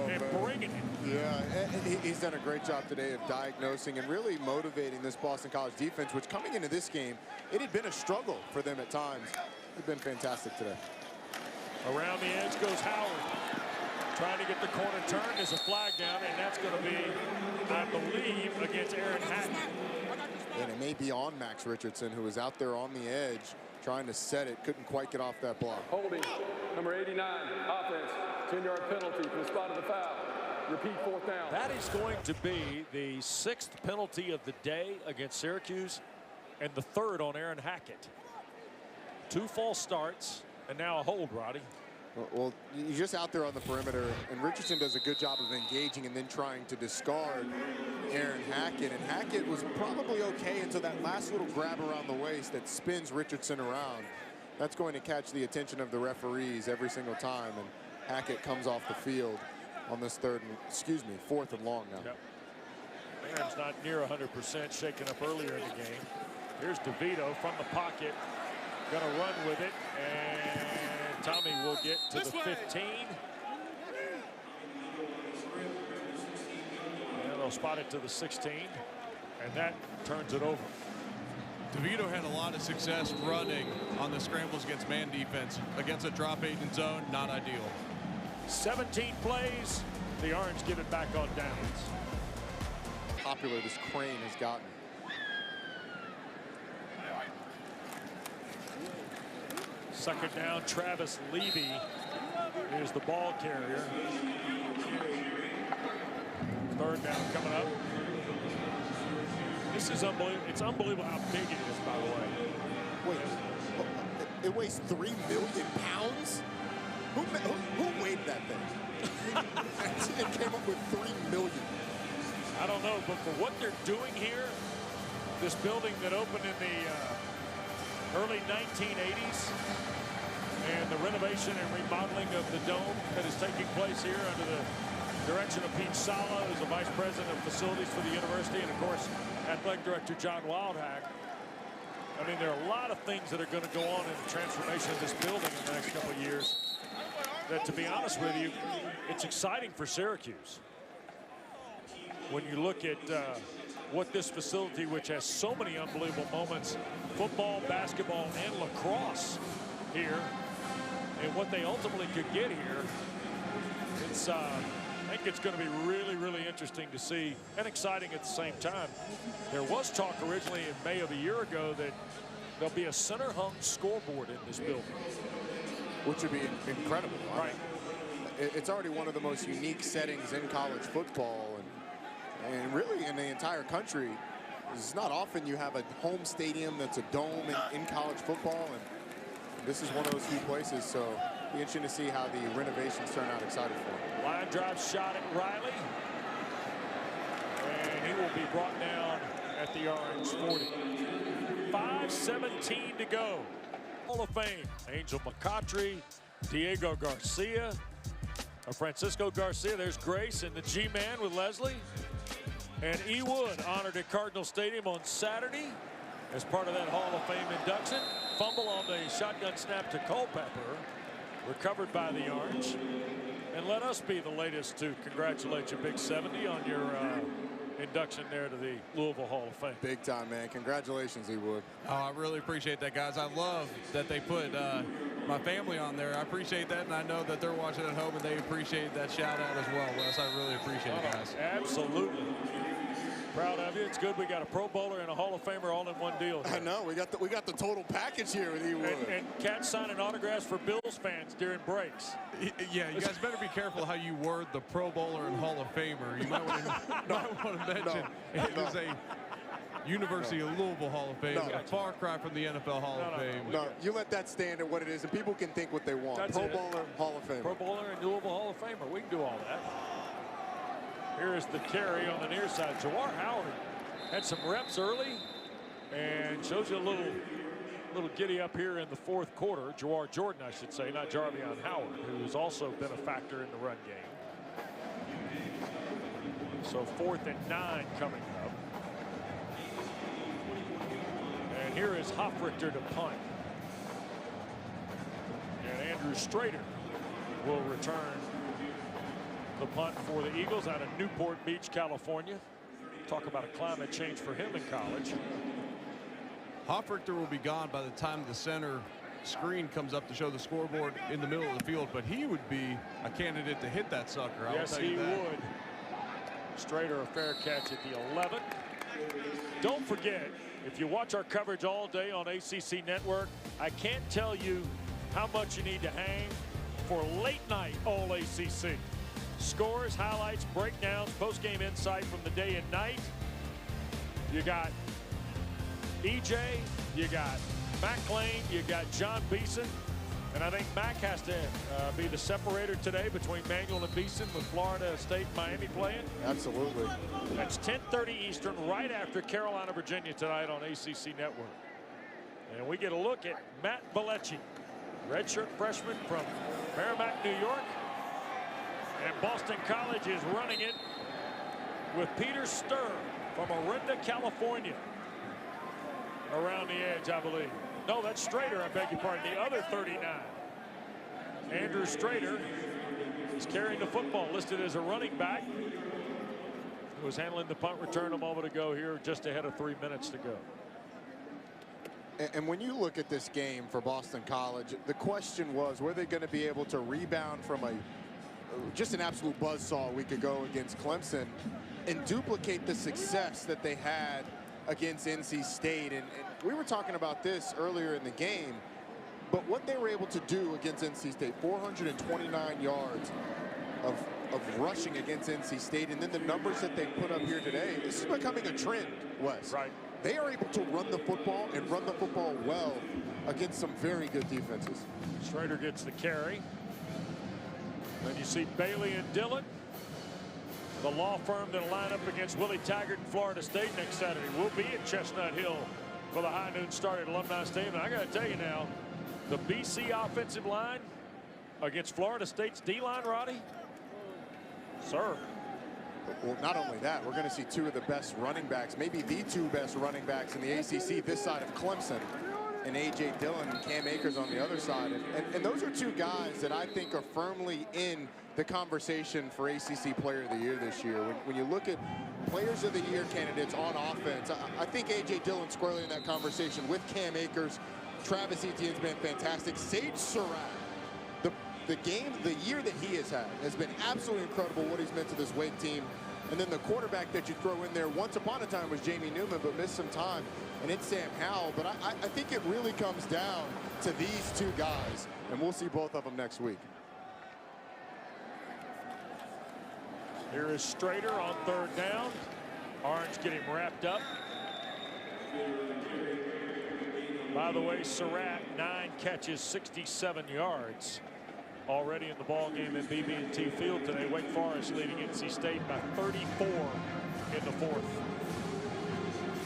And bringing it. Yeah, and he's done a great job today of diagnosing and really motivating this Boston College defense, which coming into this game, it had been a struggle for them at times. It's been fantastic today. Around the edge goes Howard. Trying to get the corner turned. There's a flag down, and that's going to be, I believe, against Aaron Hatton. And it may be on Max Richardson, who was out there on the edge trying to set it. Couldn't quite get off that block. Holding, number 89, offense, 10-yard penalty for the spot of the foul. Repeat, 4th down. That is going to be the 6th penalty of the day against Syracuse and the 3rd on Aaron Hackett. 2 false starts and now a hold, Roddy. Well, you're just out there on the perimeter, and Richardson does a good job of engaging and then trying to discard Aaron Hackett. And Hackett was probably okay until that last little grab around the waist that spins Richardson around. That's going to catch the attention of the referees every single time, and Hackett comes off the field on this 4th and long now. Yep. Aaron's not near 100%, shaken up earlier in the game. Here's DeVito from the pocket, gonna run with it, and Tommy will get to the 15. And they'll spot it to the 16, and that turns it over. DeVito had a lot of success running on the scrambles against man defense. Against a drop 8 in zone, not ideal. 17 plays, the Orange get it back on downs. Popular this Crane has gotten. Second down, Travis Levy is the ball carrier. 3rd down coming up. This is unbelievable. It's unbelievable how big it is, by the way. Wait, it weighs 3 million pounds? Who weighed that thing? And came up with 3 million. I don't know, but for what they're doing here, this building that opened in the early 1980s, and the renovation and remodeling of the dome that is taking place here under the direction of Pete Sala, who's the vice president of facilities for the university, and of course, athletic director John Wildhack. I mean, there are a lot of things that are going to go on in the transformation of this building in the next couple of years. That, to be honest with you, it's exciting for Syracuse. When you look at what this facility, which has so many unbelievable moments, football, basketball, and lacrosse here, and what they ultimately could get here. It's, I think it's going to be really, really interesting to see and exciting at the same time. There was talk originally in May of a year ago that there'll be a center hung scoreboard in this building, which would be incredible. Right. It's already one of the most unique settings in college football, and really in the entire country. It's not often you have a home stadium that's a dome in college football, and this is one of those few places. So it'll be interesting to see how the renovations turn out. Excited for him. Line drive shot at Riley, and he will be brought down at the orange 40. 5:17 to go. Hall of Fame, Angel McCoughtry, Diego Garcia, Francisco Garcia, there's Grace, and the G-Man with Leslie. And E. Wood honored at Cardinal Stadium on Saturday as part of that Hall of Fame induction. Fumble on the shotgun snap to Culpepper, recovered by the Orange. And let us be the latest to congratulate you, Big 70, on your induction there to the Louisville Hall of Fame. Big time, man. Congratulations, E. Wood. Oh, I really appreciate that, guys. I love that they put my family on there. I appreciate that, and I know that they're watching at home and they appreciate that shout out as well, Wes. I really appreciate it, guys. Absolutely. Proud of you. It's good we got a Pro Bowler and a Hall of Famer all in one deal here. I know. We got the total package here with E. Wood. And Cat signing autographs for Bills fans during breaks. Yeah, you guys better be careful how you word the Pro Bowler and Hall of Famer. You might want to mention it is a University of Louisville Hall of Fame, a far cry from the NFL Hall of Fame. No, you let that stand at what it is, and people can think what they want. That's Pro Bowler, Hall of Famer. Pro Bowler and Louisville Hall of Famer. We can do all that. Here is the carry on the near side. Jawar Howard had some reps early and shows you a little giddy up here in the fourth quarter. Jawar Jordan, I should say, not Jarvion Howard, who's also been a factor in the run game. So 4th and 9 coming up. And here is Hofrichter to punt. And Andrew Strader will return the punt for the Eagles out of Newport Beach, California. Talk about a climate change for him in college. Hofrichter will be gone by the time the center screen comes up to show the scoreboard in the middle of the field, but he would be a candidate to hit that sucker. Yes, he would. Strader a fair catch at the 11. Don't forget, if you watch our coverage all day on ACC Network, I can't tell you how much you need to hang for late night All ACC. Scores, highlights, breakdowns, post-game insight from the day and night. You got EJ, you got Mac Lane, you got John Beeson, and I think Mac has to be the separator today between Manuel and Beeson with Florida State and Miami playing. Absolutely. That's 10:30 Eastern, right after Carolina, Virginia tonight on ACC Network. And we get a look at Matt Bellecci, redshirt freshman from Merrimack, New York. And Boston College is running it with Peter Sturr from Orinda, California. Around the edge, I believe. No, that's Strader, I beg your pardon, the other 39. Andrew Strader is carrying the football, listed as a running back. He was handling the punt return a moment ago here, just ahead of 3 minutes to go. And when you look at this game for Boston College, the question was, were they going to be able to rebound from just an absolute buzzsaw a week ago against Clemson and duplicate the success that they had against NC State? And we were talking about this earlier in the game, but what they were able to do against NC State, 429 yards of rushing against NC State, and then the numbers that they put up here today, this is becoming a trend, Wes. Right. They are able to run the football and run the football well against some very good defenses. Strader gets the carry. Then you see Bailey and Dillon, the law firm that'll line up against Willie Taggart and Florida State next Saturday. We'll be at Chestnut Hill for the high noon start at Alumni Stadium. And I got to tell you now, the BC offensive line against Florida State's D-line, Roddy, sir. Well, not only that, we're going to see two of the best running backs, maybe the two best running backs in the ACC this side of Clemson, and A.J. Dillon and Cam Akers on the other side. And those are two guys that I think are firmly in the conversation for ACC Player of the Year this year. When you look at Players of the Year candidates on offense, I think A.J. Dillon squarely in that conversation with Cam Akers. Travis Etienne's been fantastic. Sage Surratt, the year that he has had has been absolutely incredible what he's meant to this Wake team. And then the quarterback that you throw in there once upon a time was Jamie Newman, but missed some time, and it's Sam Howell. But I think it really comes down to these two guys, and we'll see both of them next week. Here is Strader on 3rd down. Orange getting wrapped up. By the way, Surratt, 9 catches, 67 yards. Already in the ball game at BB&T Field today. Wake Forest leading NC State by 34 in the 4th.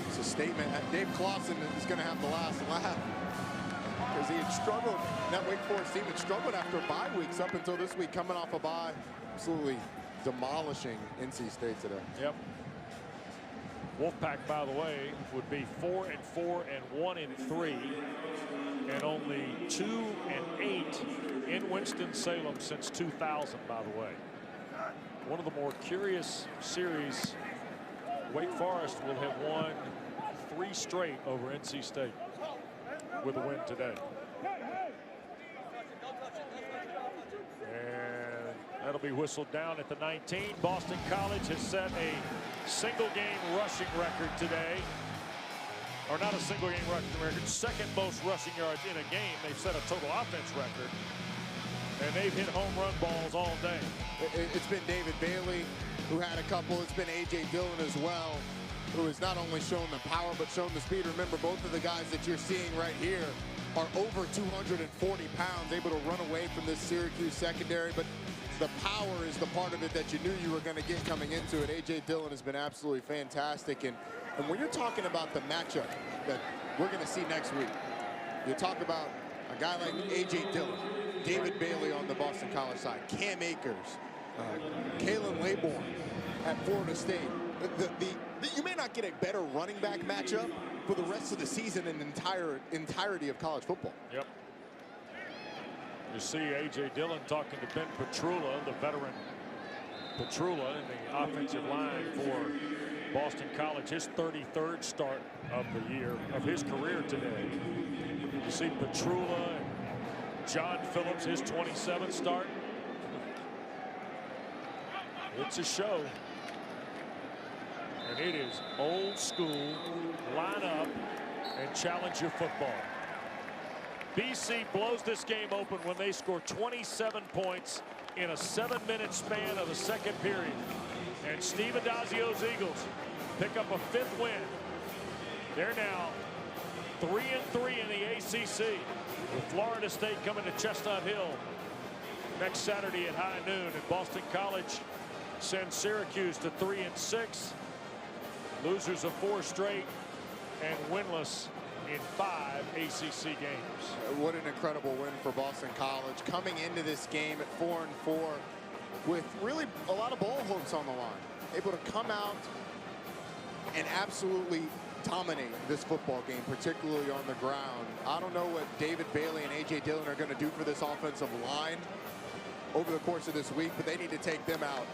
It's a statement. Dave Clawson is going to have the last laugh because he had struggled. That Wake Forest team had struggled after bye weeks up until this week, coming off a bye. Absolutely demolishing NC State today. Yep. Wolfpack, by the way, would be 4-4 and 1-3, and only 2-8 in Winston-Salem since 2000. By the way, one of the more curious series. Wake Forest will have won 3 straight over NC State with a win today. And that'll be whistled down at the 19. Boston College has set a single game rushing record today. Or not a single game rushing record, 2nd most rushing yards in a game. They've set a total offense record. And they've hit home run balls all day. It's been David Bailey who had a couple. It's been A.J. Dillon as well, who has not only shown the power but shown the speed. Remember, both of the guys that you're seeing right here are over 240 pounds, able to run away from this Syracuse secondary. But the power is the part of it that you knew you were going to get coming into it. A.J. Dillon has been absolutely fantastic. And when you're talking about the matchup that we're going to see next week, you talk about a guy like A.J. Dillon, David Bailey on the Boston College side, Cam Akers, Kalen Laybourne at Florida State. You may not get a better running back matchup for the rest of the season and entirety of college football. Yep. You see A.J. Dillon talking to Ben Petrula, the veteran Petrula in the offensive line for Boston College, his 33rd start of the year, of his career today. You see Petrula and John Phillips, his 27th start. It's a show. And it is old school, line up and challenge your football. BC blows this game open when they score 27 points in a 7-minute span of the 2nd period. And Steve Adazio's Eagles pick up a 5th win. They're now 3-3 in the ACC, with Florida State coming to Chestnut Hill next Saturday at high noon. And Boston College sends Syracuse to 3-6. Losers of 4 straight and winless in 5 ACC games. What an incredible win for Boston College, coming into this game at 4-4 with really a lot of ball hopes on the line. Able to come out and absolutely dominate this football game, particularly on the ground. I don't know what David Bailey and A.J. Dillon are going to do for this offensive line over the course of this week, but they need to take them out.